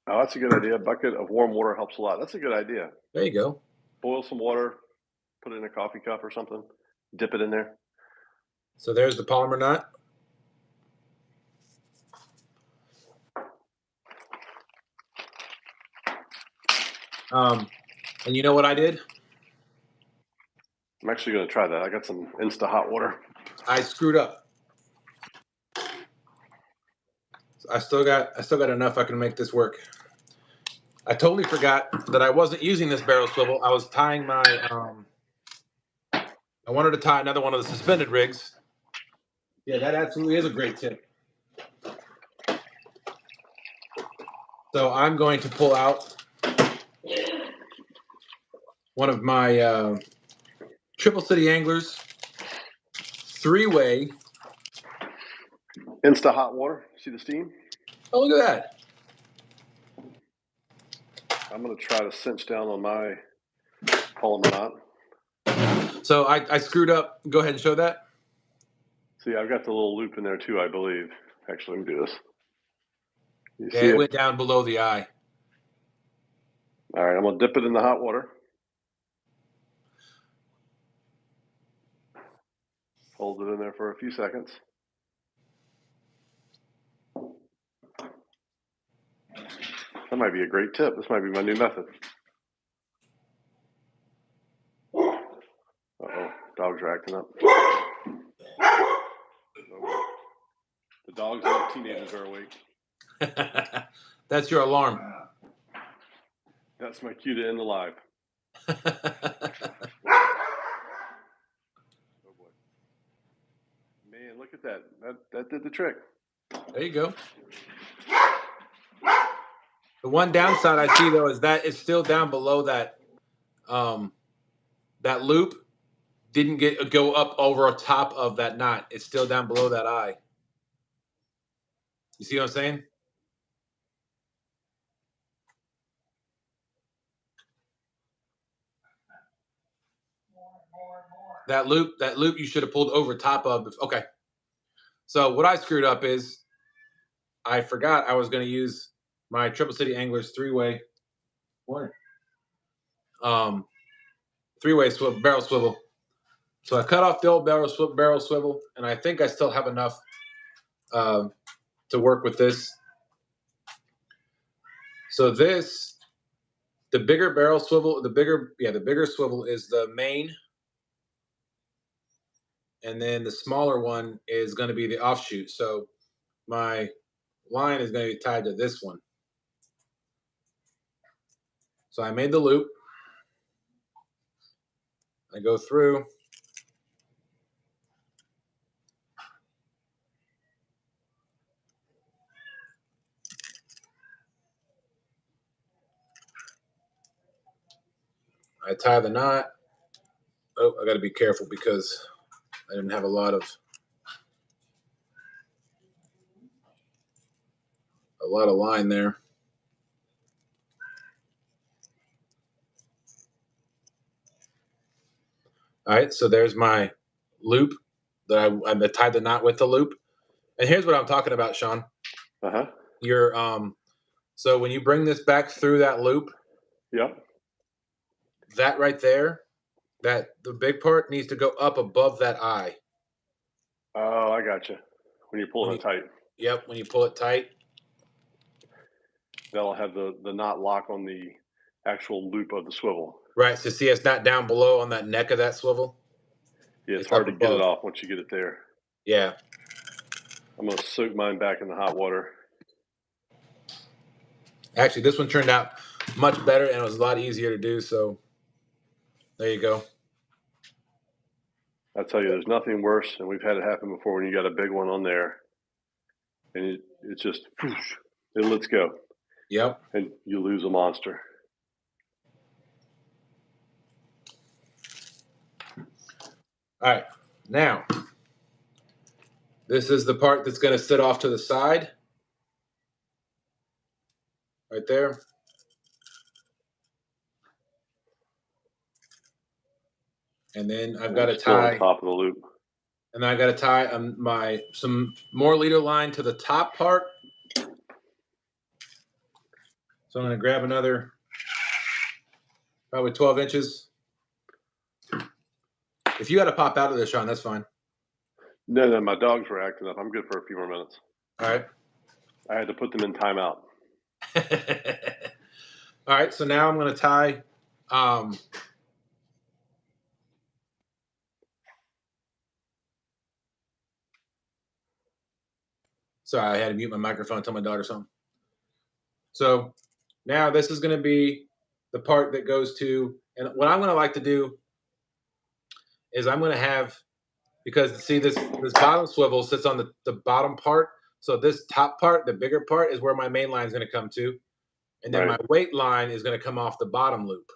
oh, that's a good idea. A bucket of warm water helps a lot. That's a good idea. there you go. Boil some water, put it in a coffee cup or something, dip it in there. So there's the polymer knot. And you know what I did? I'm actually going to try that. I got some Insta hot water. I screwed up. I still got enough. I can make this work. I totally forgot that I wasn't using this barrel swivel. I was tying my. I wanted to tie another one of the suspended rigs. Yeah, that absolutely is a great tip. So I'm going to pull out one of my Triple City Anglers 3-way. Insta hot water. See the steam? Oh, look at that. I'm going to try to cinch down on my polymer knot. So I screwed up. Go ahead and show that. See, I've got the little loop in there too, I believe. Actually, let me do this. You Yeah, see it went down below the eye. All right, I'm going to dip it in the hot water. Hold it in there for a few seconds. That might be a great tip. This might be my new method. Uh-oh, dogs are acting up. The dogs and the teenagers are awake. That's your alarm. That's my cue to end the live. Oh boy. Man, look at that. That did the trick. There you go. The one downside I see though is that it's still down below that that loop didn't go up over top of that knot. It's still down below that eye. You see what I'm saying? That loop you should have pulled over top of. Okay. So what I screwed up is I forgot I was going to use my Triple City Anglers 3-way. What? 3-way barrel swivel. So I cut off the old barrel swivel, and I think I still have enough to work with this. So this, the bigger barrel swivel, the bigger swivel is the main, and then the smaller one is going to be the offshoot. So my line is going to be tied to this one. So I made the loop. I go through. I tie the knot. Oh, I got to be careful because I didn't have a lot of line there. All right, so there's my loop that I tied the knot with the loop. And here's what I'm talking about, Sean. Uh-huh. Your so when you bring this back through that loop, Yep. that right there, that the big part needs to go up above that eye. Oh, I gotcha. When you're pulling When it tight, Yep, when you pull it tight. that'll have the knot lock on the actual loop of the swivel. Right. So see, it's not down below on that neck of that swivel. Yeah, it's It's hard up to get it above. off once you get it there. Yeah. I'm gonna soak mine back in the hot water. Actually, this one turned out much better and it was a lot easier to do. So there you go. I tell you, there's nothing worse, and we've had it happen before when you got a big one on there, and it's just whoosh, it lets go, Yep. and you lose a monster. All right. Now, this is the part that's going to sit off to the side. Right there. And then I've got to Still on tie, top of the loop. and then I got to tie some more leader line to the top part. So I'm going to grab another probably 12 inches. If you got to pop out of this, Sean, that's fine. No, my dogs were acting up. I'm good for a few more minutes. All right. I had to put them in timeout. All right. So now I'm going to tie. Sorry, I had to mute my microphone and tell my daughter something. So now this is going to be the part that goes to, and what I'm going to like to do is I'm going to have, because see this bottom swivel sits on the bottom part. So this top part, the bigger part, is where my main line is going to come to. And then Right. my weight line is going to come off the bottom loop.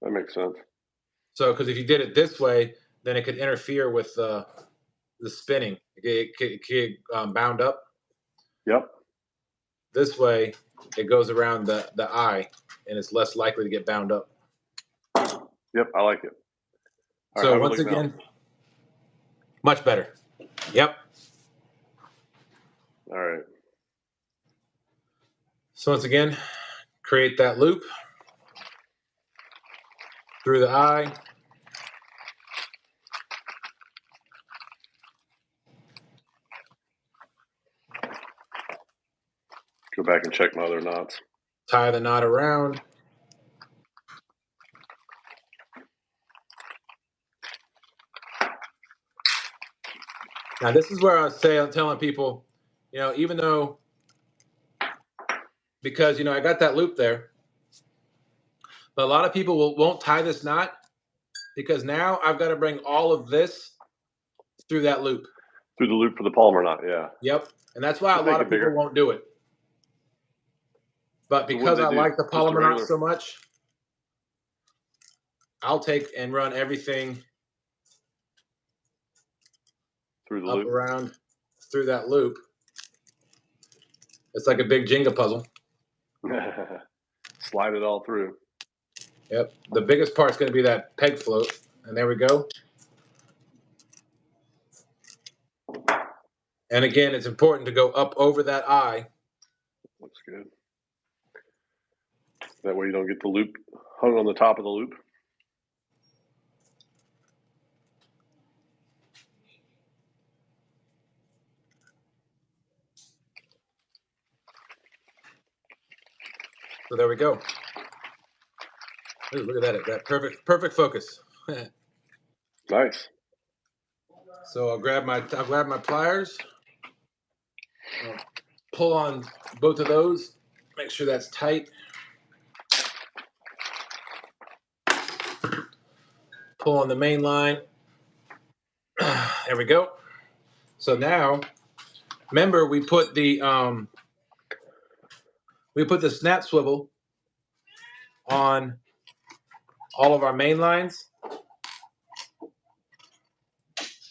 That makes sense. So because if you did it this way, then it could interfere with the spinning. It could bound up. Yep. This way, it goes around the eye, and it's less likely to get bound up. Yep, I like it. All So right, once again, much better. Yep. All right. So once again, create that loop through the eye. Go back and check my other knots. Tie the knot around. Now this is where I'm telling people, even though, because I got that loop there, but a lot of people won't tie this knot because now I've got to bring all of this through that loop. Through the loop for the Palmer knot, yeah. Yep, and that's why a lot of people won't do it. But because I like the polymer knot so much, I'll take and run everything through the up loop, around through that loop. It's like a big Jenga puzzle. Slide it all through. Yep. The biggest part's going to be that peg float, and there we go. And again, it's important to go up over that eye. Looks good. That way you don't get the loop hung on the top of the loop. So there we go. Ooh, look at that. That perfect focus. Nice. So I'll grab my pliers. I'll pull on both of those. Make sure that's tight. Pull on the main line. There we go. So now, remember we put the snap swivel on all of our main lines.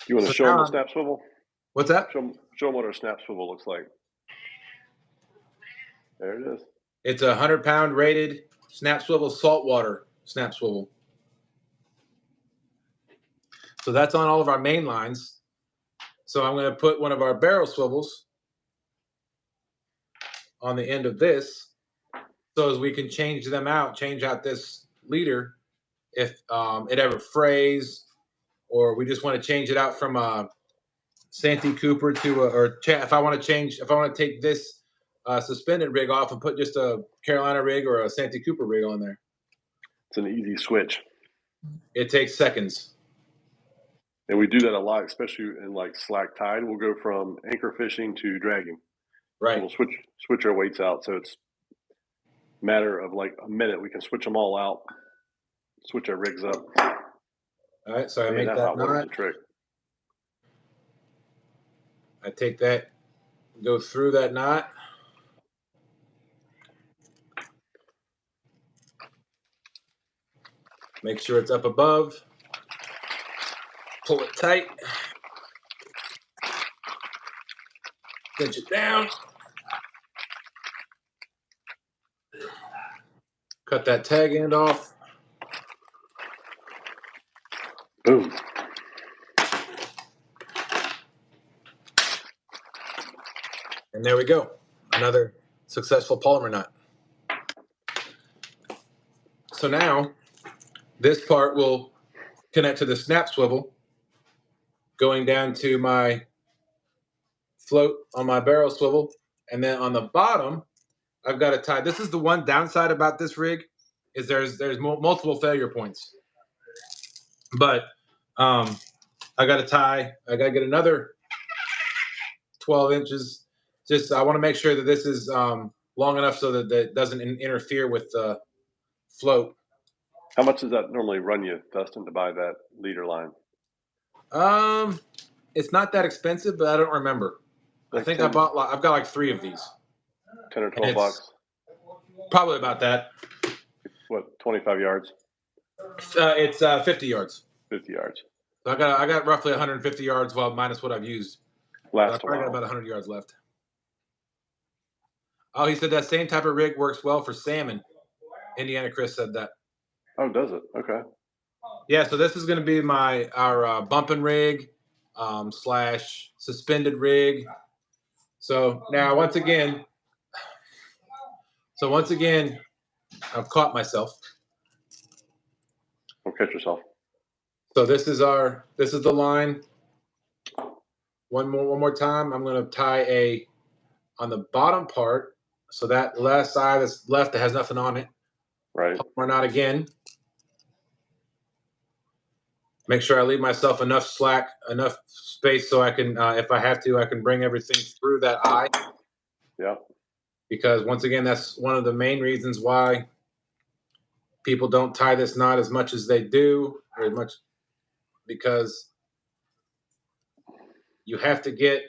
You want to show them the snap swivel? What's that? Show them what our snap swivel looks like. There it is. It's a 100-pound rated snap swivel, saltwater snap swivel. So that's on all of our main lines. So I'm going to put one of our barrel swivels on the end of this, so as we can change out this leader if it ever frays, or we just want to change it out from a Santee Cooper to if I want to take this suspended rig off and put just a Carolina rig or a Santee Cooper rig on there. It's an easy switch. It takes seconds. And we do that a lot, especially in like slack tide. We'll go from anchor fishing to dragging. Right. We'll switch our weights out, so it's a matter of like a minute. We can switch them all out, switch our rigs up. All right, so I make that knot. The trick. I take that, go through that knot. Make sure it's up above. Pull it tight. Cinch it down. Cut that tag end off. Boom. And there we go. Another successful Palmer knot. So now this part will connect to the snap swivel, going down to my float on my barrel swivel. And then on the bottom, I've got to tie. This is the one downside about this rig, is there's multiple failure points. But I got to get another 12 inches. Just I want to make sure that this is long enough so that it doesn't interfere with the float. How much does that normally run you, Dustin, to buy that leader line? It's not that expensive, but I don't remember. Like I think 10, I've got like 3 of these. 10 or 12 bucks. Probably about that. What, 25 yards? It's 50 yards. 50 yards. So I got roughly 150 yards, well, minus what I've used. Last I probably got about 100 yards left. Oh, he said that same type of rig works well for salmon. Indiana Chris said that. Oh, does it? Okay. Yeah, so this is going to be our bumping rig / suspended rig. So now once again, I've caught myself. Don't catch yourself. So this is the line. One more time. I'm going to tie on the bottom part. So that last side that's left that has nothing on it. Right. Or not again. Make sure I leave myself enough slack, enough space so I can, if I have to, I can bring everything through that eye. Yeah. Because once again, that's one of the main reasons why people don't tie this knot as much as they do, or as much, because you have to get,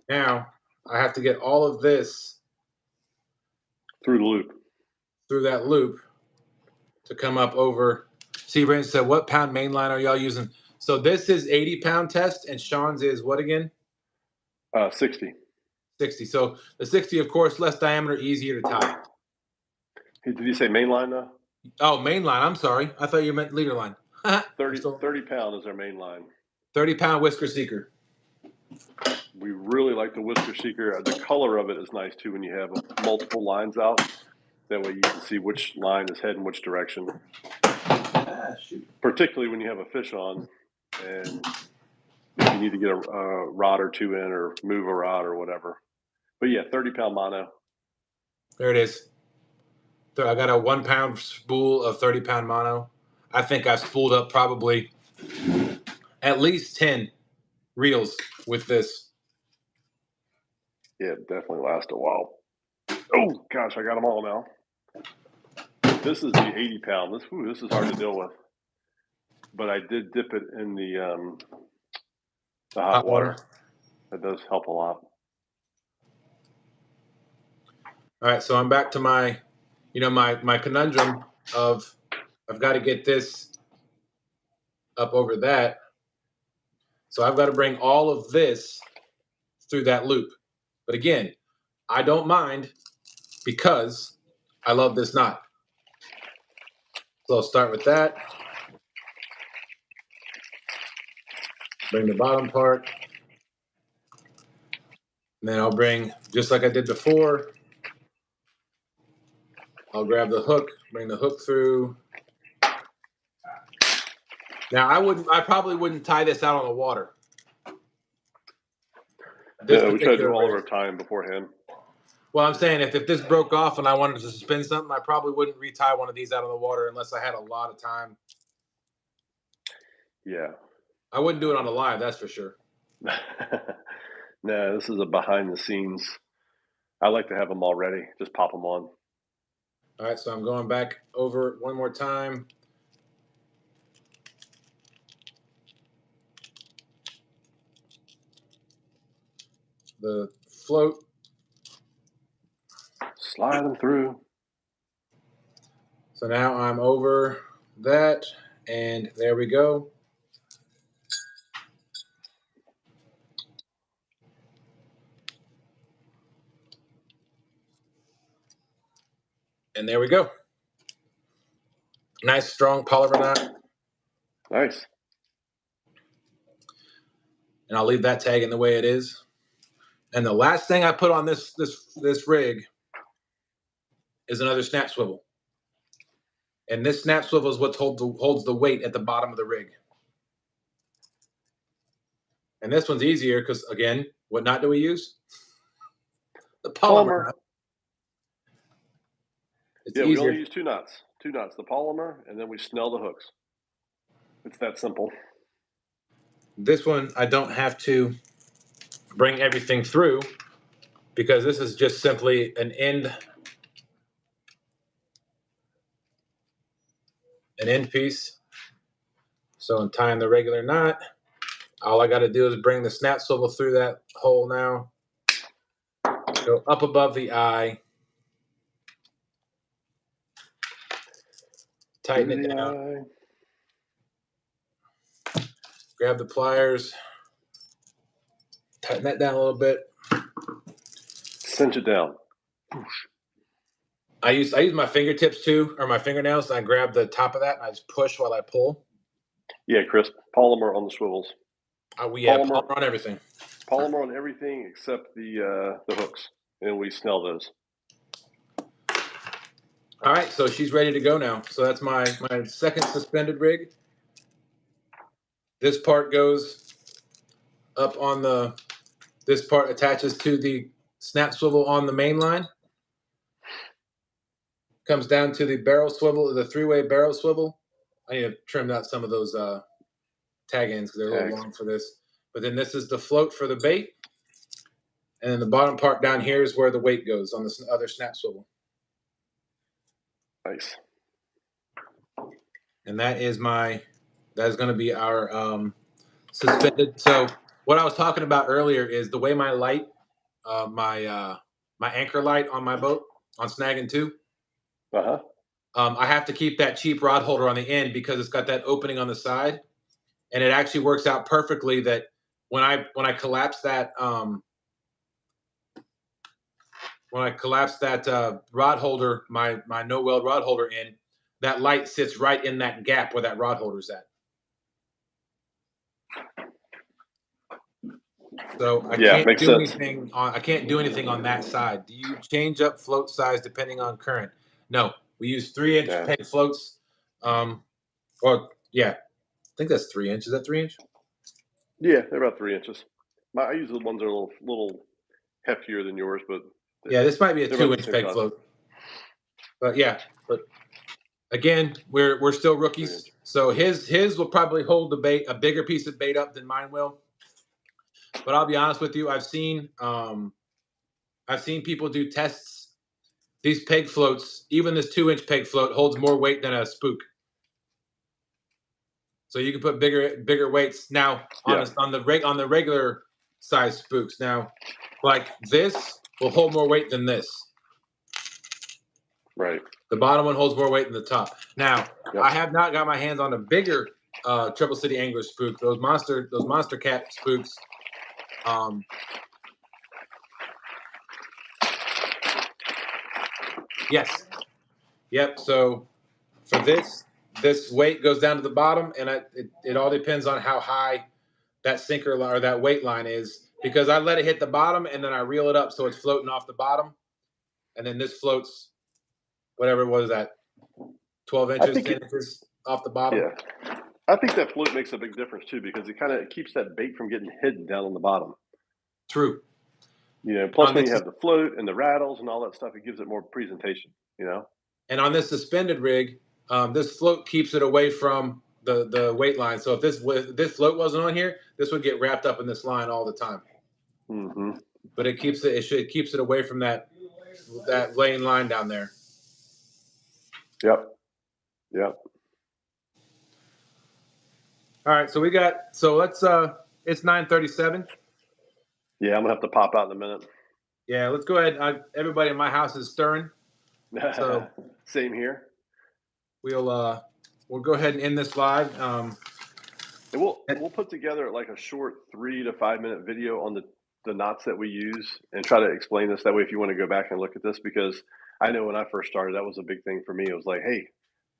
now I have to get all of this through the loop, through that loop to come up over. See, Brandon said, what pound main line are y'all using? So this is 80-pound test, and Sean's is what again? 60. 60. So the 60, of course, less diameter, easier to tie. Did you say main line though? Oh, main line. I'm sorry. I thought you meant leader line. 30 pound is our main line. 30-pound Whisker Seeker. We really like the Whisker Seeker. The color of it is nice too when you have multiple lines out. That way you can see which line is heading which direction. Particularly when you have a fish on and if you need to get a rod or two in or move a rod or whatever. But yeah, 30-pound mono. There it is. So I got a 1-pound spool of 30-pound mono. I think I've spooled up probably at least 10 reels with this. Yeah, it definitely lasts a while. Oh gosh, I got them all now. This is the 80-pound. This is hard to deal with. But I did dip it in the hot water. That does help a lot. All right, so I'm back to my conundrum of I've got to get this up over that. So I've got to bring all of this through that loop. But again, I don't mind because I love this knot. So I'll start with that. Bring the bottom part. And then I'll bring, just like I did before, I'll grab the hook, bring the hook through. Now I probably wouldn't tie this out on the water. Yeah, we try to do all of our time beforehand. Well, I'm saying if this broke off and I wanted to suspend something, I probably wouldn't retie one of these out on the water unless I had a lot of time. Yeah. I wouldn't do it on a live, that's for sure. No, this is a behind the scenes. I like to have them all ready. Just pop them on. All right, so I'm going back over it one more time. The float. Slide them through. So now I'm over that, and there we go. And there we go. Nice, strong polymer knot. Nice. And I'll leave that tag in the way it is. And the last thing I put on this rig is another snap swivel. And this snap swivel is what holds the weight at the bottom of the rig. And this one's easier because, again, what knot do we use? The polymer knot. It's yeah, easier. we only use 2 knots. 2 knots, the polymer, and then we snell the hooks. It's that simple. This one, I don't have to bring everything through because this is just simply an end piece. So I'm tying the regular knot. All I got to do is bring the snap swivel through that hole now. Go up above the eye. Tighten it down. Grab the pliers. Tighten that down a little bit. Cinch it down. I use my fingertips too, or my fingernails, and I grab the top of that and I just push while I pull. Yeah, Chris, polymer on the swivels. Yeah, polymer on everything. Polymer on everything except the hooks, and we snell those. All right, so she's ready to go now. So that's my second suspended rig. This part goes up on this part attaches to the snap swivel on the main line. Comes down to the barrel swivel, the 3-way barrel swivel. I need to trim out some of those tag ends because they're a little long for this. But then this is the float for the bait. And then the bottom part down here is where the weight goes on this other snap swivel. Nice. And that is going to be our suspended. So what I was talking about earlier is the way my light, my anchor light on my boat on Snagging 2. I have to keep that cheap rod holder on the end because it's got that opening on the side, and it actually works out perfectly that when I collapse that rod holder, my no weld rod holder in, that light sits right in that gap where that rod holder's at. So I can't do anything on that side. Do you change up float size depending on current? No, we use 3-inch peg floats. Well, yeah, I think that's 3 inches. Is that 3 inch? Yeah, they're about 3 inches. I use the ones that are a little heftier than yours, but yeah, this might be a 2-inch peg float. But yeah, but again, we're still rookies. So his will probably hold the bait, a bigger piece of bait up than mine will. But I'll be honest with you, I've seen people do tests. These peg floats, even this 2-inch peg float, holds more weight than a spook. So you can put bigger weights now on the regular size spooks. Now, like this will hold more weight than this. Right. The bottom one holds more weight than the top. Now, I have not got my hands on a bigger Triple City Angler spook. Those monster cat spooks. Yes. Yep. So for this weight goes down to the bottom, and it all depends on how high that sinker line or that weight line is, because I let it hit the bottom and then I reel it up so it's floating off the bottom, and then this floats whatever it was, that 12 inches, 10 inches off the bottom. Yeah. I think that float makes a big difference too, because it keeps that bait from getting hidden down on the bottom. True. Plus when you have the float and the rattles and all that stuff, it gives it more presentation, And on this suspended rig, this float keeps it away from the weight line. So if this float wasn't on here, this would get wrapped up in this line all the time. Mm-hmm. But it keeps it away from that laying line down there. Yep. All right, so let's it's 9:37. Yeah, I'm gonna have to pop out in a minute. Yeah, let's go ahead. Everybody in my house is stirring. So same here. We'll go ahead and end this live. And we'll put together like a short 3 to 5 minute video on the knots that we use and try to explain this. That way, if you want to go back and look at this, because I know when I first started, that was a big thing for me. It was like, hey,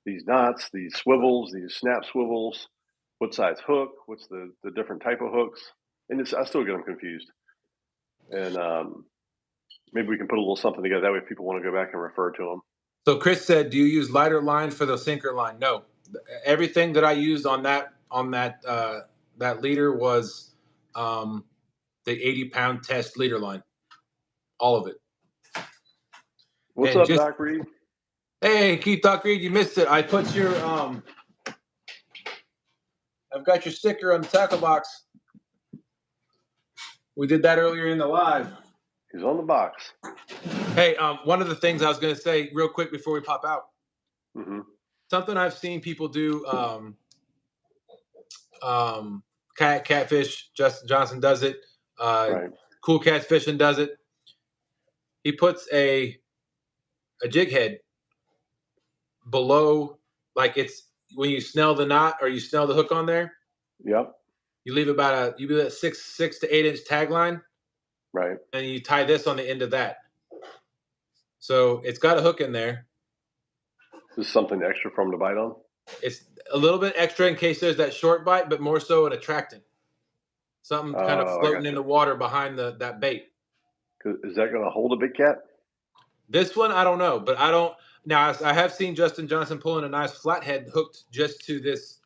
these knots, these swivels, these snap swivels, what size hook, what's the different type of hooks, and I still get them confused. And maybe we can put a little something together. That way, if people want to go back and refer to them. So Chris said, "Do you use lighter line for the sinker line?" No, everything that I used on that leader was the 80-pound test leader line, all of it. What's up, Doc Reed? Hey, Keith, Doc Reed, you missed it. I put your I've got your sticker on the tackle box. We did that earlier in the live. He's on the box. Hey, one of the things I was going to say real quick before we pop out. Mm-hmm. Something I've seen people do. Catfish. Justin Johnson does it. Right. Cool Cats Fishing does it. He puts a jig head below, like it's when you snell the knot or you snell the hook on there. Yep. You leave about a 6 to 8 inch tag line. Right. And you tie this on the end of that. So it's got a hook in there. This is something extra for them to bite on? It's a little bit extra in case there's that short bite, but more so an attractant. Something kind of floating in the water behind that bait. Is that going to hold a big cat? This one, I don't know, but I don't. Now, I have seen Justin Johnson pulling a nice flathead hooked just to this,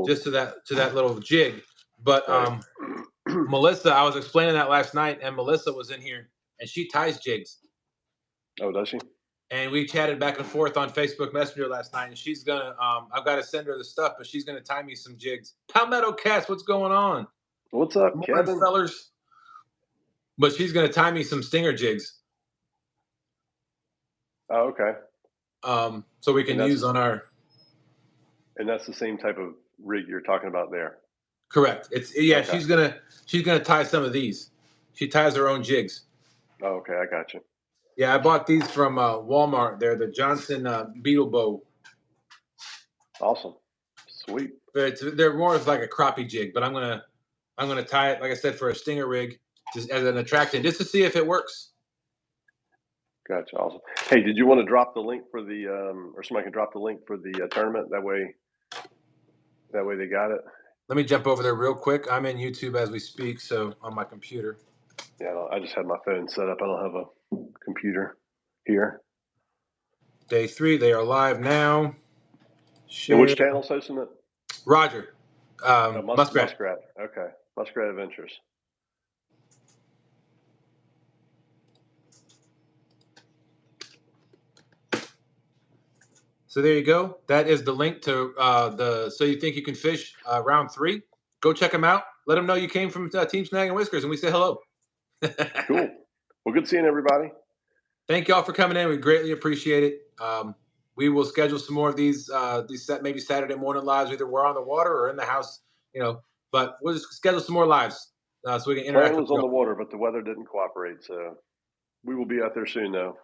just to that little jig. But Melissa, I was explaining that last night, and Melissa was in here, and she ties jigs. Oh, does she? And we chatted back and forth on Facebook Messenger last night, and she's gonna. I've got to send her the stuff, but she's gonna tie me some jigs. Palmetto Cats, what's going on? What's up, Kevin? Fellers. But she's gonna tie me some stinger jigs. Oh, okay. So we can use on our. And that's the same type of rig you're talking about there. Correct. Okay. She's gonna tie some of these. She ties her own jigs. Oh, okay, I got you. Yeah, I bought these from Walmart. They're the Johnson Beetle Bow. Awesome, sweet. But they're more of like a crappie jig, but I'm gonna tie it, like I said, for a stinger rig, just as an attractant, just to see if it works. Gotcha, awesome. Hey, did you want to drop the link for the or somebody can drop the link for the tournament? That way they got it. Let me jump over there real quick. I'm in YouTube as we speak, so on my computer. Yeah, I just had my phone set up. I don't have a computer here. Day 3, they are live now. And which channel's hosting it? Roger. Muskrat. Okay, Muskrat Adventures. So there you go. That is the link to So You Think You Can Fish round 3. Go check them out. Let them know you came from Team Snag and Whiskers, and we say hello. Cool. Well, good seeing everybody. Thank y'all for coming in. We greatly appreciate it. We will schedule some more of these maybe Saturday morning lives. Either we're on the water or in the house, But we'll just schedule some more lives so we can interact. Plan was on the water, but the weather didn't cooperate. So we will be out there soon, though.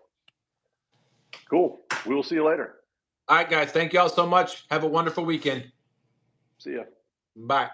Cool. We will see you later. All right, guys. Thank y'all so much. Have a wonderful weekend. See ya. Bye.